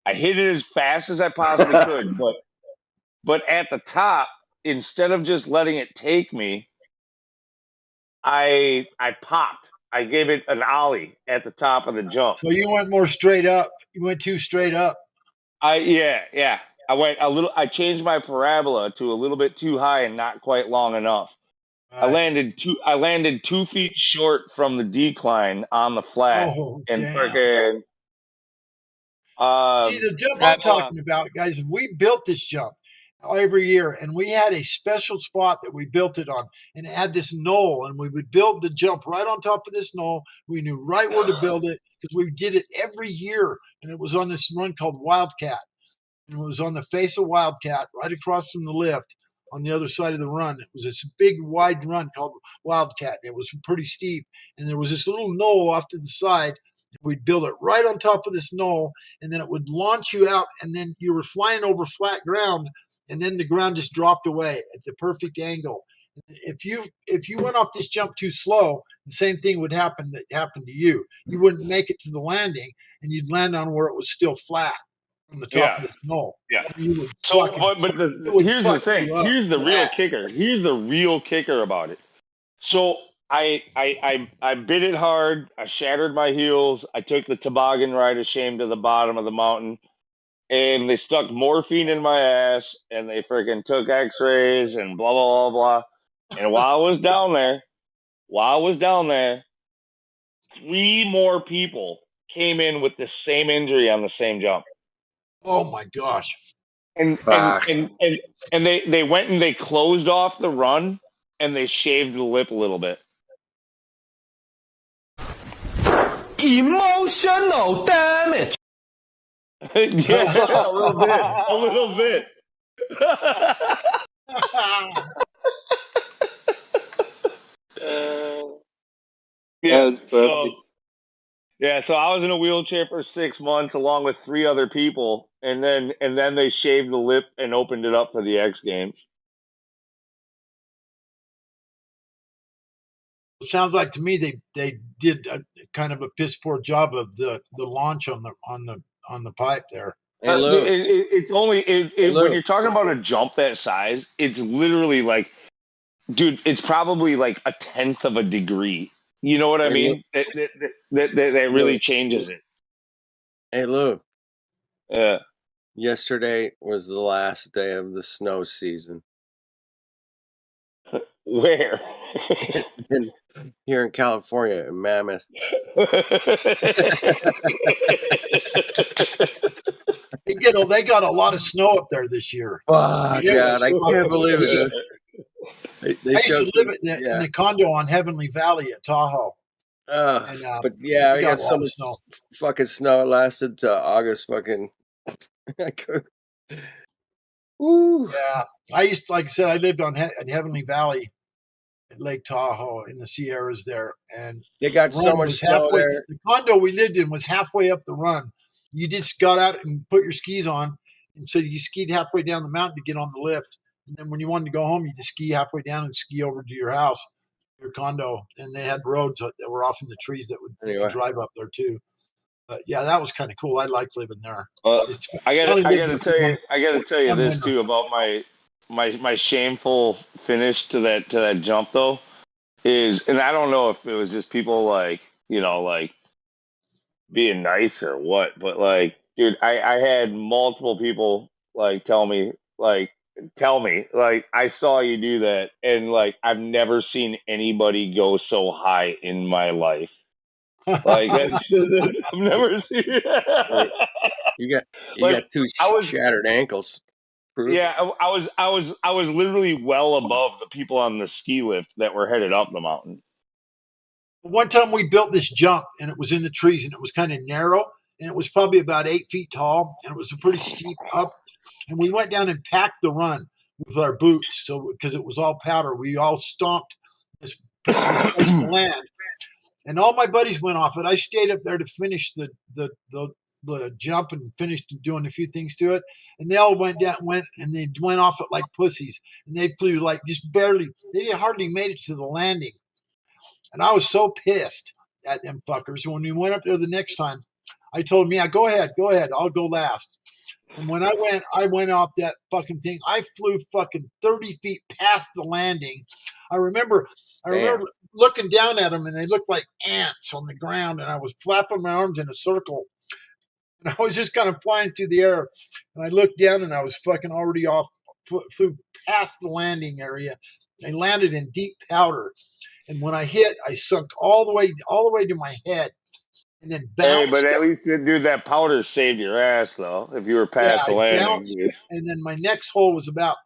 I hit it as fast as I possibly could, but at the top, instead of just letting it take me, I popped. I gave it an ollie at the top of the jump. So you went more straight up. You went too straight up. Yeah. I went a little I changed my parabola to a little bit too high and not quite long enough. Right. I landed 2 feet short from the decline on the flat Oh, and damn. freaking See, the jump I'm had talking about, guys, we built this jump every year, and we had a special spot that we built it on, and it had this knoll, and we would build the jump right on top of this knoll. We knew right where to build it because we did it every year, and it was on this run called Wildcat. And it was on the face of Wildcat, right across from the lift on the other side of the run. It was this big, wide run called Wildcat. It was pretty steep, and there was this little knoll off to the side. We'd build it right on top of this knoll, and then it would launch you out, and then you were flying over flat ground, and then the ground just dropped away at the perfect angle. If you went off this jump too slow, the same thing would happen that happened to you. You wouldn't make it to the landing, and you'd land on where it was still flat from the top of yeah. this knoll. Yeah. And you would So fucking, it would here's the fuck thing. you up Here's the real bad. kicker. Here's the real kicker about it. So I bit it hard. I shattered my heels. I took the toboggan ride of shame to the bottom of the mountain, and they stuck morphine in my ass, and they freaking took X-rays and blah blah blah blah. And while I was down there, 3 more people came in with the same injury on the same jump. Oh my gosh. And and Fuck. and and, and they went and they closed off the run and they shaved the lip a little bit. Emotional damage. Yeah, a little bit. Yeah. That's perfect. So I was in a wheelchair for 6 months along with 3 other people, and then they shaved the lip and opened it up for the X Games. It sounds like to me they did a kind of a piss poor job of the launch on the pipe there. Hey, Lou. It's only Hey, when Lou. you're talking about a jump that size, it's literally like, dude, it's probably like a tenth of a degree. You know what I Hey, Lou. mean? That Lou. really changes it. Hey, Lou. Yeah. Yesterday was the last day of the snow season. Where? Here in California, in Mammoth. They got a lot of snow up there this year. Oh, God, I can't believe it. They I used showed to some, live in the condo on Heavenly Valley at Tahoe. And, but yeah, we I got got a so lot of much snow. fucking snow. It lasted to August fucking. I could. Woo. Yeah, I used to, like I said, I lived on in Heavenly Valley at Lake Tahoe in the Sierras there, and They got the so run much was snow halfway. there. The condo we lived in was halfway up the run. You just got out and put your skis on, and so you skied halfway down the mountain to get on the lift. And then when you wanted to go home, you just ski halfway down and ski over to your house, your condo. And they had roads that were off in the trees that you could drive up there too. But yeah, that was kind of cool. I liked living there. I only lived gotta there tell you, one this winter. too about my shameful finish to that jump though is, and I don't know if it was just people like, like being nice or what, but like, dude, I had multiple people like tell me like I saw you do that, and like I've never seen anybody go so high in my life. Like that's I've never seen. You got Like two I was, shattered ankles. Proof. yeah, I was literally well above the people on the ski lift that were headed up the mountain. One time we built this jump and it was in the trees and it was kind of narrow and it was probably about 8 feet tall and it was a pretty steep up. And we went down and packed the run with our boots. So, because it was all powder, we all stomped this place to land. And all my buddies went off it. I stayed up there to finish the jump and finished doing a few things to it. And they all went and they went off it like pussies. And they flew like just barely, they hardly made it to the landing. And I was so pissed at them fuckers. When we went up there the next time, I told them, yeah, go ahead, I'll go last. And when I went off that fucking thing. I flew fucking 30 feet past the landing. I remember looking down at them and they looked like ants on the ground. And I was flapping my arms in a circle. And I was just kind of flying through the air. And I looked down and I was fucking already off, flew past the landing area. I landed in deep powder. And when I hit, I sunk all the way to my head, and then Hey, bounced. but at least, dude, that powder saved your ass though. If you were Yeah, past the I landing, bounced, dude. and then my next hole was about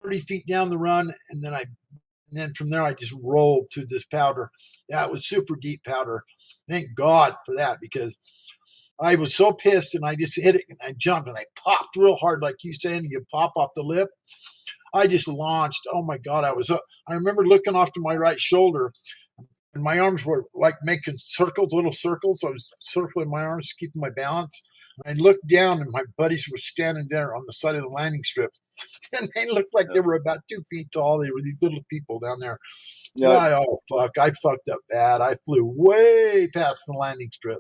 30 feet down the run, and then from there I just rolled to this powder. Yeah, it was super deep powder. Thank God for that because I was so pissed, and I just hit it, and I jumped, and I popped real hard, like you saying, you pop off the lip. I just launched. Oh my God, I remember looking off to my right shoulder. And my arms were like making little circles. I was circling my arms, keeping my balance. And I looked down, and my buddies were standing there on the side of the landing strip, and they looked like they were about 2 feet tall. They were these little people down there. And I fucked up bad. I flew way past the landing strip.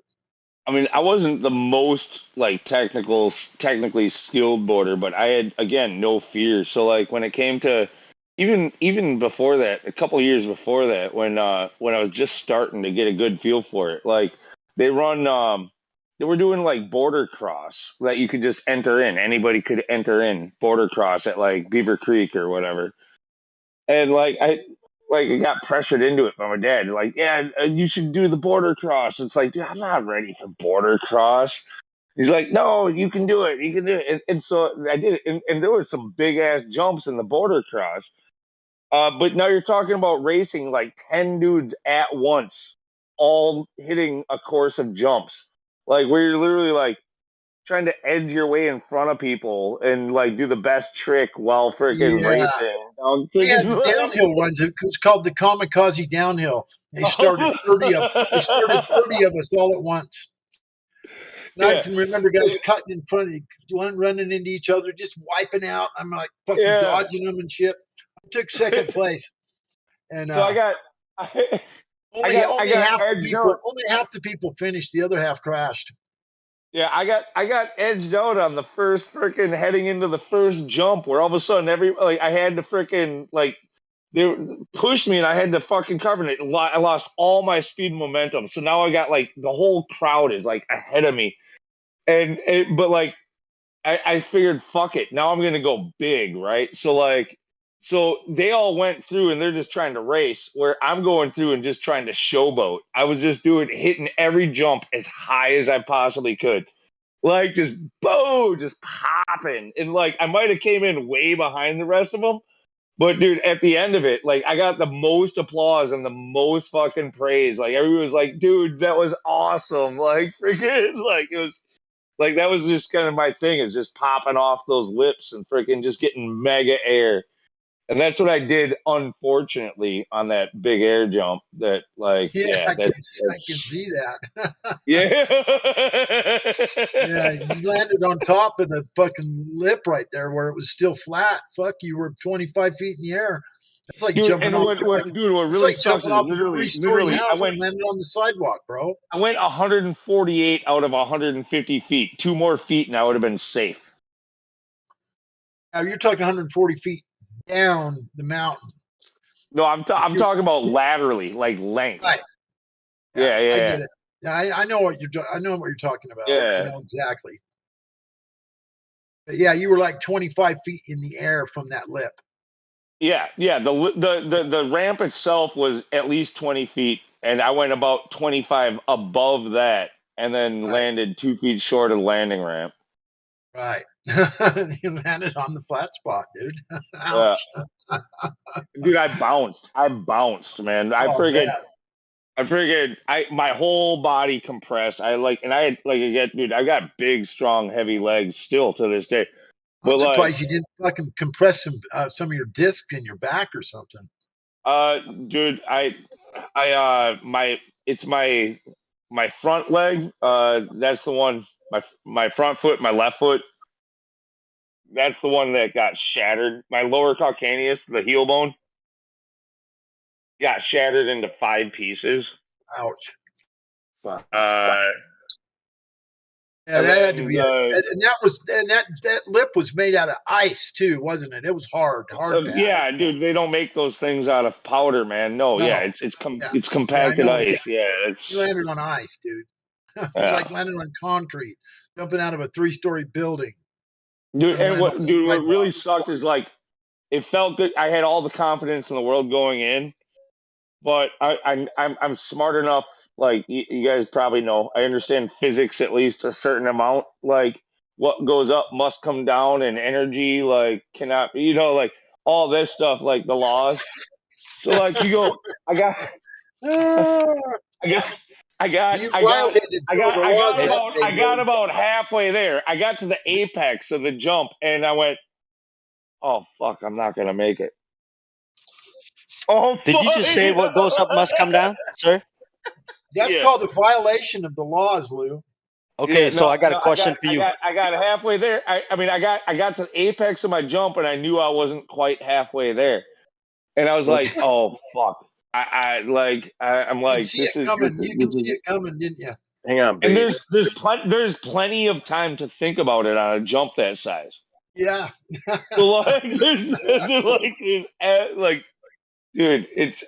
I mean, I wasn't the most like technically skilled boarder, but I had again no fear. So like when it came to even before that, a couple of years before that, when I was just starting to get a good feel for it, like they were doing like border cross that you could just enter in. Anybody could enter in border cross at like Beaver Creek or whatever. And I got pressured into it by my dad. Like, yeah, you should do the border cross. It's like, dude, I'm not ready for border cross. He's like, no, you can do it. You can do it. And so I did it. And there were some big ass jumps in the border cross. But now you're talking about racing like 10 dudes at once, all hitting a course of jumps. Like where you're literally like trying to edge your way in front of people and like do the best trick while freaking Yeah. racing. We had the downhill ones. It was called the kamikaze downhill. They started 30 of us all at once. And I Yeah. can remember guys cutting in front of running into each other, just wiping out. I'm like fucking Yeah. dodging them and shit. I took second place. And So I got only half the edged out. people finished. The other half crashed. Yeah, I got edged out on the first freaking heading into the first jump where all of a sudden I had to freaking like they pushed me and I had to fucking cover it. I lost all my speed and momentum. So now I got like the whole crowd is like ahead of me. But like I figured fuck it. Now I'm gonna go big, right? So they all went through and they're just trying to race where I'm going through and just trying to showboat. I was just hitting every jump as high as I possibly could. Like just just popping. And like I might have came in way behind the rest of them. But dude, at the end of it, like I got the most applause and the most fucking praise. Like everyone was like, dude, that was awesome. Like freaking like it was like that was just kind of my thing is just popping off those lips and freaking just getting mega air. And that's what I did, unfortunately, on that big air jump. That, like, Yeah, I can see that. Yeah. Yeah, you landed on top of the fucking lip right there where it was still flat. Fuck, you were 25 feet in the air. It's like dude, jumping and off. what really Like sucks jumping is off a three-story literally, house and landing on the sidewalk, bro. I went 148 out of 150 feet. 2 more feet, and I would have been safe. Now you're talking 140 feet down the mountain. No, I'm talking about laterally, like length. Right. Yeah, yeah. I get it. Yeah, I know what you're talking about. Yeah. I know exactly. But yeah, you were like 25 feet in the air from that lip. Yeah, yeah. The ramp itself was at least 20 feet, and I went about 25 above that, and then landed 2 feet short of the landing ramp. Right. You landed on the flat spot, dude. Ouch. Dude, I bounced, man. I figured my whole body compressed. And I had like again, dude, I got big, strong, heavy legs still to this day. I'm surprised you didn't fucking compress some of your discs in your back or something. Dude, it's my front leg. That's the one. My front foot, my left foot. That's the one that got shattered. My lower calcaneus, the heel bone, got shattered into 5 pieces. Ouch. Yeah, that had to be that lip was made out of ice too, wasn't it? It was hard yeah, dude, they don't make those things out of powder, man. No, yeah, it's compacted ice. Yeah, you landed on ice, dude. It was like landing on concrete, jumping out of a 3-story building. Dude, what really sucked is like it felt good. I had all the confidence in the world going in, but I'm smart enough. Like you guys probably know, I understand physics at least a certain amount. Like what goes up must come down, and energy like cannot. Like all this stuff, like the laws. So like you go, I got about halfway there. I got to the apex of the jump, and I went, "Oh fuck, I'm not gonna make it." Oh, did you just say what goes up must come down, sir? That's called the violation of the laws, Lou. Okay, so I got a question for you. I got halfway there. I got to the apex of my jump, and I knew I wasn't quite halfway there, and I was like, "Oh fuck." I'm like, you can see it coming, didn't you? Hang on, and there's plenty of time to think about it on a jump that size. Yeah. So like, dude, it's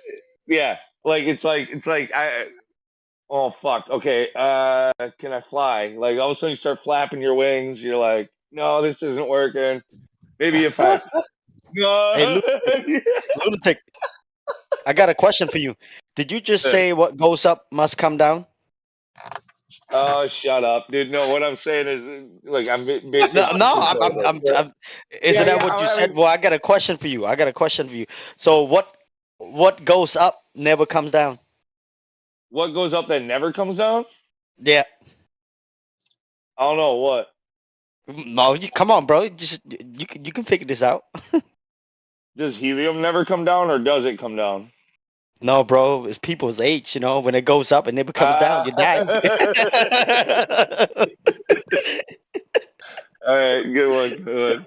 oh fuck, okay, can I fly? Like all of a sudden you start flapping your wings. You're like, no, this isn't working. Maybe if I. Hey, Lunatic, I got a question for you. Did you just say what goes up must come down? Oh, shut up, dude! No, what I'm saying is, like, I'm. Isn't that what you said? Well, I got a question for you. So, what goes up never comes down? What goes up that never comes down? Yeah. I don't know what. No, come on, bro. You can figure this out. Does helium never come down, or does it come down? No, bro. It's people's age. When it goes up and never comes down, you die. All right, good one.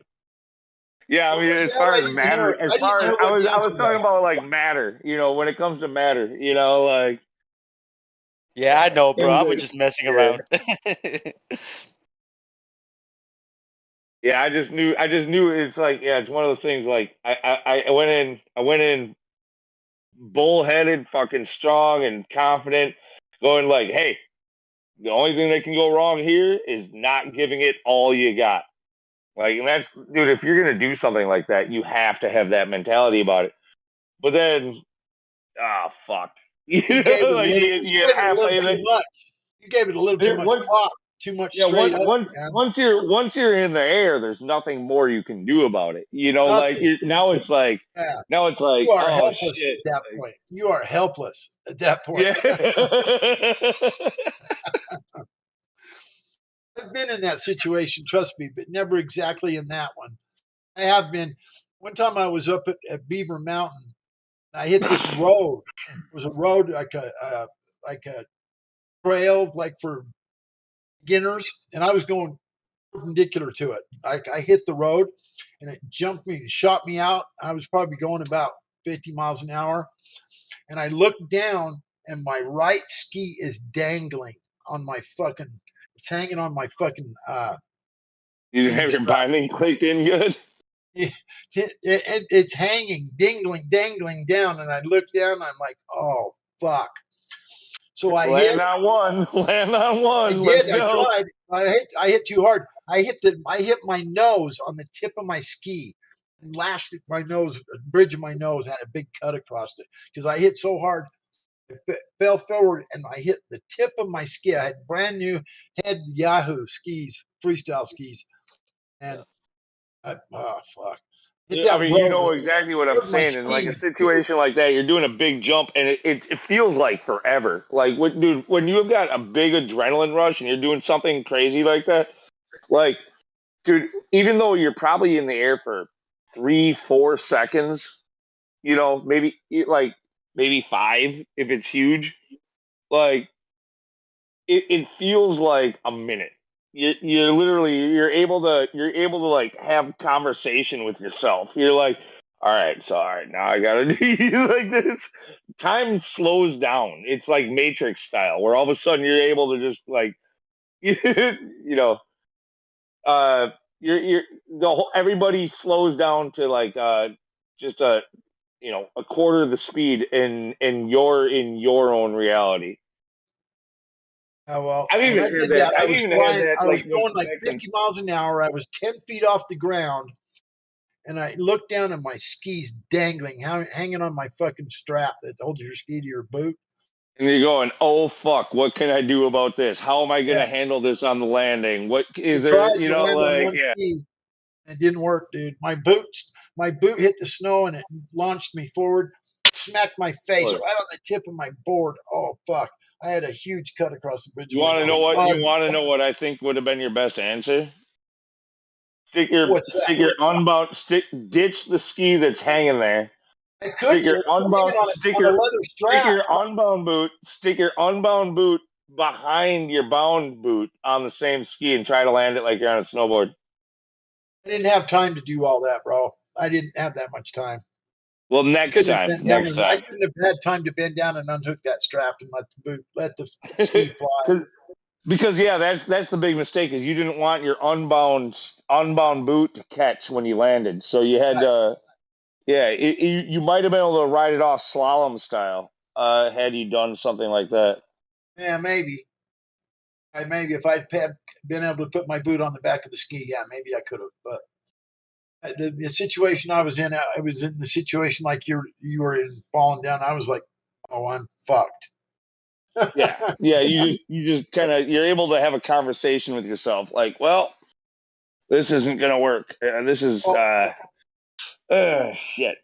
Yeah, I mean, as far as matter, I was talking about like matter. When it comes to matter, like. Yeah, I know, bro. I was just messing around. Yeah, I just knew it's like, yeah, it's one of those things like I went in bullheaded, fucking strong and confident, going like, hey, the only thing that can go wrong here is not giving it all you got. Like, and that's, dude, if you're gonna do something like that, you have to have that mentality about it. But then, fuck, You gave it a like little. You you gave get it a little halfway too there. much. You gave it a little too much Once, pop, too much yeah, straight up, man. once you're in the air, there's nothing more you can do about it. You know, like Nothing. now it's like, Yeah. You are oh helpless shit, at that point. You are helpless at that point. yeah. I've been in that situation, trust me, but never exactly in that one. I have been. One time I was up at Beaver Mountain, and I hit this road. It was a road like a trail, like for beginners, and I was going perpendicular to it. I hit the road, and it jumped me, shot me out. I was probably going about 50 miles an hour, and I looked down, and my right ski is dangling on my fucking. It's hanging on my fucking You hanging have your strap. binding clicked in good. It's hanging, dangling down, and I look down, and I'm like, oh fuck. So I hit. Land on one. Land on I one. did. Let's I go. tried. I hit too hard. I hit my nose on the tip of my ski and lashed my nose. The bridge of my nose had a big cut across it because I hit so hard. It fell forward and I hit the tip of my ski. I had brand new head Yahoo skis, freestyle skis, and oh fuck, hit I that mean, you road. know exactly what I'm Hurt my saying. In like a skis. situation like that, you're doing a big jump, and it feels like forever. Like, dude, when you have got a big adrenaline rush and you're doing something crazy like that, like, dude, even though you're probably in the air for 3, 4 seconds, you know, maybe 5 if it's huge, like it feels like a minute. You're literally you're able to like have conversation with yourself. You're like, all right, now I gotta do like this. Time slows down. It's like Matrix style, where all of a sudden you're able to just like, you know, uh, you're everybody slows down to like just a quarter of the speed, and you're in your own reality. Oh, well, I've when even I had did that. that, I I've was even had flying. that I was like going like back 50 miles an hour. I was 10 feet off the ground, and I looked down and my skis dangling, hanging on my fucking strap that holds your ski to your boot. and you're going, oh fuck, what can I do about this? How am I Yeah, gonna handle this on the landing? What I is there? tried You to know, land on like one yeah, ski. It didn't work, dude. My boot hit the snow and it launched me forward, smacked my face oh, right on the tip of my board. Oh fuck! I had a huge cut across the bridge you of my want to nose. know what? Oh, You want to know what I think would have been your best answer? what's that? Ditch the ski that's hanging there. I couldn't. It was hanging on a leather Stick strap. your unbound boot, stick your unbound boot behind your bound boot on the same ski, and try to land it like you're on a snowboard. I didn't have time to do all that, bro. I didn't have that much time. Well, I couldn't have bent down next and I time. couldn't have had time to bend down and unhook that strap and let the ski fly. Because yeah, that's the big mistake is you didn't want your unbound boot to catch when you landed, so you had Right. to you might have been able to ride it off slalom style had you done something like that. Yeah, maybe. Maybe if I'd been able to put my boot on the back of the ski, yeah, maybe I could have. But the situation I was in, I was in the situation like you were in falling down. I was like, oh, I'm fucked. Yeah, you just kind of you're able to have a conversation with yourself, like, well, this isn't gonna work. This is Oh, shit.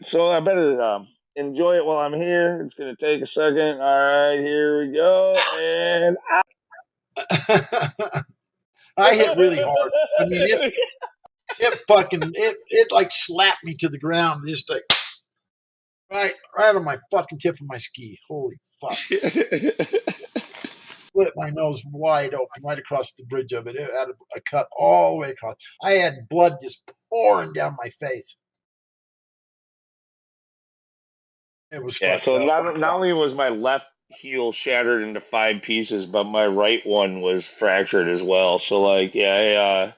So I better enjoy it while I'm here. It's gonna take a second. All right, here we go, and I hit really hard. I mean, it like slapped me to the ground, just like right on my fucking tip of my ski. Holy fuck! Split my nose wide open right across the bridge of it. It had a cut all the way across. I had blood just pouring down my face. It was Yeah, fucked so up. not only was my left heel shattered into 5 pieces, but my right one was fractured as well. So like, yeah,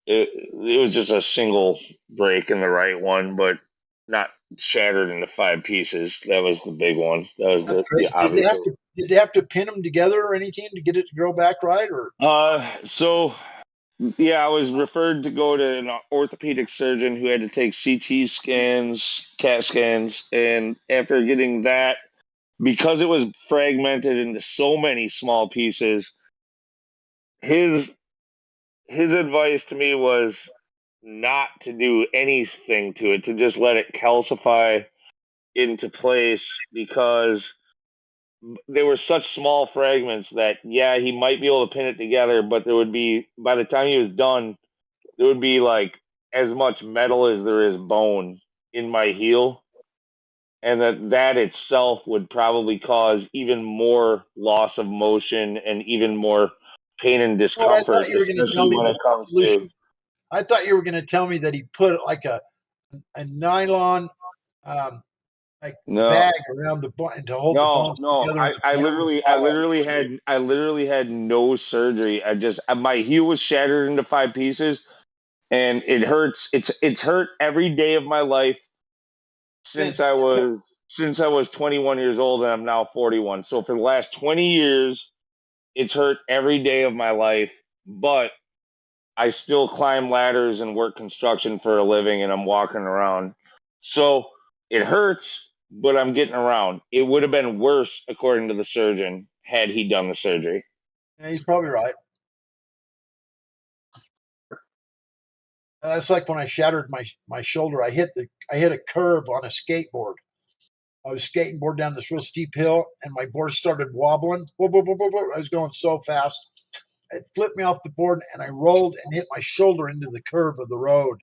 It was just a single break in the right one, but not shattered into 5 pieces. That was the big one. That was That's the crazy. obvious one. Did they have to pin them together or anything to get it to grow back right? Or So yeah, I was referred to go to an orthopedic surgeon who had to take CT scans, CAT scans, and after getting that, because it was fragmented into so many small pieces, his advice to me was not to do anything to it, to just let it calcify into place because they were such small fragments that yeah, he might be able to pin it together, but there would be, by the time he was done, there would be like as much metal as there is bone in my heel, and that itself would probably cause even more loss of motion and even more pain and well, I discomfort, thought you were going to tell especially me when it the comes to solution. I thought you were going to tell me that he put like a nylon um, like no. bag around the bone to hold the No, bones no. together in the I bone with literally, wire. I literally had no surgery. My heel was shattered into 5 pieces, and it hurts. It's hurt every day of my life Since since I was 21 years old, and I'm now 41. So for the last 20 years, it's hurt every day of my life. But I still climb ladders and work construction for a living, and I'm walking around. So it hurts, but I'm getting around. It would have been worse, according to the surgeon, had he done the surgery. yeah, he's probably right. That's like when I shattered my shoulder. I hit a curb on a skateboard. I was skating board down this real steep hill, and my board started wobbling. Whoop, whoop, whoop, whoop, whoop. I was going so fast, it flipped me off the board, and I rolled and hit my shoulder into the curb of the road.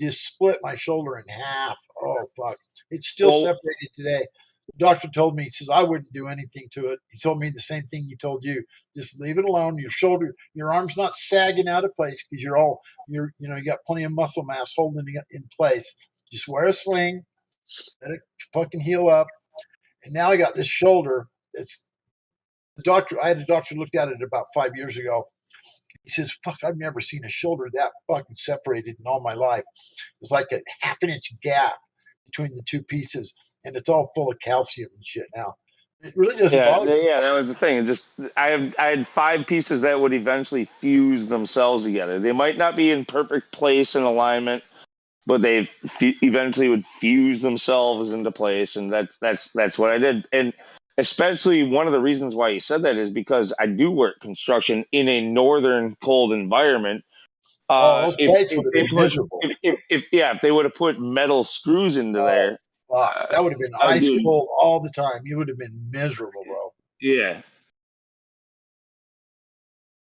Just split my shoulder in half. Oh fuck! It's still Well, separated today. The doctor told me, he says I wouldn't do anything to it. He told me the same thing he told you. Just leave it alone. Your shoulder, your arm's not sagging out of place because you got plenty of muscle mass holding it in place. Just wear a sling, let it fucking heal up. And now I got this shoulder. It's the doctor. I had a doctor looked at it about 5 years ago. He says, "Fuck, I've never seen a shoulder that fucking separated in all my life. There's like a half an inch gap between the two pieces, and it's all full of calcium and shit now. It really doesn't yeah, bother me. yeah, that was the thing. It just I had 5 pieces that would eventually fuse themselves together. They might not be in perfect place and alignment, but they eventually would fuse themselves into place, and that's what I did. And especially one of the reasons why you said that is because I do work construction in a northern cold environment. Oh, those plates If would have they been put miserable. if they would have put metal screws into Oh, there, fuck. That would have been oh ice dude, cold all the time. You would have been miserable, bro. yeah,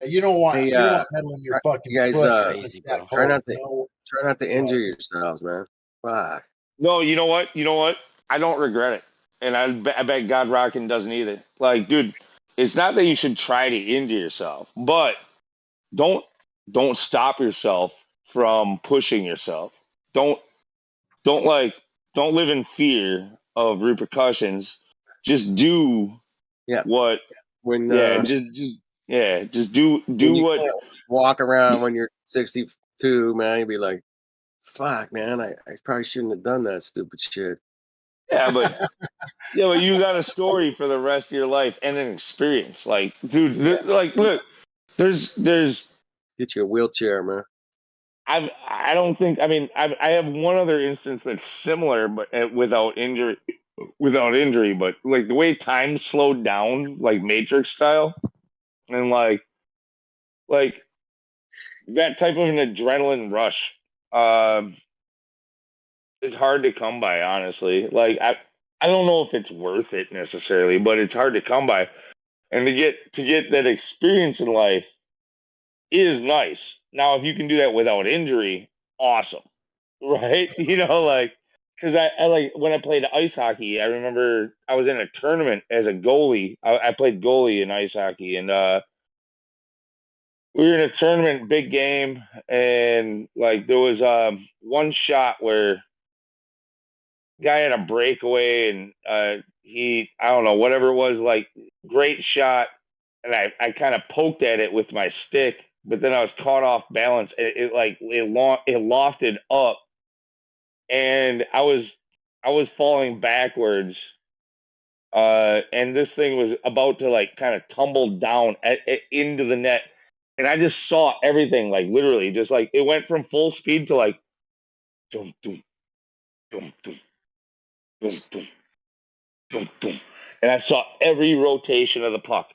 You don't Hey, want metal in your fucking you guys, foot when Crazy, it's that bro. try cold. not to No try not to injure way. yourselves, man. Fuck. no, you know what? You know what? I don't regret it, and I bet God Rockin' doesn't either. Like, dude, it's not that you should try to injure yourself, but don't don't stop yourself from pushing yourself. Don't don't like don't live in fear of repercussions. Just do Yeah. what When yeah, just do when you what can't walk around when you're 62, man, you'd be like, "Fuck, man, I probably shouldn't have done that stupid shit." yeah, but yeah, but you got a story for the rest of your life and an experience. Like, dude, Yeah. like look, there's Get you a wheelchair, man. I don't think I have one other instance that's similar but without injury, but like the way time slowed down like Matrix style, and like that type of an adrenaline rush is hard to come by, honestly. Like I don't know if it's worth it necessarily, but it's hard to come by, and to get that experience in life is nice. Now if you can do that without injury, awesome. Right? You know, like, because I like when I played ice hockey, I remember I was in a tournament as a goalie. I played goalie in ice hockey, and we were in a tournament, big game, and like there was one shot where guy had a breakaway, and I don't know, whatever it was, like great shot, and I kind of poked at it with my stick but then I was caught off balance. It lofted up, and I was falling backwards. And this thing was about to like kind of tumble down into the net, and I just saw everything like literally just like it went from full speed to like dum dum dum dum dum dum dum dum, and I saw every rotation of the puck,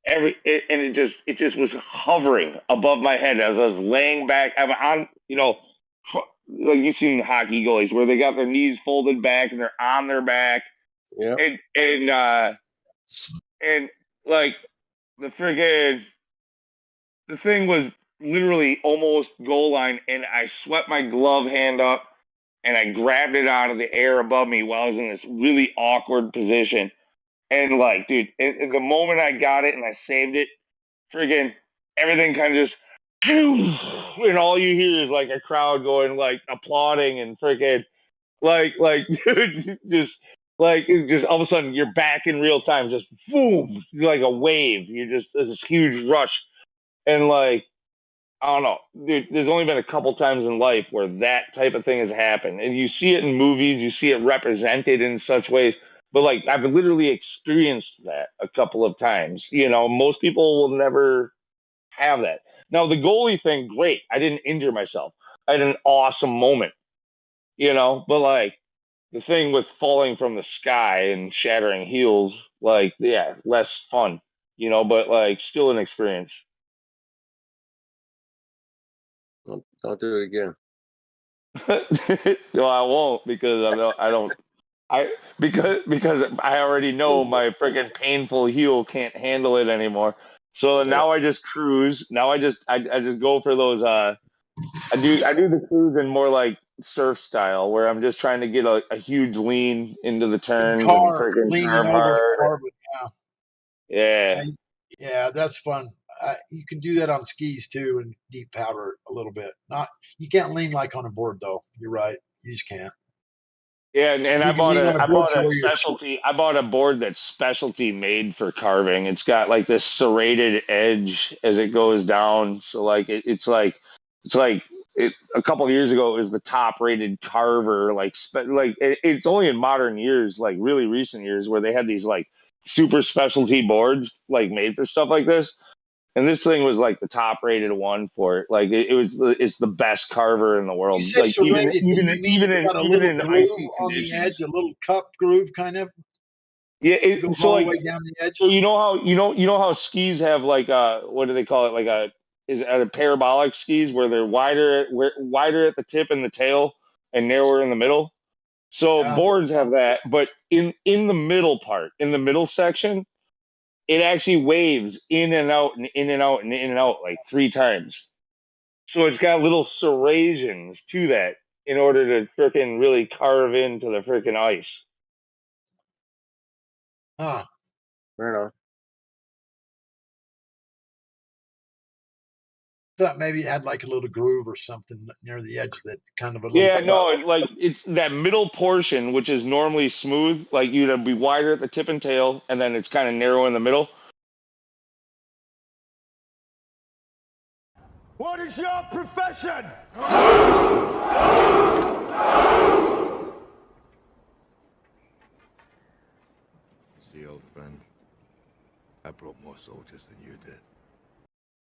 and it just was hovering above my head as I was laying back. I'm on, like you've seen hockey goalies where they got their knees folded back and they're on their back, Yeah. and like the thing was literally almost goal line, and I swept my glove hand up and I grabbed it out of the air above me while I was in this really awkward position. And like, dude, the moment I got it and I saved it, friggin' everything kind of just, and all you hear is like a crowd going like applauding and friggin' like, dude, just like it just all of a sudden you're back in real time, just boom, like a wave. You're just this huge rush, and like I don't know, dude, there's only been a couple times in life where that type of thing has happened, and you see it in movies, you see it represented in such ways. But like I've literally experienced that a couple of times. Most people will never have that. Now the goalie thing, great. I didn't injure myself. I had an awesome moment. But like the thing with falling from the sky and shattering heels, like yeah, less fun. But like still an experience. Don't do it again. No, I won't because because I already know my freaking painful heel can't handle it anymore. So now I just cruise. Now I just go for those I do the cruise in more like surf style where I'm just trying to get a huge lean into the And turns and carve, freaking leaning carve over and hard. carving. Yeah. Yeah, that's fun. You can do that on skis too and deep powder it a little bit. Not you can't lean like on a board though. You're right. You just can't. Yeah, and You can lean on a I board bought to a where you're. specialty. I bought a board that's specialty made for carving. It's got like this serrated edge as it goes down. So like it's like a couple of years ago it was the top rated carver. It's only in modern years, like really recent years, where they had these like super specialty boards like made for stuff like this. And this thing was like the top rated one for it. Like it's the best carver in the You world. say Like serrated. Do you mean it's got a even little in groove icy on the edge, conditions. a little cup groove kind of? Yeah, It goes so all the like way down the edge. so you know how skis have like what do they call it, like a parabolic skis where they're wider at the tip and the tail and narrower in the middle. So Yeah. boards have that, but in the middle part, in the middle section, it actually waves in and out and in and out and in and out like 3 times. So it's got little serrations to that in order to frickin' really carve into the frickin' ice. Huh. Right on. Thought maybe it had like a little groove or something near the edge that kind of a little. Yeah, Cup. no, like it's that middle portion, which is normally smooth, like you'd be wider at the tip and tail, and then it's kind of narrow in the middle. What is your profession? See, old friend, I brought more soldiers than you did.